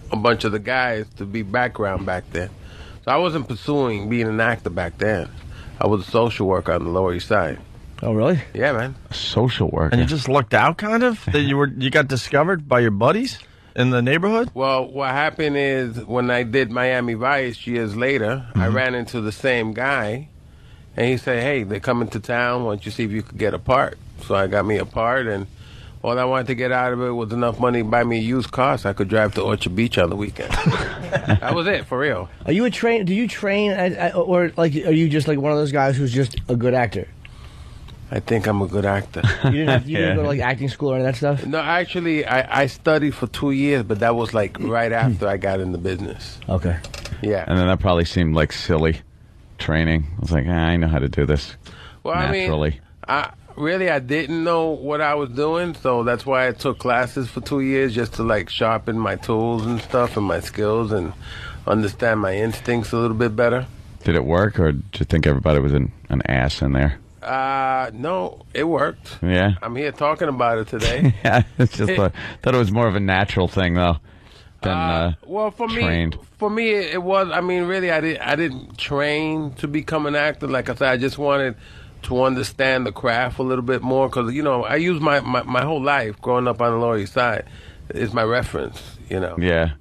a bunch of the guys to be background back then. So I wasn't pursuing being an actor back then. I was a social worker on the Lower East Side. Oh, really? Yeah, man. Social worker. And you just lucked out, kind of? That you got discovered by your buddies in the neighborhood? Well, what happened is when I did Miami Vice years later, I ran into the same guy, and he said, hey, they're coming to town. Why don't you see if you could get a part? So I got me a part, and all I wanted to get out of it was enough money to buy me a used car so I could drive to Orchard Beach on the weekend. That was it, for real. Are you do you train, or like, are you just like one of those guys who's just a good actor? I think I'm a good actor. You didn't go to like acting school or any of that stuff? No, actually, I studied for 2 years, but that was like right after I got in the business. Okay. Yeah. And then that probably seemed like silly training. I was like, I know how to do this naturally. I didn't know what I was doing, so that's why I took classes for 2 years just to like sharpen my tools and stuff and my skills and understand my instincts a little bit better. Did it work, or did you think everybody was an ass in there? No, it worked. Yeah. I'm here talking about it today. Yeah, it's just thought it was more of a natural thing though than well, for trained. me, it was. I mean, really, I didn't train to become an actor. Like I said, I just wanted to understand the craft a little bit more because I use my whole life growing up on the Lower East Side is my reference. Yeah.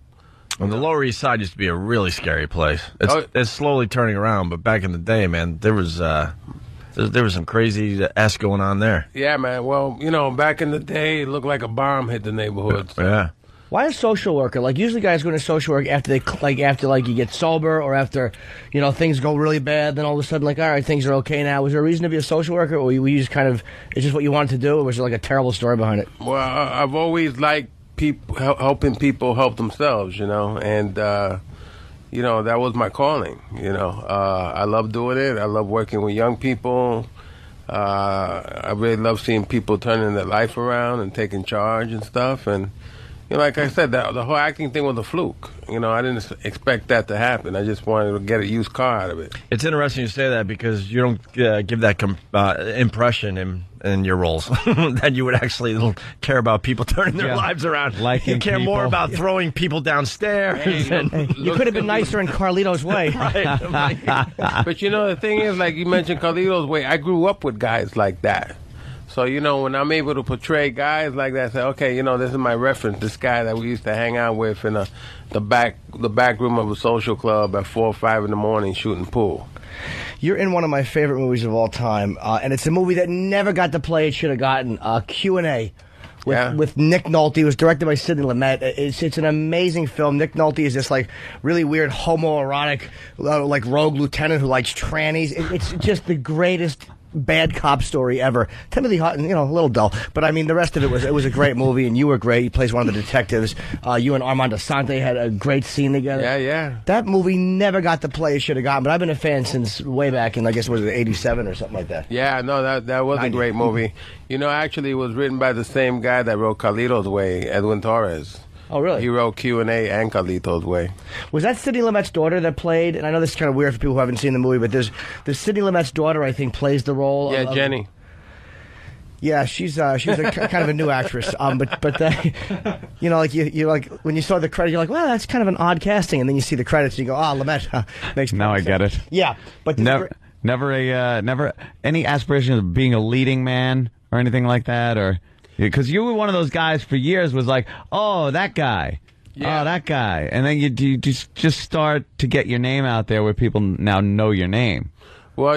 Well, the Lower East Side used to be a really scary place. It's slowly turning around, but back in the day, man, there was some crazy ass going on there. Yeah, man. Well, back in the day, it looked like a bomb hit the neighborhood. So. Yeah. Why a social worker? Like usually guys go into social work after you get sober or after, things go really bad. Then all of a sudden, like, all right, things are okay now. Was there a reason to be a social worker, or were you just kind of it's just what you wanted to do, or was there like a terrible story behind it? Well, I've always liked helping people help themselves, and that was my calling. I love doing it. I love working with young people. I really love seeing people turning their life around and taking charge and stuff. And like I said, the whole acting thing was a fluke. I didn't expect that to happen. I just wanted to get a used car out of it. It's interesting you say that because you don't give that impression in your roles that you would actually care about people turning their lives around. You care more about throwing people downstairs. You could have been nicer in Carlito's way. Right. But the thing is, like you mentioned Carlito's way, I grew up with guys like that. So, when I'm able to portray guys like that, say, okay, this is my reference, this guy that we used to hang out with in the back room of a social club at 4 or 5 in the morning shooting pool. You're in one of my favorite movies of all time, and it's a movie that never got the play it should have gotten, Q&A. With Nick Nolte. It was directed by Sidney Lumet. It's an amazing film. Nick Nolte is this really weird homoerotic rogue lieutenant who likes trannies. It's just the greatest bad cop story ever. Timothy Hutton, a little dull, but I mean the rest of it was a great movie, and you were great. You plays one of the detectives. You and Armand Assante had a great scene together. Yeah. That movie never got the play it should have gotten, but I've been a fan since way back in, I guess, was it 87 or something like that? Yeah, no, that was a great movie. Actually, it was written by the same guy that wrote Carlito's Way, Edwin Torres. Oh, really? He wrote Q&A and Carlito's Way. Was that Sidney Lumet's daughter that played? And I know this is kind of weird for people who haven't seen the movie, but there's Sidney Lumet's daughter, I think, plays the role. Yeah, Jenny. Yeah, she's a kind of a new actress. You're like when you saw the credit, you're like, well, that's kind of an odd casting, and then you see the credits, and you go, Lumet makes. Now I get it. Yeah, but never any aspiration of being a leading man or anything like that, or. Because you were one of those guys for years was like, oh, that guy. Yeah. Oh, that guy. And then you just start to get your name out there where people now know your name. Well, I'll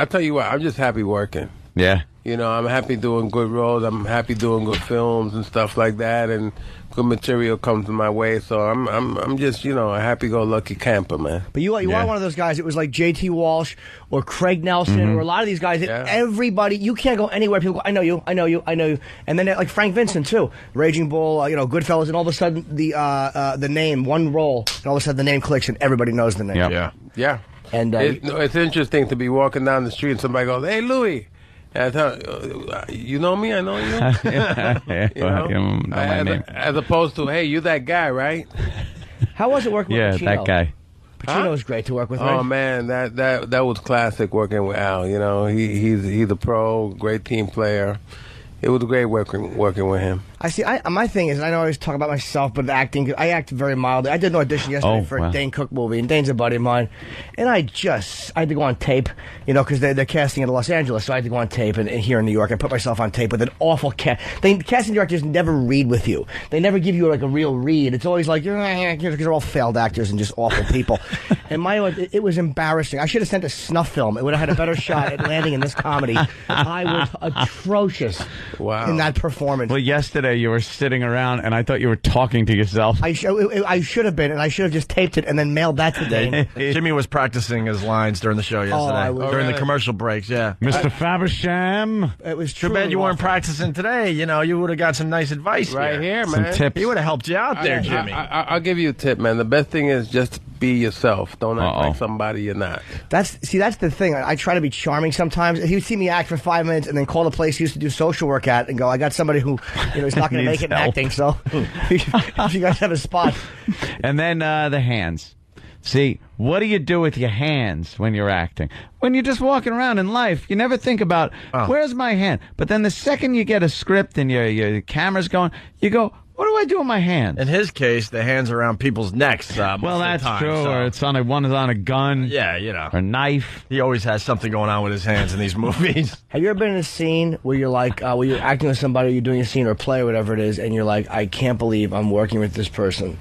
tell you what, I'm just happy working. Yeah. I'm happy doing good roles. I'm happy doing good films and stuff like that, and good material comes my way. So I'm just a happy-go-lucky camper, man. But you are one of those guys. It was like J.T. Walsh or Craig Nelson or a lot of these guys. Everybody, you can't go anywhere. People go, I know you. And then like Frank Vincent too, Raging Bull, Goodfellas, and all of a sudden the name, one role, and all of a sudden the name clicks and everybody knows the name. Yeah. And it's interesting to be walking down the street and somebody goes, "Hey, Louis." And I thought, you know me? I know you. As opposed to, hey, you that guy, right? How was it working with Pacino? Yeah, that guy. Pacino was great to work with. Right? Oh man, that was classic working with Al. He's a pro, great team player. It was great working with him. I see. My thing is, I know I always talk about myself, but acting, I act very mildly. I did an audition yesterday for a Dane Cook movie, and Dane's a buddy of mine. And I had to go on tape, because they're casting in Los Angeles, so I had to go on tape. And here in New York, I put myself on tape with an awful cast. Casting directors never read with you. They never give you like a real read. It's always like, because they're all failed actors and just awful people. And it was embarrassing. I should have sent a snuff film. It would have had a better shot at landing in this comedy. I was atrocious in that performance. Well, yesterday you were sitting around, and I thought you were talking to yourself. I should have been, and I should have just taped it and then mailed that to Dane. Jimmy was practicing his lines during the show yesterday, during the commercial breaks. Yeah, Mr. Fabersham. It was too bad you weren't practicing today. You would have got some nice advice right here, man. Some tips. He would have helped you out there, Jimmy. I'll give you a tip, man. The best thing is just be yourself. Don't act like somebody you're not. That's the thing. I try to be charming sometimes. He would see me act for 5 minutes and then call the place he used to do social work at and go, I got somebody who is not going to make it in acting, so if you guys have a spot. And then the hands. See, what do you do with your hands when you're acting? When you're just walking around in life, you never think about, where's my hand? But then the second you get a script and your camera's going, you go, what do I do with my hands? In his case, the hands are around people's necks. Well, that's true. So. Or it's one is on a gun. Yeah, or a knife. He always has something going on with his hands in these movies. Have you ever been in a scene where you're like, where you're acting with somebody, you're doing a scene or play or whatever it is, and you're like, I can't believe I'm working with this person?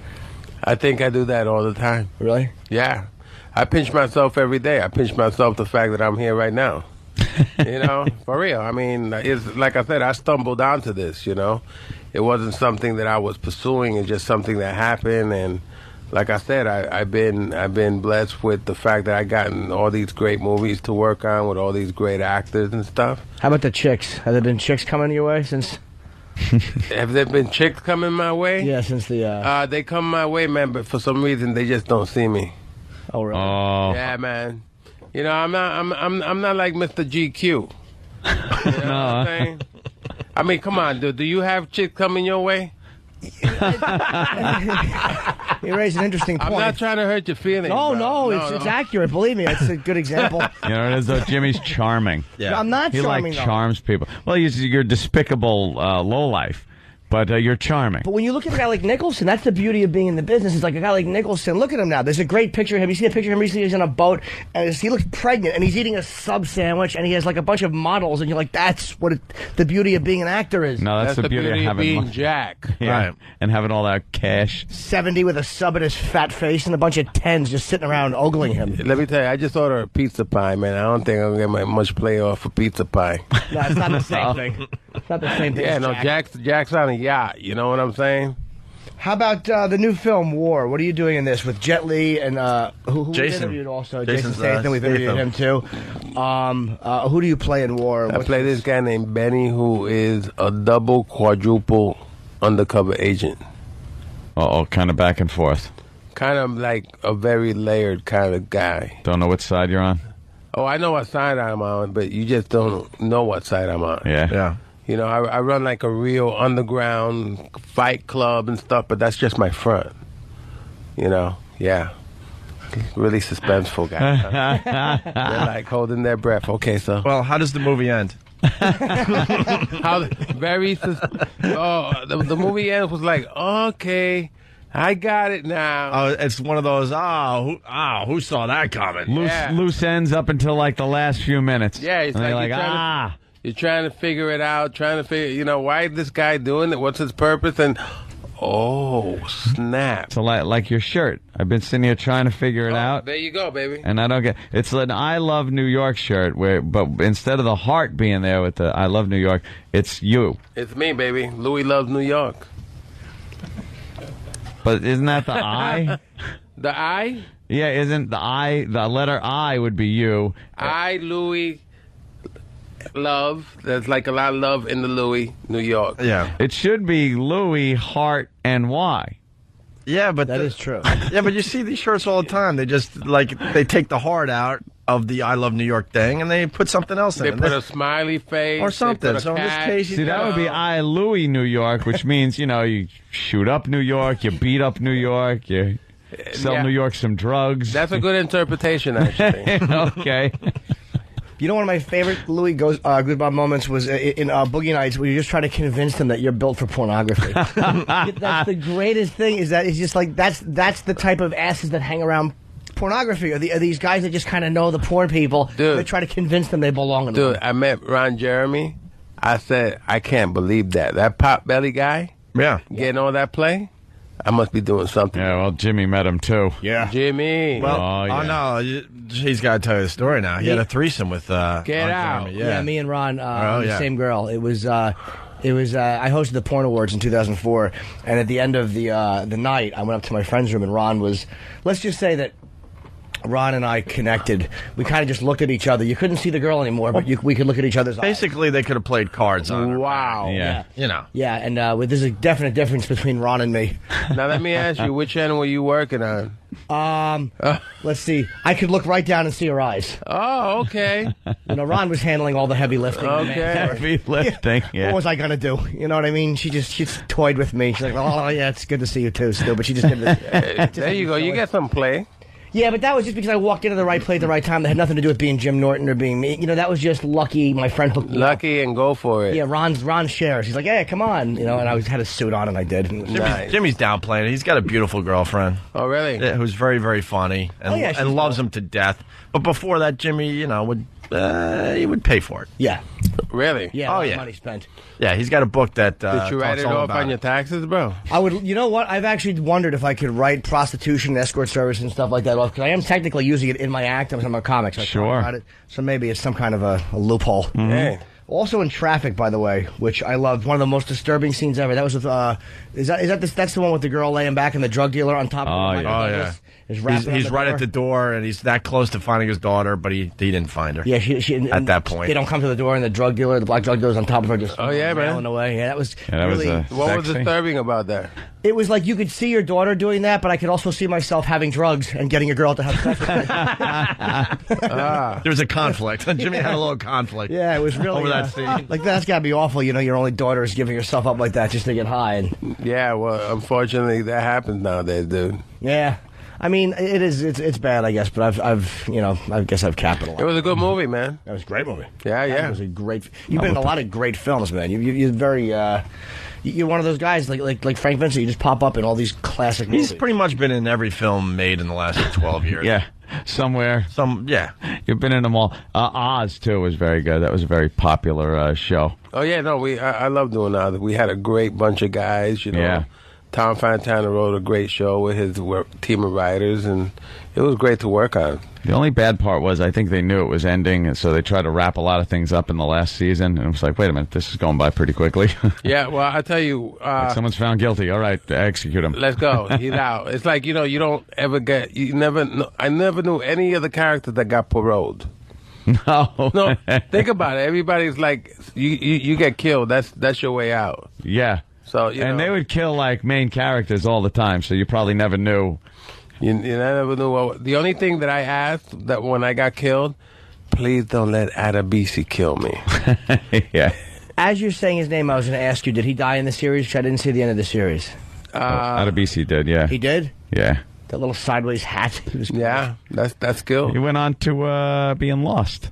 I think I do that all the time. Really? Yeah. I pinch myself every day. I pinch myself the fact that I'm here right now. For real. I mean, it's like I said, I stumbled onto this, it wasn't something that I was pursuing. It's just something that happened, and like I said, I've been blessed with the fact that I gotten all these great movies to work on with all these great actors and stuff. How about the chicks? Have there been chicks coming your way since? Have there been chicks coming my way? Yeah, since the they come my way, man, but for some reason they just don't see me. Oh really? Oh. Yeah, man. You know, I'm not like Mr. GQ. You know what I'm saying? I mean, come on, do you have chicks coming your way? You raise an interesting point. I'm not trying to hurt your feelings. No, it's accurate. Believe me, it's a good example. You know, it is though. Jimmy's charming. Yeah. I'm not he charming, like though. charms people. Well, you're despicable lowlife, but you're charming. But when you look at a guy like Nicholson, that's the beauty of being in the business. It's like a guy like Nicholson. Look at him now. There's a great picture of him. You see a picture of him recently? He's on a boat, and he looks pregnant, and he's eating a sub sandwich, and he has like a bunch of models, and you're like, that's what the beauty of being an actor is. No, that's the beauty of having being Jack. Yeah, Right. And having all that cash. 70 with a sub in his fat face and a bunch of 10s just sitting around ogling him. Let me tell you, I just ordered a pizza pie, man. I don't think I'm going to get much play off for pizza pie. No, it's not the same thing. It's not the same thing. Yeah, as no, Jack. Jack's on a yacht. You know what I'm saying? How about the new film War? What are you doing in this with Jet Li and who we Jason. interviewed also? Jason Jason Statham. We've interviewed him too. Who do you play in War? I play this guy named Benny, who is a double, quadruple undercover agent. Oh, kind of back and forth. Kind of like a very layered kind of guy. Don't know which side you're on. Oh, I know what side I'm on, but you just don't know what side I'm on. Yeah. You know, I run like a real underground fight club and stuff, but that's just my front. You know, yeah. Really suspenseful guy. They're like holding their breath. Okay, so. Well, how does the movie end? The movie ends was like, okay, I got it now. Oh, it's one of those, who saw that coming? Loose ends up until like the last few minutes. Yeah, it's and like, you're you're trying to figure it out, why is this guy doing it? What's his purpose? And, oh, snap. So like your shirt. I've been sitting here trying to figure it out. There you go, baby. And I don't get it's an I Love New York shirt, but instead of the heart being there with the I Love New York, it's you. It's me, baby. Louis loves New York. But isn't that the I? The I? Yeah, isn't the I, the letter I would be you. I, Louis, love. There's like a lot of love in the Louis, New York. Yeah. It should be Louis, heart, and Y. Yeah, but that is true. Yeah, but you see these shirts all the time. They just, they take the heart out of the I Love New York thing, and they put something else in They it. put a smiley face. Or something. They put a So in this cat. case, See, that would be I, Louis, New York, which means, you shoot up New York, you beat up New York, you sell New York some drugs. That's a good interpretation, actually. Okay. You know, one of my favorite Louis Goosebump moments was in Boogie Nights, where you're just trying to convince them that you're built for pornography. That's the greatest thing. Is that it's just like that's the type of asses that hang around pornography, are these guys that just kind of know the porn people. Dude. They try to convince them they belong in Dude, them. I met Ron Jeremy. I said, I can't believe that. That pop belly guy getting all that play. I must be doing something. Yeah, well, Jimmy met him too. Yeah. Jimmy. Well, no, he's got to tell you the story now. He had a threesome with Get Ron out. Jeremy. Yeah, me and Ron, the yeah. same girl. It was I hosted the Porn Awards in 2004, and at the end of the night, I went up to my friend's room, and Ron was, let's just say that Ron and I connected. We kind of just looked at each other. You couldn't see the girl anymore, but we could look at each other's eyes. Basically, they could have played cards on her. Wow. Yeah. You know. Yeah, and there's a definite difference between Ron and me. Now, let me ask you, which end were you working on? Let's see. I could look right down and see her eyes. Oh, okay. Ron was handling all the heavy lifting. Okay. Heavy lifting, yeah. What was I going to do? You know what I mean? She toyed with me. She's like, oh, yeah, it's good to see you too, Stu. But she just did this. There you go. You get some play. Yeah, but that was just because I walked into the right place at the right time. That had nothing to do with being Jim Norton or being me. That was just lucky. My friend hooked me up. Lucky and go for it. Yeah, Ron shares. He's like, hey, come on. And I had a suit on, and I did. Nice. Jimmy's downplaying it. He's got a beautiful girlfriend. Oh, really? Yeah, who's very, very funny and, she's and loves cool. him to death. But before that, Jimmy, he would pay for it. Yeah. Really? Yeah, a lot of money spent. Yeah, he's got a book that Did you write talks it all off about on your taxes, bro? I would. You know what? I've actually wondered if I could write prostitution, escort service, and stuff like that off, because I am technically using it in my act. I'm a comic, so I Sure. talk about it. So maybe it's some kind of a loophole. Hey. Also in Traffic, by the way, which I loved. One of the most disturbing scenes ever. That was with, that's the one with the girl laying back and the drug dealer on top of her. Yeah. He's right at the door, and he's that close to finding his daughter, but he didn't find her. Yeah, she at that point. They don't come to the door, and the black drug dealer's on top of her, just man. away. Yeah, that was what was disturbing about that? It was like you could see your daughter doing that, but I could also see myself having drugs and getting a girl to have sex with me. There was a conflict. Jimmy had a little conflict. Yeah, it was really over that scene. Like that's gotta be awful. You know, your only daughter is giving herself up like that just to get high. And yeah, well, unfortunately, that happens nowadays, dude. Yeah. I mean, it's bad, I guess, but I guess I've capitalized. It was a good movie, man. It was a great movie. Yeah. It was a great. You've been in a lot of great films, man. You're very. You're one of those guys like Frank Vincent. You just pop up in all these classic movies. He's pretty much been in every film made in the last 12 years. Yeah, somewhere. Yeah. You've been in them all. Oz too was very good. That was a very popular show. Oh yeah, no, I love doing Oz. We had a great bunch of guys. You know. Yeah. Tom Fontana wrote a great show with his team of writers, and it was great to work on. The only bad part was I think they knew it was ending, and so they tried to wrap a lot of things up in the last season, and it was like, wait a minute, this is going by pretty quickly. Yeah, well, I tell you... like someone's found guilty. All right, execute him. Let's go. He's out. It's like, you don't ever get... I never knew any of the characters that got paroled. No, think about it. Everybody's like, you get killed. That's your way out. Yeah. So they would kill like main characters all the time, so you probably never knew. You never knew. The only thing that I asked that when I got killed, please don't let Adebisi kill me. Yeah. As you're saying his name, I was going to ask you, did he die in the series? Because I didn't see the end of the series. Adebisi did, yeah. He did? Yeah. That little sideways hat. He was cool. Yeah, that's cool. He went on to being Lost.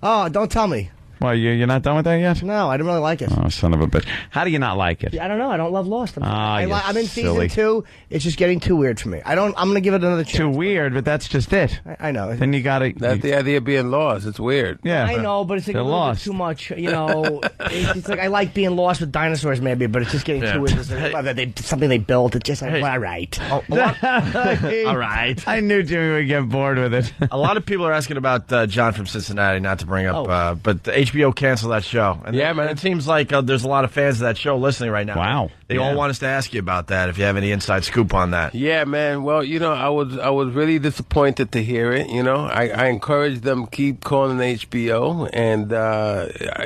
Oh, don't tell me. Well, you're not done with that yet? No, I didn't really like it. Oh, son of a bitch. How do you not like it? I don't know. I don't love Lost. I'm in silly. season 2. It's just getting too weird for me. I'm going to give it another chance. Too weird, but that's just it. I know. Then you got to... That's the idea of being lost. It's weird. Yeah. I know, but it's like They're a little lost. bit too much. You know, it's like I like being lost with dinosaurs maybe, but it's just getting too weird. It's like, something they built. It's just like, all right. All right. I knew Jimmy would get bored with it. A lot of people are asking about John from Cincinnati, not to bring up, but HBO canceled that show. And yeah, man. It seems like there's a lot of fans of that show listening right now. Wow. They all want us to ask you about that, if you have any inside scoop on that. Yeah, man. Well, I was really disappointed to hear it. I encouraged them keep calling HBO, and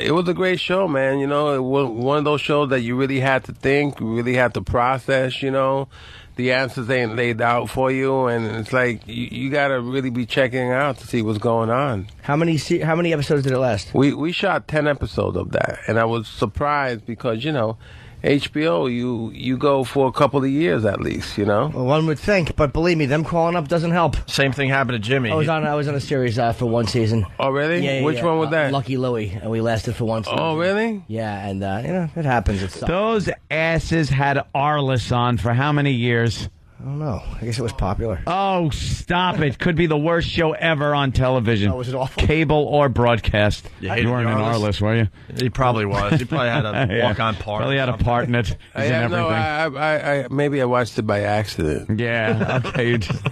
it was a great show, man. It was one of those shows that you really had to think, really had to process, The answers ain't laid out for you, and it's like you got to really be checking out to see what's going on. How many episodes did it last? We shot 10 episodes of that, and I was surprised because HBO, you go for a couple of years at least, Well, one would think, but believe me, them calling up doesn't help. Same thing happened to Jimmy. I was on a series for one season. Oh, really? Yeah, Which one was that? Lucky Louie, and we lasted for one season. Oh, really? Yeah, and it happens. It sucks. Those asses had Arliss on for how many years? I don't know. I guess it was popular. Oh, stop it. Could be the worst show ever on television. Oh, was it awful? Cable or broadcast. You weren't in Arliss, were you? He probably was. He probably had a walk-on part. Probably had a part in it. Maybe I watched it by accident. Yeah, okay. You just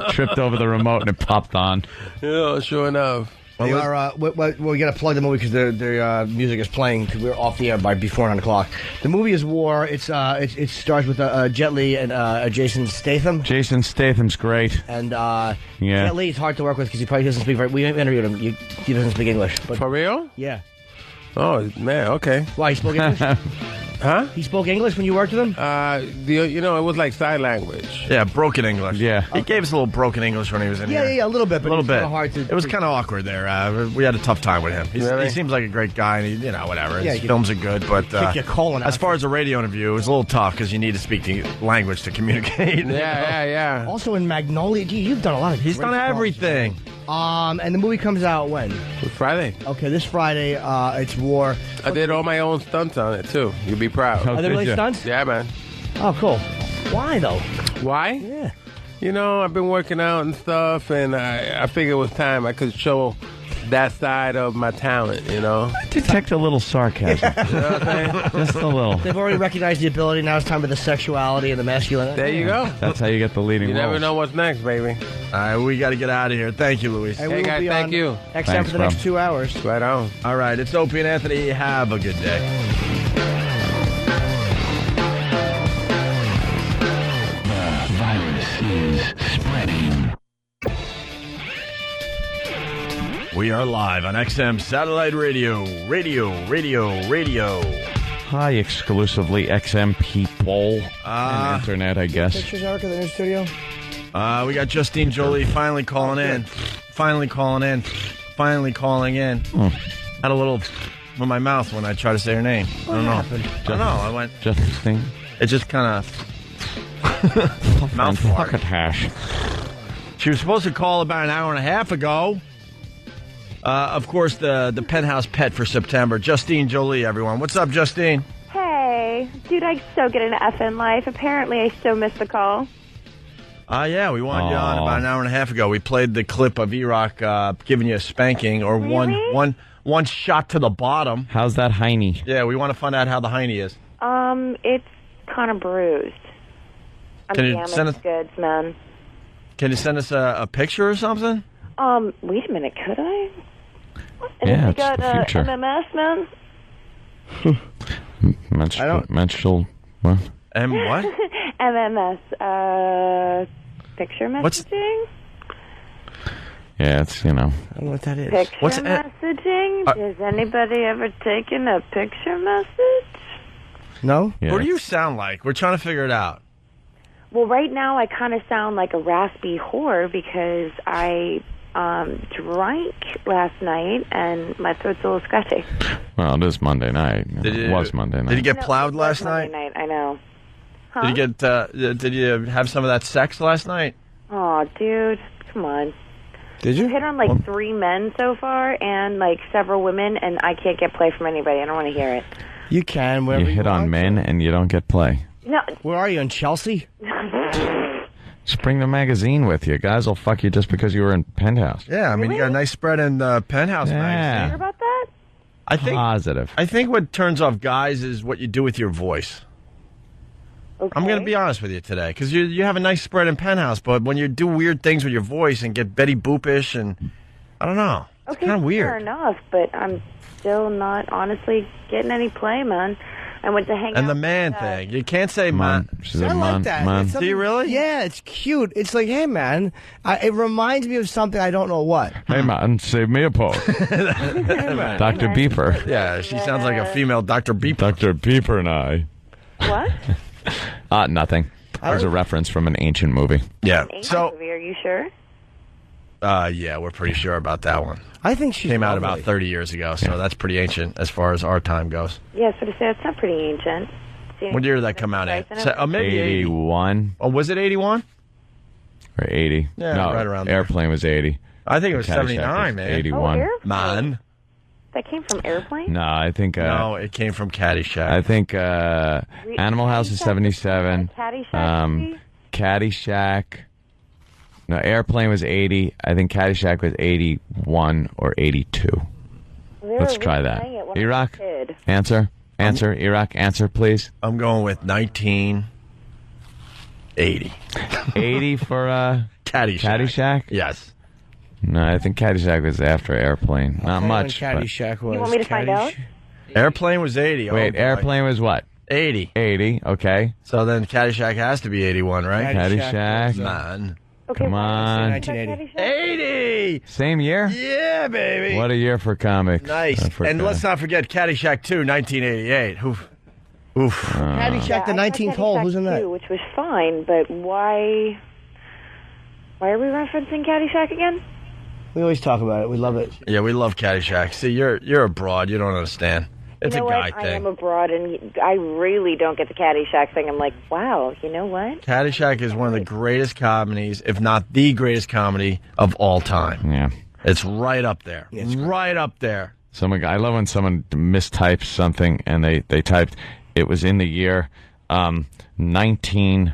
tripped over the remote and it popped on. Yeah, sure enough. We got to plug the movie because the music is playing because we're off the air before 9 o'clock. The movie is War. It stars with Jet Li and Jason Statham. Jason Statham's great. And Jet Li is hard to work with because he probably doesn't speak we interviewed him. He doesn't speak English. But, for real? Yeah. Oh, man, okay. Why, he spoke English? Huh? He spoke English when you worked with him? It was like sign language. Yeah, broken English. Yeah. He gave us a little broken English when he was in here. Yeah, a little bit, but a little bit. Kind of hard to. It was kind of awkward there. We had a tough time with him. Really? He seems like a great guy, and whatever. Yeah, His films are good, but kick your colon out. as far as a radio interview, it was a little tough because you need to speak the language to communicate. Yeah. Also in Magnolia, you've done a lot of. He's done everything. And the movie comes out when? Friday. Okay, this Friday, it's War. I did all my own stunts on it, too. You'd be proud. Are they really stunts? Yeah, man. Oh, cool. Why, though? Why? Yeah. I've been working out and stuff, and I figured it was time I could show that side of my talent, you know. Detect a little sarcasm. You know what I'm saying? Just a little. They've already recognized the ability. Now it's time for the sexuality and the masculinity. There you go. That's how you get the leading You role. never know what's next, baby. All right, we got to get out of here. Thank you, Luis. Hey, we Hey, will guys, be thank on you. XM Thanks, for the bro. next 2 hours. Right on. All right, it's Opie and Anthony. Have a good day. The virus is spreading. We are live on XM Satellite Radio. Radio. Hi, exclusively XM people and internet, I guess. Pictures, Eric, in the new studio? We got Justine Jolie finally calling in. Had a little with my mouth when I try to say her name. I don't know. happened? I don't know. I went. Justine. It just kind of mouth fart. Pocket hash. She was supposed to call about an hour and a half ago. Of course, the penthouse pet for September. Justine Jolie, everyone. What's up, Justine? Hey, dude, I so get an F in life. Apparently, I so missed the call. Yeah, we wanted you on about an hour and a half ago. We played the clip of E-Rock giving you a spanking or Really? one shot to the bottom. How's that hiney? Yeah, we want to find out how the hiney is. It's kind of bruised. I'm Can you damaged send us- goods, man. Can you send us a picture or something? Wait a minute, could I? And Yeah, I it's got the future. MMS, man. Menstrual. What? And what? MMS, picture What's- messaging? Yeah, it's, you know. I don't know what that is. Picture What's messaging? Has anybody ever taken a picture message? No? Yeah. What do you sound like? We're trying to figure it out. Well, right now I kind of sound like a raspy whore because I drank last night and my throat's a little scratchy. Well, it is Monday night. Did It you- was Monday night. Did you get No, plowed it was last Monday night? I know. Huh? Did you get? Did you have some of that sex last night? Oh, dude, come on. Did you? I've hit on like 3 men so far and like several women, and I can't get play from anybody. I don't want to hear it. You can. Wherever You hit on want. men and you don't get play. No. Where are you, in Chelsea? Just bring the magazine with you. Guys will fuck you just because you were in Penthouse. Yeah, I mean you got a nice spread in the Penthouse Yeah. magazine. Hear about that? I think Positive. I think what turns off guys is what you do with your voice. Okay. I'm going to be honest with you today because you have a nice spread in Penthouse, but when you do weird things with your voice and get Betty Boopish and I don't know, it's Okay, kind of fair weird. enough, but I'm still not honestly getting any play, man. I went to hang out And the with, man thing, you can't say man. She's I a like man. that. man. It's Do you really? Yeah, it's cute. It's like, hey, man. It reminds me of something I don't know what. Hey, man, save me a pose. Dr. Beeper. Yeah, she sounds like a female Dr. Beeper. Dr. Beeper and I. What? Nothing. There's a reference from an ancient movie. Yeah. Ain't So, movie, are you sure? yeah, we're pretty sure about that one. I think she Came out about 30 years ago, so that's pretty ancient as far as our time goes. Yeah, so to say that's not pretty ancient. What year did that come out in? Maybe 81 Oh, was it 81? or 80. Yeah, no, right around there. Airplane was 80. I think it was Caddyshack 79, was man. 81. Oh, Airplane? Man. That came from Airplane? No, I think. No, it came from Caddyshack. I think Animal House is 77. Caddyshack? Caddyshack. No, Airplane was 80. I think Caddyshack was 81 or 82. They Let's were try that. replaying it when I was a Iraq, kid. answer. Iraq, answer, please. I'm going with 1980. 80 for Caddyshack. Caddyshack? Yes. No, I think Caddyshack was after Airplane. Not much. but- Caddyshack was. You want me to find out? Airplane was 80. Oh, Wait, boy. Airplane was what? 80. 80, okay. So then Caddyshack has to be 81, right? Caddyshack. Man. Okay, Come on. 1980. 80! Same year? Yeah, baby. What a year for comics. Nice. And let's not forget Caddyshack 2, 1988. Oof. Caddyshack, the 19th hole. Who's in that? Too, which was fine, but why are we referencing Caddyshack again? We always talk about it. We love it. Yeah, we love Caddyshack. See, you're a broad. You don't understand. It's You know a guy what? I thing. am abroad, and I really don't get the Caddyshack thing. I'm like, wow, you know what? Caddyshack is one of the greatest comedies, if not the greatest comedy of all time. Yeah. It's right up there. Right up there. I love when someone mistypes something and they typed, it was in the year 19080.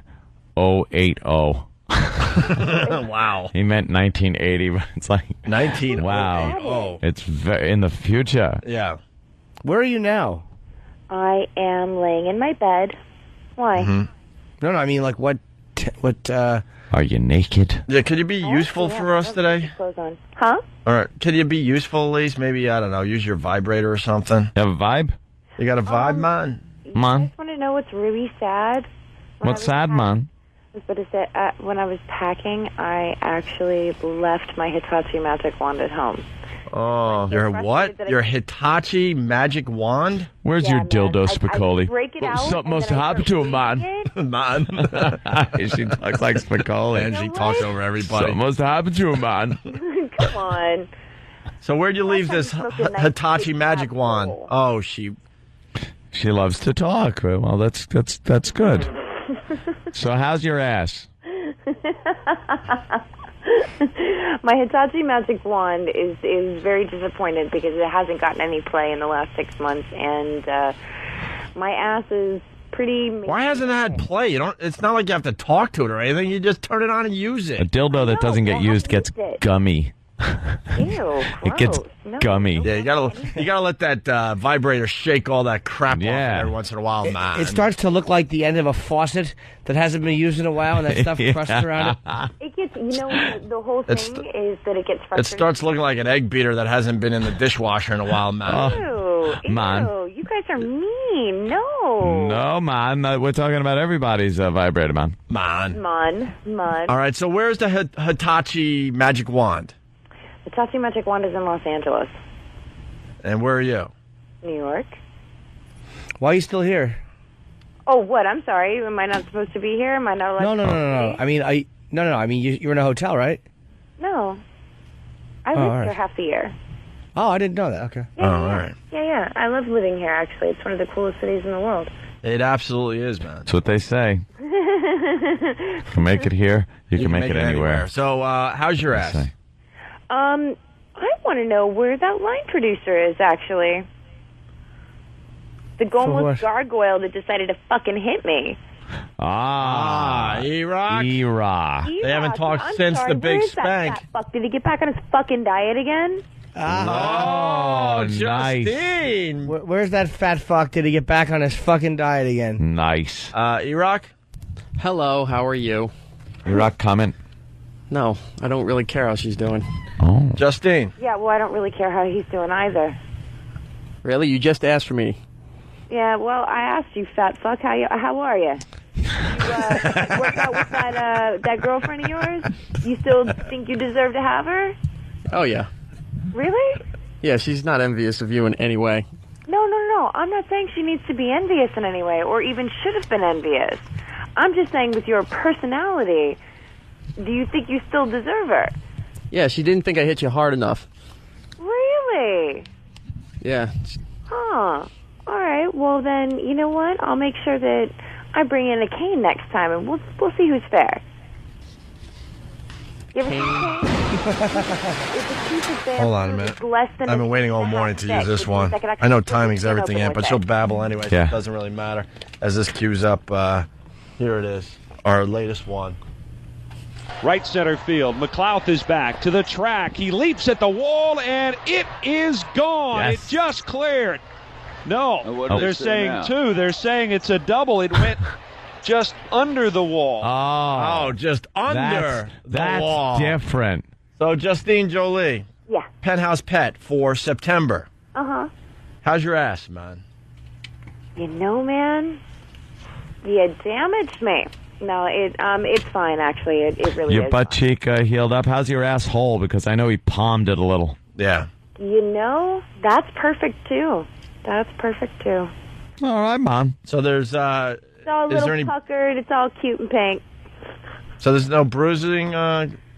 Wow. He meant 1980, but it's like 19. Wow. Oh. It's in the future. Yeah. Where are you now? I am laying in my bed. Why? No, I mean, like, what? Are you naked? Yeah, could you be useful for us today? Clothes on. Huh? All right. Could you be useful at least? Maybe, I don't know, use your vibrator or something. You have a vibe? You got a vibe, man? Man. I just want to know what's really sad. What's sad, man? But is that when I was packing, I actually left my Hitachi magic wand at home. Oh, your what? Your Hitachi magic wand? Where's your dildo, Spicoli? I break it out. Something must have happened to him, man. Man. She talks like Spicoli. And she talks over everybody. Something must have happened to him, man. Come on. So where'd you leave this Hitachi magic wand? Oh, she loves to talk. Well, that's good. So how's your ass? My Hitachi magic wand is very disappointed because it hasn't gotten any play in the last 6 months, and my ass is pretty. Why hasn't it had play? You don't. It's not like you have to talk to it or anything. You just turn it on and use it. A dildo that doesn't get used gets gummy. Ew, It gets gummy. Yeah, you gotta let that vibrator shake all that crap off every once in a while, man. It starts to look like the end of a faucet that hasn't been used in a while, and that stuff crusted around it. It gets, the whole thing is that it gets frustrating. It starts looking like an egg beater that hasn't been in the dishwasher in a while, man. Ew, man. You guys are mean. No. No, man. We're talking about everybody's vibrator, man. Man. All right, so where's the Hitachi magic wand? Hitachi magic wand is in Los Angeles. And where are you? New York. Why are you still here? Oh, what? I'm sorry. Am I not supposed to be here? Am I not allowed No. I mean, I mean, you're in a hotel, right? No. I Oh, lived all right. here half the year. Oh, I didn't know that. Okay. Oh, all right. Yeah. I love living here, actually. It's one of the coolest cities in the world. It absolutely is, man. That's what they say. You can make it here. You can make it anywhere. So, how's your ass? I want to know where that line producer is, actually. The goalmouth gargoyle that decided to fucking hit me. E-Rock? E-Rock. They haven't talked I'm since sorry, the big where is that spank. fat fuck? Did he get back on his fucking diet again? Oh, nice. Justine. Where's that fat fuck? Did he get back on his fucking diet again? Nice. E-Rock? Hello, how are you? E-Rock, comment? No, I don't really care how she's doing. Oh. Justine. Yeah, well, I don't really care how he's doing either. Really? You just asked for me. Yeah, well, I asked you, fat fuck, how are you? You work out with that girlfriend of yours? You still think you deserve to have her? Oh, yeah. Really? Yeah, she's not envious of you in any way. No. I'm not saying she needs to be envious in any way, or even should have been envious. I'm just saying with your personality, do you think you still deserve her? Yeah, she didn't think I hit you hard enough. Really? Yeah. Huh. All right. Well, then, you know what? I'll make sure that I bring in a cane next time, and we'll see who's fair. You ever seen a cane? It's a piece of bamboo. Hold on a minute. Less than I've been waiting all morning to use this one. I know timing's everything, Aunt, but she'll babble anyway, so it doesn't really matter. As this queues up, here it is. Our latest one. Right center field. McLouth is back to the track. He leaps at the wall, and it is gone. Yes. It just cleared. No, what do they're they say saying now? two. They're saying it's a double. It went just under the wall. Oh, just under the wall. That's different. So, Justine Jolie. Yeah. Penthouse Pet for September. Uh-huh. How's your ass, man? You know, man, you damaged me. No, it's fine, actually. It really Your is. butt cheek healed up. How's your asshole? Because I know he palmed it a little. Yeah. You know, that's perfect, too. That's perfect, too. All right, Mom. So there's, It's all a is little there any, puckered. It's all cute and pink. so there's no bruising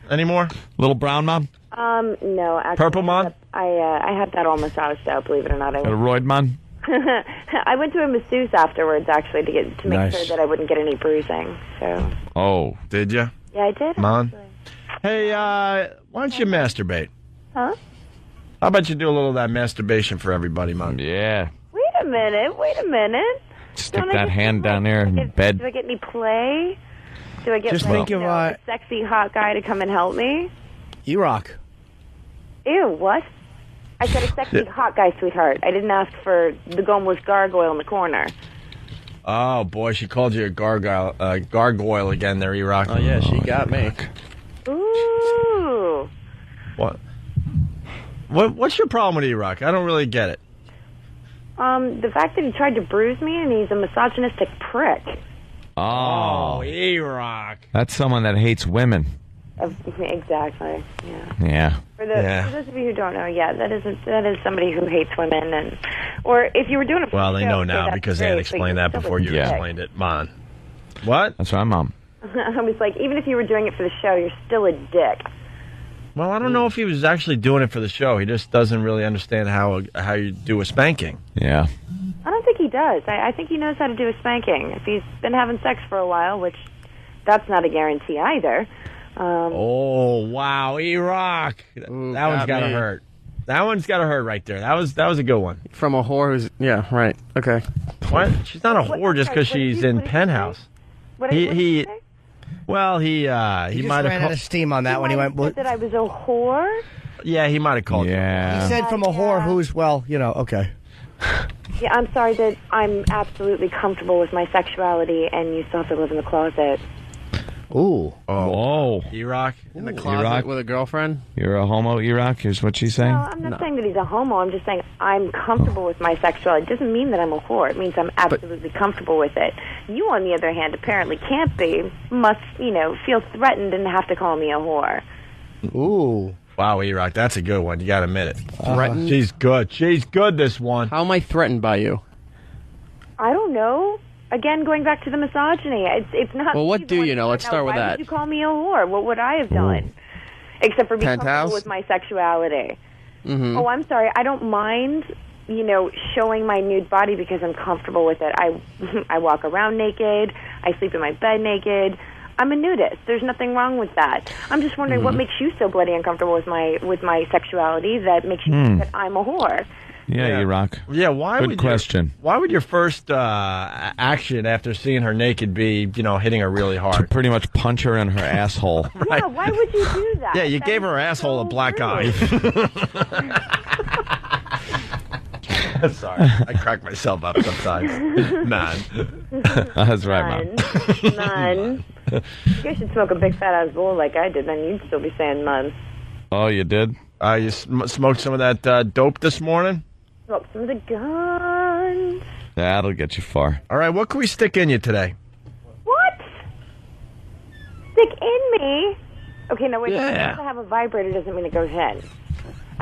anymore? Little brown Mom? No, actually. Purple Mom? I had that all massaged out, believe it or not. Got a roid Mom? I went to a masseuse afterwards, actually, to make Nice. sure that I wouldn't get any bruising. So Oh. Did you? yeah, I did. Mon? Hey, why don't you masturbate? Huh? How about you do a little of that masturbation for everybody, Mon? Yeah. Wait a minute. Stick Don't I that get hand any down there in play? bed. Do I get any play? Do I get Just like, think of, a sexy hot guy to come and help me? E-Rock. Ew, what? I said a sexy hot guy, sweetheart. I didn't ask for the Gomeless gargoyle in the corner. Oh, boy, she called you a gargoyle again there, E-Rock. Oh, yeah, she got me. Ooh. What's your problem with E-Rock? I don't really get it. The fact that he tried to bruise me and he's a misogynistic prick. Oh, E-Rock. That's someone that hates women. Exactly, yeah. Yeah. For those of you who don't know, that is somebody who hates women, or if you were doing it for Well, the they show, know now that's because they great, had explained but that you're before you still a dick. explained it. Mon. What? That's right, Mom. I was like, even if you were doing it for the show, you're still a dick. Well, I don't know if he was actually doing it for the show. He just doesn't really understand how you do a spanking. Yeah. I don't think he does. I think he knows how to do a spanking. If he's been having sex for a while, which that's not a guarantee either. Oh, wow, E-Rock. That one's got to hurt. That one's got to hurt right there. That was a good one. From a whore who's... Yeah, right. Okay. What? She's not a whore just because she's in Penthouse. He might have ran out of steam on that when he went. Said that I was a whore? Yeah, he might have called you. He said from a whore who's, well, okay. Yeah, I'm sorry that I'm absolutely comfortable with my sexuality and you still have to live in the closet. Ooh. Oh. E-Rock in the closet with a girlfriend? You're a homo, E-Rock, is what she's saying? No, I'm not saying that he's a homo. I'm just saying I'm comfortable with my sexuality. It doesn't mean that I'm a whore. It means I'm absolutely comfortable with it. You, on the other hand, apparently can't be. Must, feel threatened and have to call me a whore. Ooh. Wow, E-Rock, that's a good one. You got to admit it. Threatened? She's good. She's good, this one. How am I threatened by you? I don't know. Again, going back to the misogyny, it's not. Well, what do you know? Let's start with Why that. would you call me a whore? What would I have done? Except for being Penthouse? comfortable with my sexuality. Mm-hmm. Oh, I'm sorry. I don't mind, showing my nude body because I'm comfortable with it. I walk around naked. I sleep in my bed naked. I'm a nudist. There's nothing wrong with that. I'm just wondering what makes you so bloody uncomfortable with my sexuality that makes you think that I'm a whore. Yeah, E-Rock. Yeah, why Good would question. Why would your first action after seeing her naked be, hitting her really hard? To pretty much punch her in her asshole. Yeah, why would you do that? Yeah, you gave her asshole a black eye. Sorry, I crack myself up sometimes. Man. That's right, Mom. None. You guys should smoke a big fat ass bowl like I did, then you'd still be saying none. Oh, you did? You smoked some of that dope this morning? Smoked some of the guns. That'll get you far. All right, what can we stick in you today? What? Stick in me? Okay, no, wait. Yeah. Just to have a vibrator doesn't mean it goes in.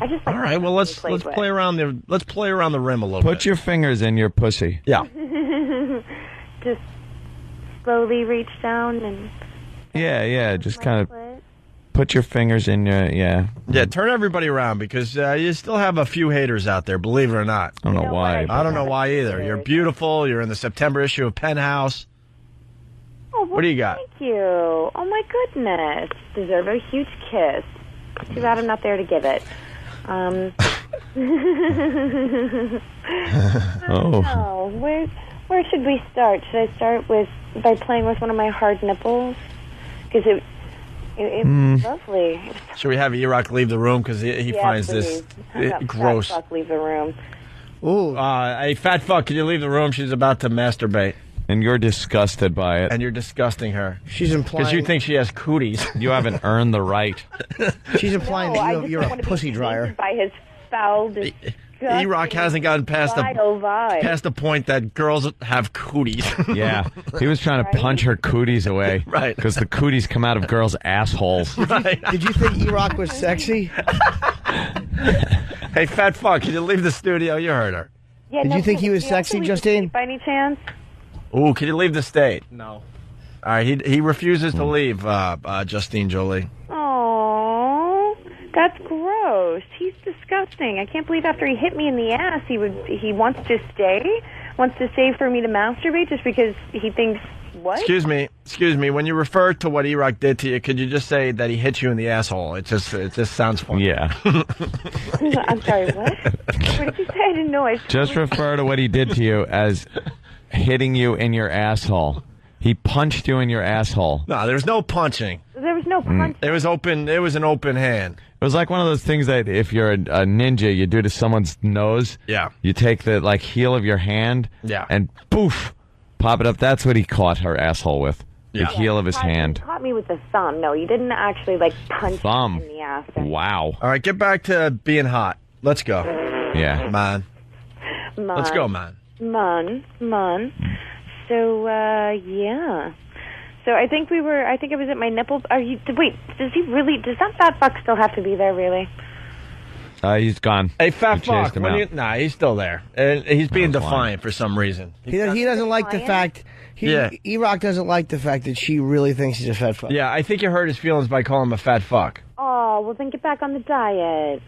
I just like. All right, well let's play around the rim a little bit. Put your fingers in your pussy. Yeah. Just slowly reach down and. Yeah, just kind of put your fingers in your, Yeah, turn everybody around because you still have a few haters out there, believe it or not. I don't know why. I don't know why either. You're beautiful. You're in the September issue of Penthouse. Oh, well, what do you got? Thank you. Oh, my goodness. Deserve a huge kiss. Too bad I'm not there to give it. Oh. Oh, where should we start? Should I start by playing with one of my hard nipples? Because it was lovely. Should we have E-Rock leave the room because he finds please. this gross? Fat fuck, leave the room. Ooh, hey, fat fuck, can you leave the room? She's about to masturbate. And you're disgusted by it. And you're disgusting her. She's implying... Because you think she has cooties. You haven't earned the right. She's implying that you're a pussy dryer. By his foul, disgusting... E-Rock hasn't gotten past the point that girls have cooties. Yeah, he was trying to punch her cooties away. Right. Because the cooties come out of girls' assholes. Right. Did you think E-Rock was sexy? Hey, fat fuck, can you leave the studio? You heard her. Yeah, Did you think he was sexy, Justine? By any chance? Ooh, can you leave the state? No. All right, he refuses to leave, Justine Jolie. Oh, that's gross. He's disgusting. I can't believe after he hit me in the ass, he wants to stay for me to masturbate just because he thinks what? Excuse me. When you refer to what E-Rock did to you, could you just say that he hit you in the asshole? It just sounds funny. Yeah. I'm sorry. What? What did you say? I didn't know. Just refer to what he did to you as hitting you in your asshole. He punched you in your asshole. No, there was no punching. There was no punch. It was open. It was an open hand. It was like one of those things that if you're a ninja, you do to someone's nose. Yeah. You take the heel of your hand. Yeah. And poof, pop it up. That's what he caught her asshole with. The heel of his hand. He caught me with the thumb. No, he didn't actually punch Thumb. me in the ass. Wow. All right, get back to being hot. Let's go. Yeah. Man. Let's go, man. Man. So, yeah. So I think it was at my nipples. Wait, does that fat fuck still have to be there, really? He's gone. Hey, fat You chased fuck. him out. Nah, he's still there. And he's being defiant for some reason. He doesn't like the fact. E-Rock doesn't like the fact that she really thinks he's a fat fuck. Yeah, I think you hurt his feelings by calling him a fat fuck. Oh, well, then get back on the diet.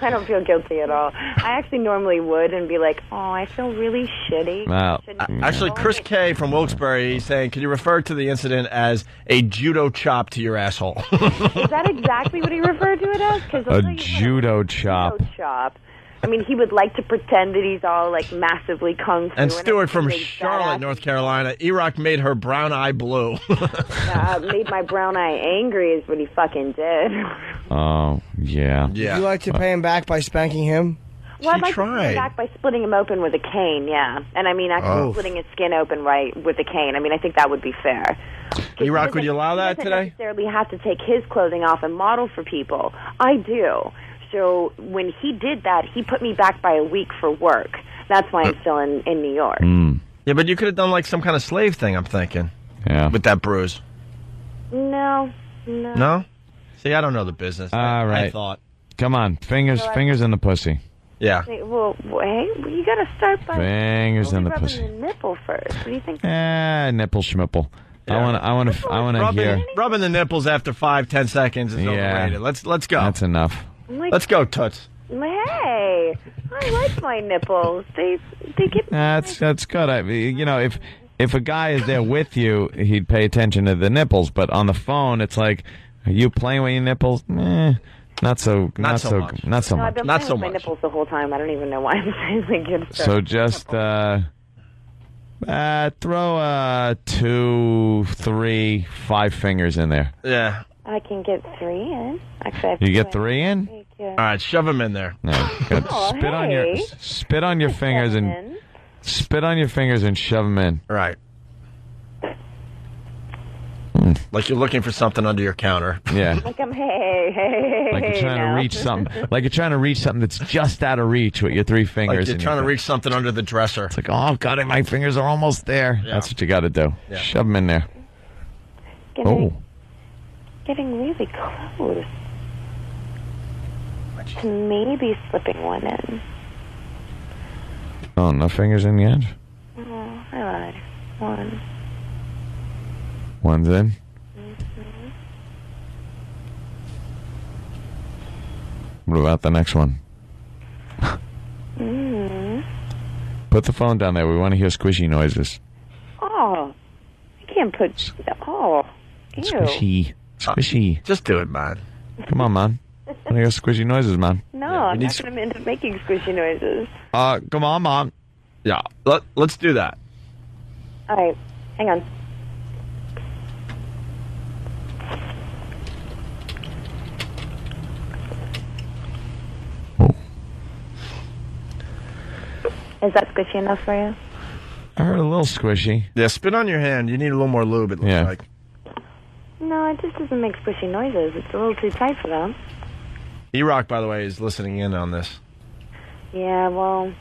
I don't feel guilty at all. I actually normally would and be like, oh, I feel really shitty. Wow. Actually, Chris K. from Wilkes-Barre, he's saying, can you refer to the incident as a judo chop to your asshole? Is that exactly what he referred to it as? A judo chop. Judo chop. I mean, he would like to pretend that he's all massively kung fu. And Stuart from Charlotte, North Carolina, E-Rock made her brown eye blue. Made my brown eye angry is what he fucking did. Oh, yeah. Would you like to pay him back by spanking him? Well, I'd like to pay him back by splitting him open with a cane, yeah. And I mean, actually splitting his skin open with a cane. I mean, I think that would be fair. E-Rock, would you allow that today? today? He doesn't necessarily have to take his clothing off and model for people. I do. So when he did that, he put me back by a week for work. That's why I'm still in New York. Yeah, but you could have done some kind of slave thing, I'm thinking. Yeah. With that bruise. No. No? See, I don't know the business. All right. I thought. Come on. Fingers in the pussy. Yeah. Well, hey, you got to start by Fingers in the rubbing pussy. the nipple first. What do you think? Nipple schmipple. Yeah. I want to hear. Rubbing the nipples after 5-10 seconds is overrated. Let's go. That's enough. Let's go, Toots. Hey, I like my nipples. They get. That's good. If a guy is there with you, he'd pay attention to the nipples. But on the phone, it's like, are you playing with your nippels? Not so much. No, I've been playing with my nipples the whole time. I don't even know why I'm saying good stuff. So just throw 2, 3, 5 fingers in there. Yeah. I can get 3 in. Actually, I have You get 2 3 in? Thank you. All right, shove them in there. No, spit on your fingers and shove them in. Right. Like you're looking for something under your counter. Yeah. Like I'm hey. Like you're trying to reach something. Like you're trying to reach something that's just out of reach with your 3 fingers. Like you're trying to reach something under the dresser. It's like, oh, God, my fingers are almost there. Yeah. That's what you got to do. Yeah. Shove them in there. Getting really close to maybe slipping one in. Oh, no fingers in yet? Oh, I lied. One. One's in? Mm-hmm. What about the next one? Put the phone down there. We want to hear squishy noises. Oh, I can't put. Oh, ew. Squishy. Just do it, man. Come on, man. I want to hear squishy noises, man. No, I'm not going to end up making squishy noises. Come on, man. Yeah, let's do that. All right, hang on. Is that squishy enough for you? I heard a little squishy. Yeah, spit on your hand. You need a little more lube, it looks like. No, it just doesn't make squishy noises. It's a little too tight for them. E-Rock, by the way, is listening in on this. Yeah, well...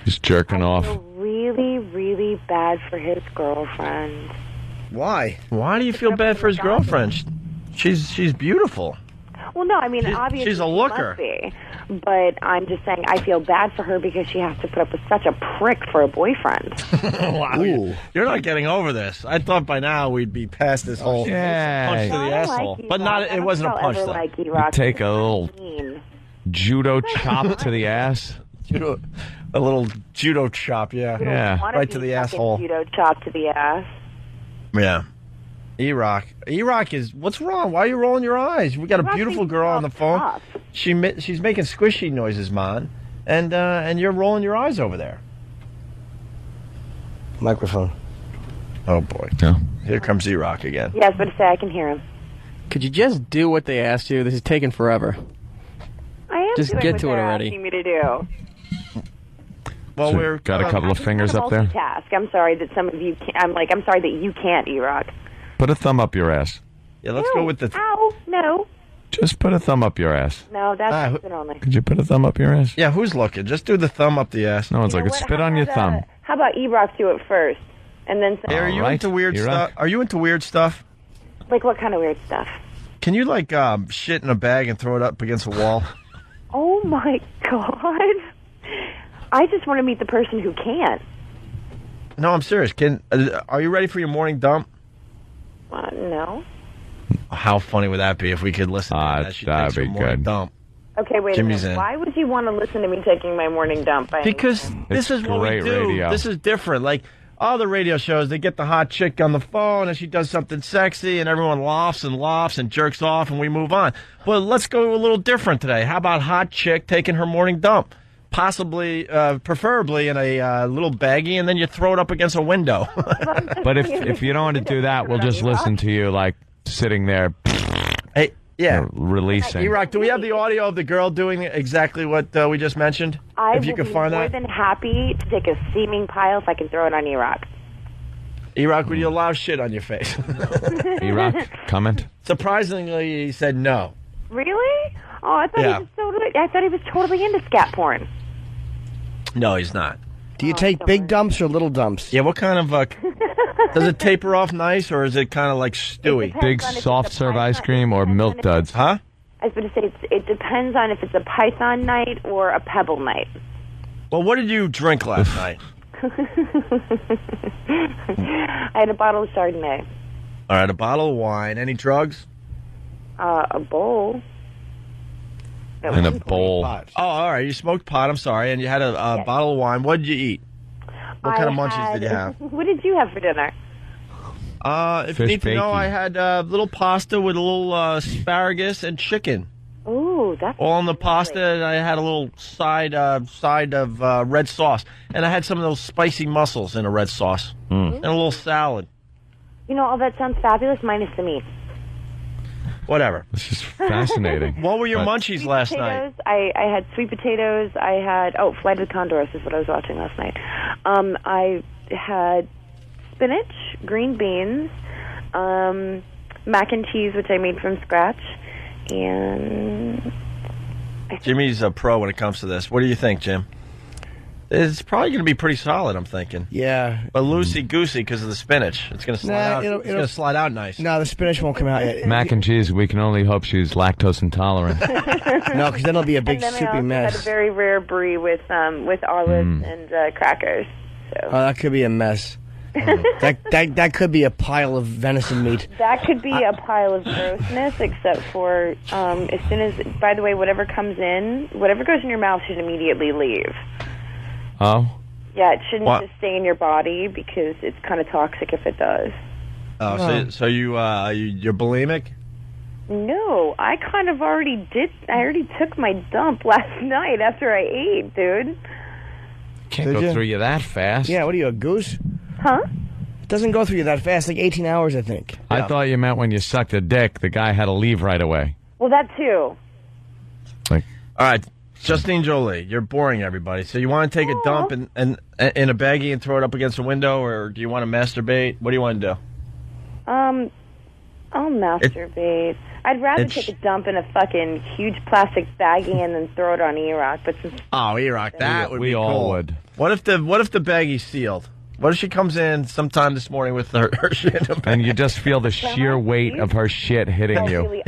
He's jerking off. I feel really, really bad for his girlfriend. Why? Why do you feel bad for his girlfriend? She's beautiful. Well, no, I mean, obviously she's a looker. She must be. But I'm just saying I feel bad for her because she has to put up with such a prick for a boyfriend. Wow. You're not getting over this. I thought by now we'd be past this whole punch to the asshole. But it wasn't a punch, though. You take a little judo chop to the ass. A little judo chop, yeah. Yeah. Right to the asshole. Judo chop to the ass. Yeah. E-Rock is... What's wrong? Why are you rolling your eyes? We got a beautiful girl on the phone. She's making squishy noises, man. and you're rolling your eyes over there. Microphone. Oh boy. Yeah. Here comes E-Rock again. Yes, but say I can hear him. Could you just do what they asked you? This is taking forever. I am Just doing get what to it they're already. asking me to do. Well, So we're got a couple of fingers up there. Multitask. I'm sorry that some of you can't. I'm sorry that you can't, E-Rock. Put a thumb up your ass. Yeah, let's go with the. Ow, no. Just put a thumb up your ass. No, that's it only. Could you put a thumb up your ass? Yeah, who's looking? Just do the thumb up the ass. No one's You know like, what? spit How on your about, thumb. How about E-Rock do it first, and then Hey, are you into weird stuff? Are you into weird stuff? like what kind of weird stuff? Can you like shit in a bag and throw it up against a wall? Oh my God! I just want to meet the person who can't. No, I'm serious. Are you ready for your morning dump? No. How funny would that be if we could listen to that? She takes her be morning good. dump. Okay, wait Jimmy's a minute. in. Why would you want to listen to me taking my morning dump? Because this is what we great do. radio. This is different. Like all the radio shows, they get the hot chick on the phone and she does something sexy and everyone laughs and jerks off and we move on. Well, let's go a little different today. How about hot chick taking her morning dump? Possibly, preferably in a little baggie, and then you throw it up against a window. But if you don't want to do that, we'll just listen to you like sitting there. Hey, yeah, releasing. E-Rock, do we have the audio of the girl doing exactly what we just mentioned? If you will can be find more that, than happy to take a steaming pile if I can throw it on E-Rock. E-Rock, would you allow shit on your face? E-Rock, comment. Surprisingly, he said no. Really? Oh, I thought Yeah. I thought he was totally into scat porn. No, he's not. Do you take big dumps or little dumps? Yeah, what kind of does it taper off nice or is it kind of like stewy? Big soft serve ice cream or milk duds? Huh? I was going to say it depends on if it's a Python night or a Pebble night. Well, what did you drink last night? I had a bottle of Chardonnay, All right, a bottle of wine. Any drugs? a bowl. In a bowl. Oh, all right. You smoked pot. I'm sorry, and you had a bottle of wine. What did you eat? What kind of munchies did you have? What did you have for dinner? If you Fish need to know, bakey. I had a little pasta with a little asparagus and chicken. Ooh, that's All on the pasta, and I had a little side of red sauce, and I had some of those spicy mussels in a red sauce, and a little salad. You know, all that sounds fabulous, minus the meat. Whatever. This is fascinating. What were your But- munchies last night? I had sweet potatoes. I had Flight of the Condors is what I was watching last night. I had spinach, green beans, mac and cheese, which I made from scratch, and Jimmy's a pro when it comes to this. What do you think, Jim? It's probably going to be pretty solid, I'm thinking. Yeah. But loosey-goosey because of the spinach. It's going to slide out. It's going to slide out nice. No, the spinach won't come out yet. Mac and cheese, we can only hope she's lactose intolerant. No, because then it'll be a big and then I soupy also mess. had a very rare brie with olives and crackers. Oh, that could be a mess. that could be a pile of venison meat. That could be a pile of grossness, except for as soon as, by the way, whatever comes in, whatever goes in your mouth should immediately leave. Oh? Yeah, it shouldn't What? just stay in your body because it's kind of toxic if it does. Oh, so you're bulimic? No, I kind of already did. I already took my dump last night after I ate, dude. Can't Did go you? through you that fast. Yeah, what are you, a goose? Huh? It doesn't go through you that fast, like 18 hours, I think. I thought you meant when you sucked a dick, the guy had to leave right away. Well, that too. Like, All right, Justine Jolie, you're boring everybody. So you want to take a dump in a baggie and throw it up against a window, or do you want to masturbate? What do you want to do? I'll masturbate. I'd rather take a dump in a fucking huge plastic baggie and then throw it on E-Rock. But since Oh, E-Rock, that would we be all cool. would. What if the baggie's sealed? What if she comes in sometime this morning with her shit in a bag? And you just feel the sheer weight of her shit hitting you.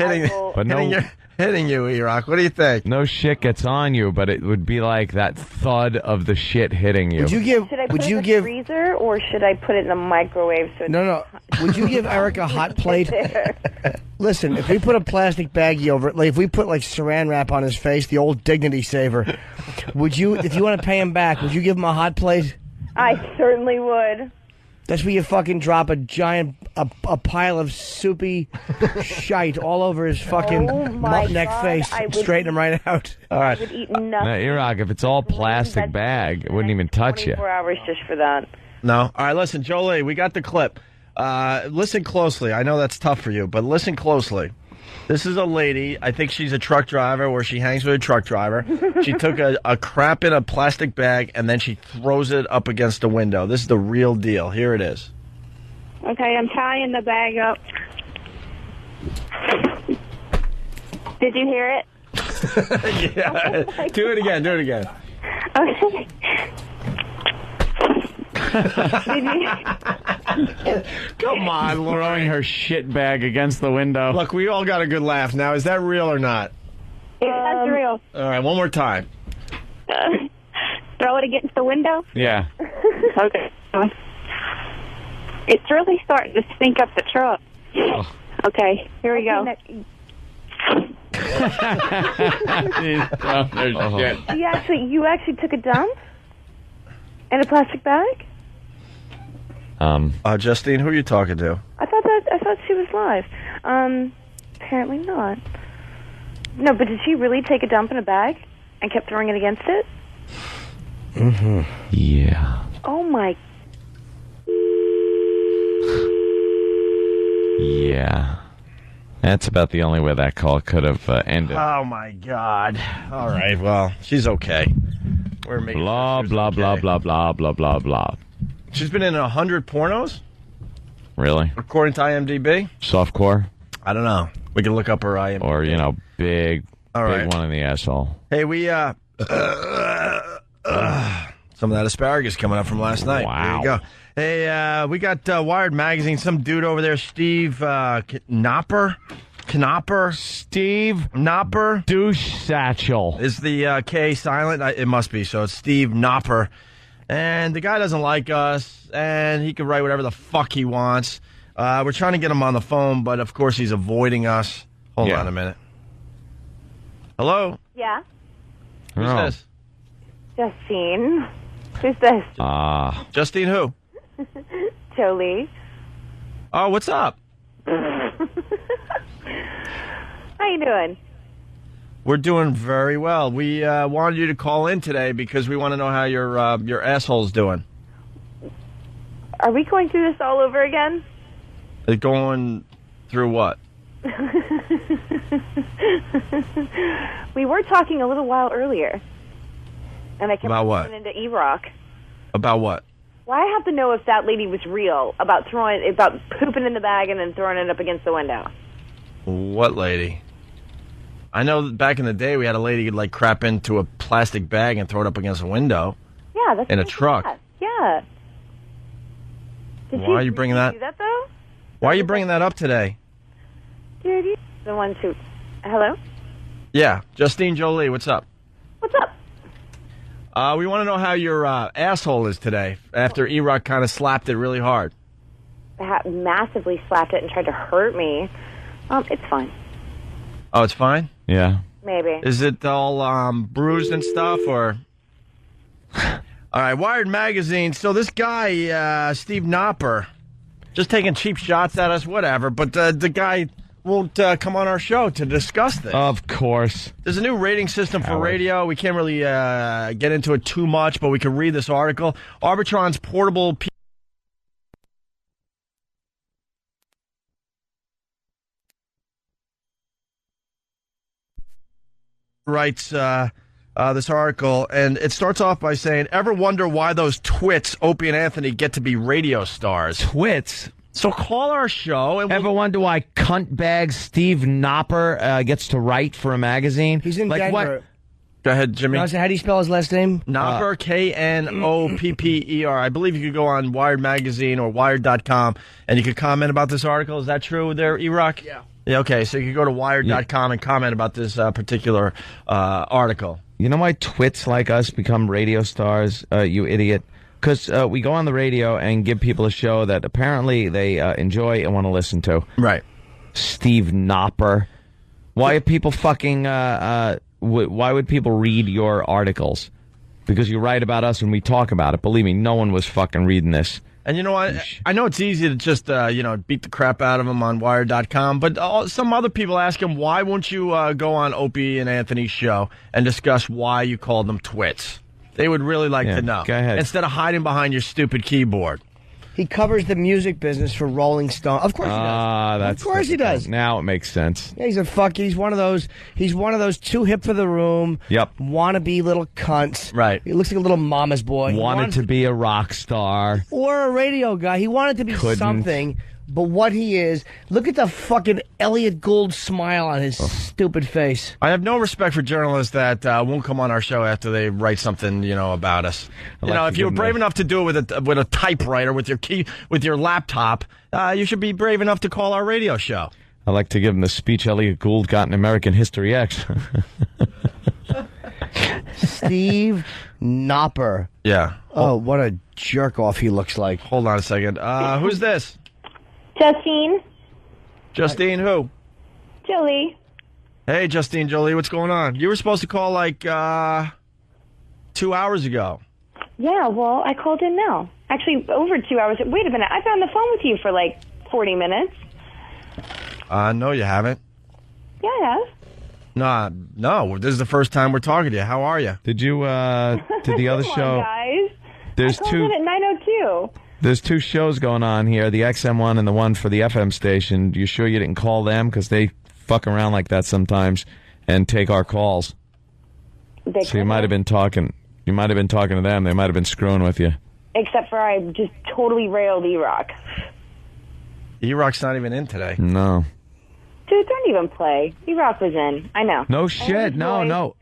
Hitting you, E-Rock. What do you think? No shit gets on you, but it would be like that thud of the shit hitting you. should I put it in the freezer or should I put it in the microwave? So No. Would you give Eric a hot plate? Listen, if we put a plastic baggie over it, like if we put like saran wrap on his face, the old dignity saver, would you, if you want to pay him back, would you give him a hot plate? I certainly would. That's where you fucking drop a giant a pile of soupy shite all over his fucking neck face, straighten him right out. All right. I would eat nothing. No, Iraq, if it's all plastic bag, it wouldn't even touch you. 24 hours just for that. No. All right, listen, Jolie, we got the clip. Listen closely. I know that's tough for you, but listen closely. This is a lady. I think she's a truck driver where she hangs with a truck driver. She took a crap in a plastic bag, and then she throws it up against a window. This is the real deal. Here it is. Okay, I'm tying the bag up. Did you hear it? Yeah. Do it again. Do it again. Okay. Come on, throwing her shit bag against the window. Look, we all got a good laugh. Now, is that real or not? That's real. All right, one more time. Throw it against the window? Yeah. Okay. It's really starting to stink up the truck. Okay, here we go. You actually took a dump in a plastic bag? Justine, who are you talking to? I thought she was live. Apparently not. No, but did she really take a dump in a bag and kept throwing it against it? Mm-hmm. Yeah. Oh my. Yeah. That's about the only way that call could have ended. Oh my God. All right, well, she's okay. We're making blah, blah, blah, blah, blah, blah, blah, blah. She's been in 100 pornos? Really? According to IMDb? Softcore? I don't know. We can look up her IMDb. Or, big right. one in the asshole. Hey, we, some of that asparagus coming up from last night. Wow. There you go. Hey, we got Wired Magazine. Some dude over there, Steve Knopper. Steve Knopper. Douche Satchel. Is the K silent? It must be. So it's Steve Knopper. And the guy doesn't like us, and he can write whatever the fuck he wants. We're trying to get him on the phone, but of course he's avoiding us. Hold on a minute. Hello? Yeah? Who's this? Justine. Who's this? Justine who? Jolie. Oh, what's up? How you doing? We're doing very well. We wanted you to call in today because we want to know how your asshole's doing. Are we going through this all over again? Going through what? We were talking a little while earlier. And I kept About what? into E-Rock. About what? Well, I have to know if that lady was real about pooping in the bag and then throwing it up against the window. What lady? I know that back in the day we had a lady who'd crap into a plastic bag and throw it up against a window. Yeah, that's in a truck. Yeah. Why are you bringing that? Do that though? Why are you bringing that up today? Dude, you're the one who. Hello? Yeah, Justine Jolie, what's up? What's up? We want to know how your asshole is today after E-Rock kind of slapped it really hard. Massively slapped it and tried to hurt me. It's fine. Oh, it's fine? Yeah. Maybe. Is it all bruised and stuff, or? All right, Wired Magazine. So this guy, Steve Knopper, just taking cheap shots at us, whatever, but the guy won't come on our show to discuss this. Of course. There's a new rating system for radio. We can't really get into it too much, but we can read this article. Arbitron's portable... writes this article, and it starts off by saying, ever wonder why those twits, Opie and Anthony, get to be radio stars? Twits? So call our show. And ever wonder why cuntbag Steve Knopper gets to write for a magazine? He's in Denver. What? Go ahead, Jimmy. How do you spell his last name? Knopper, Knopper. I believe you could go on Wired Magazine or Wired.com, and you could comment about this article. Is that true there, E-Rock? Yeah. Yeah, okay, so you can go to Wired.com and comment about this particular article. You know why twits like us become radio stars, you idiot? Because we go on the radio and give people a show that apparently they enjoy and want to listen to. Right. Steve Knopper. Why are people fucking... why would people read your articles? Because you write about us and we talk about it. Believe me, no one was fucking reading this. And you know what? I know it's easy to just, beat the crap out of him on Wired.com, but some other people ask him, why won't you go on Opie and Anthony's show and discuss why you called them twits? They would really like to know. Go ahead. Instead of hiding behind your stupid keyboard. He covers the music business for Rolling Stone. Of course he does. Of course he does. Now it makes sense. Yeah, he's one of those too hip for the room. Yep. Wannabe little cunts. Right. He looks like a little mama's boy. Wanted to be a rock star. Or a radio guy. He wanted to be something. But what he is, look at the fucking Elliot Gould smile on his stupid face. I have no respect for journalists that won't come on our show after they write something, about us. If you were brave enough to do it with a typewriter, with your laptop, you should be brave enough to call our radio show. I like to give him the speech Elliot Gould got in American History X. Steve Knopper. Yeah. Oh, what a jerk off he looks like. Hold on a second. Who's this? Justine. Justine who? Jolie. Hey, Justine Jolie, what's going on? You were supposed to call 2 hours ago. Yeah, well, I called in now. Actually, over 2 hours. Wait a minute. I've been on the phone with you for 40 minutes. No, you haven't. Yeah, I have. No. This is the first time we're talking to you. How are you? Did you, did the other Come show? on, guys. There's I called in at 9:02. There's two shows going on here, the XM one and the one for the FM station. You sure you didn't call them? Because they fuck around like that sometimes and take our calls. So you might have been talking. You might have been talking to them. They might have been screwing with you. Except for I just totally railed E-Rock. E-Rock's not even in today. No. Dude, don't even play. E-Rock was in. I know. No shit. No.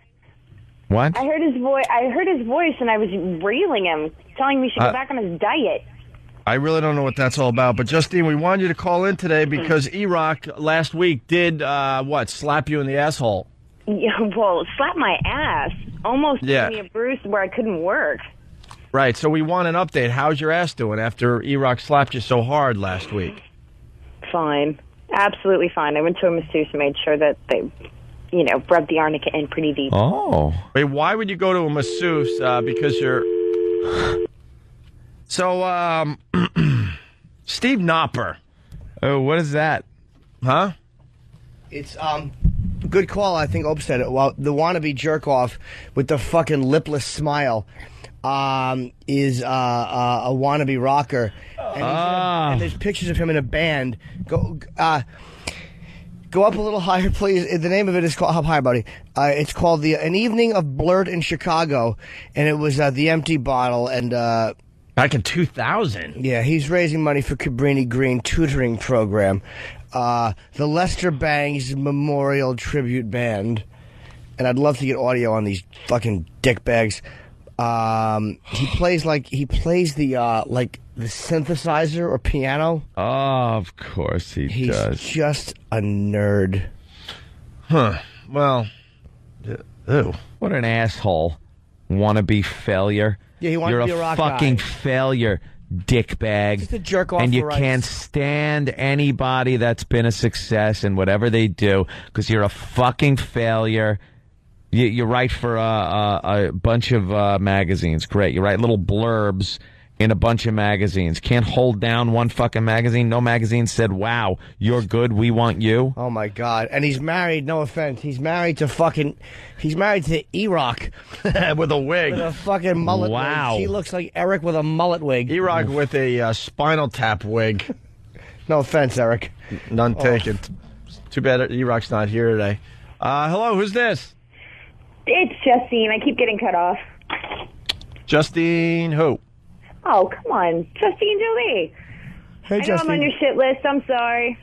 What? I heard his voice, and I was railing him, telling him he should go back on his diet. I really don't know what that's all about. But, Justine, we wanted you to call in today because E-Rock last week did, slap you in the asshole. Yeah, well, slap my ass. Almost Yeah. gave me a bruise where I couldn't work. Right, so we want an update. How's your ass doing after E-Rock slapped you so hard last week? Fine. Absolutely fine. I went to a masseuse and made sure that they, rubbed the arnica in pretty deep. Oh. Wait, why would you go to a masseuse? Because you're... So, Steve Knopper. Oh, what is that? Huh? It's, good call. I think Ope said it. Well, the wannabe jerk off with the fucking lipless smile is a wannabe rocker. And, and there's pictures of him in a band. Go up a little higher, please. The name of it is called, how high, buddy? It's called An Evening of Blurt in Chicago, and it was The Empty Bottle, and back in 2000. Yeah, he's raising money for Cabrini Green tutoring program, the Lester Bangs Memorial Tribute Band, and I'd love to get audio on these fucking dickbags. He plays the synthesizer or piano. Oh, of course he does. He's just a nerd. Huh. Well, ew. What an asshole. Wannabe failure. Yeah, he wanted You're to be a rock fucking guy. failure, dickbag. Just a jerk off and you for can't rights. stand anybody that's been a success in whatever they do because you're a fucking failure. You write for a bunch of magazines. Great. You write little blurbs in a bunch of magazines. Can't hold down one fucking magazine. No magazine said, wow, you're good, we want you. Oh, my God. And he's married, no offense, he's married to E-Rock. With a wig. With a fucking mullet Wow. wig. He looks like Eric with a mullet wig. E-Rock with a spinal tap wig. No offense, Eric. None taken. Too bad E-Rock's not here today. Hello, who's this? It's Justine. I keep getting cut off. Justine who? Oh, come on. Justine Jolie. Hey, I know Justine. I'm on your shit list. I'm sorry.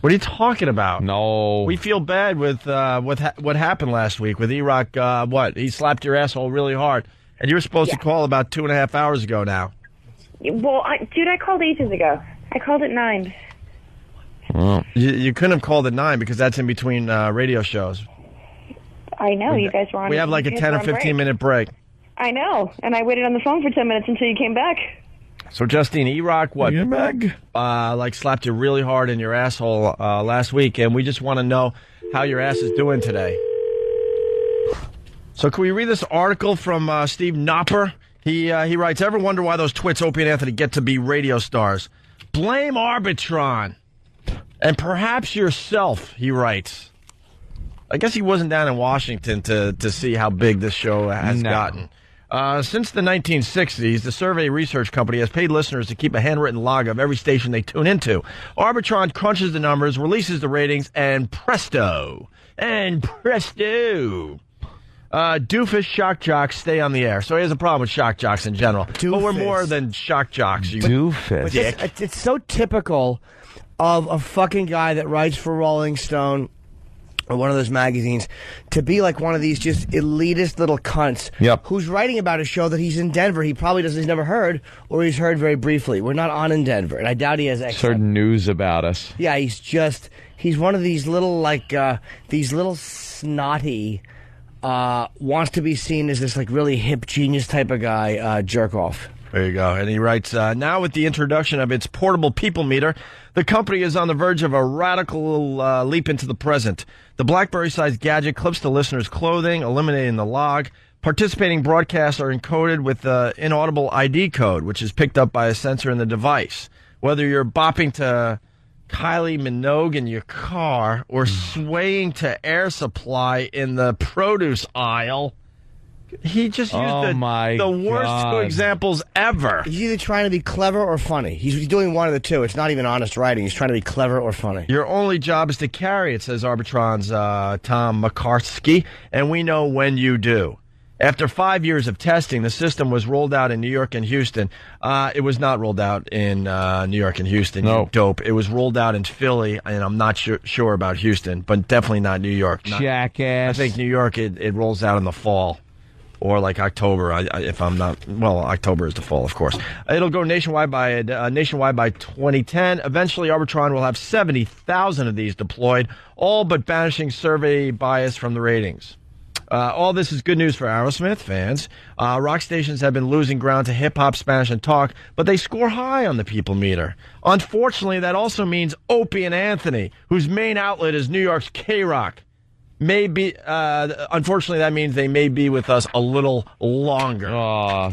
What are you talking about? No. We feel bad with what happened last week with E-Rock. He slapped your asshole really hard. And you were supposed to call about 2.5 hours ago now. Well, dude, I called ages ago. I called at 9. Well, you couldn't have called at 9 because that's in between radio shows. I know. You guys were on. We have like a 10 or 15 minute break. I know. And I waited on the phone for 10 minutes until you came back. So, Justine, E-Rock, what? Slapped you really hard in your asshole last week, and we just want to know how your ass is doing today. So, can we read this article from Steve Knopper? He writes, ever wonder why those twits, Opie and Anthony, get to be radio stars? Blame Arbitron. And perhaps yourself, he writes. I guess he wasn't down in Washington to see how big this show has gotten. Since the 1960s, the Survey Research Company has paid listeners to keep a handwritten log of every station they tune into. Arbitron crunches the numbers, releases the ratings, and presto, doofus shock jocks stay on the air. So he has a problem with shock jocks in general. Doofus. But we're more than shock jocks. Doofus. It's so typical of a fucking guy that writes for Rolling Stone or one of those magazines to be like one of these just elitist little cunts who's writing about a show that he's in Denver. He probably he's never heard, or he's heard very briefly. We're not on in Denver, and I doubt he has certain news about us. Yeah, he's one of these little snotty wants to be seen as this like really hip genius type of guy, jerk off. There you go. And he writes, now with the introduction of its portable people meter, the company is on the verge of a radical leap into the present. The BlackBerry-sized gadget clips the listener's clothing, eliminating the log. Participating broadcasts are encoded with the inaudible ID code, which is picked up by a sensor in the device. Whether you're bopping to Kylie Minogue in your car or swaying to Air Supply in the produce aisle, he just used the worst two examples ever. He's either trying to be clever or funny. He's doing one of the two. It's not even honest writing. He's trying to be clever or funny. Your only job is to carry it, says Arbitron's Tom McCarthy, and we know when you do. After 5 years of testing, the system was rolled out in New York and Houston. It was not rolled out in New York and Houston, you dope. It was rolled out in Philly, and I'm not sure about Houston, but definitely not New York. Jackass. I think New York, it rolls out in the fall. Or like October, October is the fall, of course. It'll go nationwide by 2010. Eventually, Arbitron will have 70,000 of these deployed, all but banishing survey bias from the ratings. All this is good news for Aerosmith fans. Rock stations have been losing ground to hip-hop, Spanish, and talk, but they score high on the people meter. Unfortunately, that also means Opie and Anthony, whose main outlet is New York's K-Rock. Unfortunately, that means they may be with us a little longer. Oh,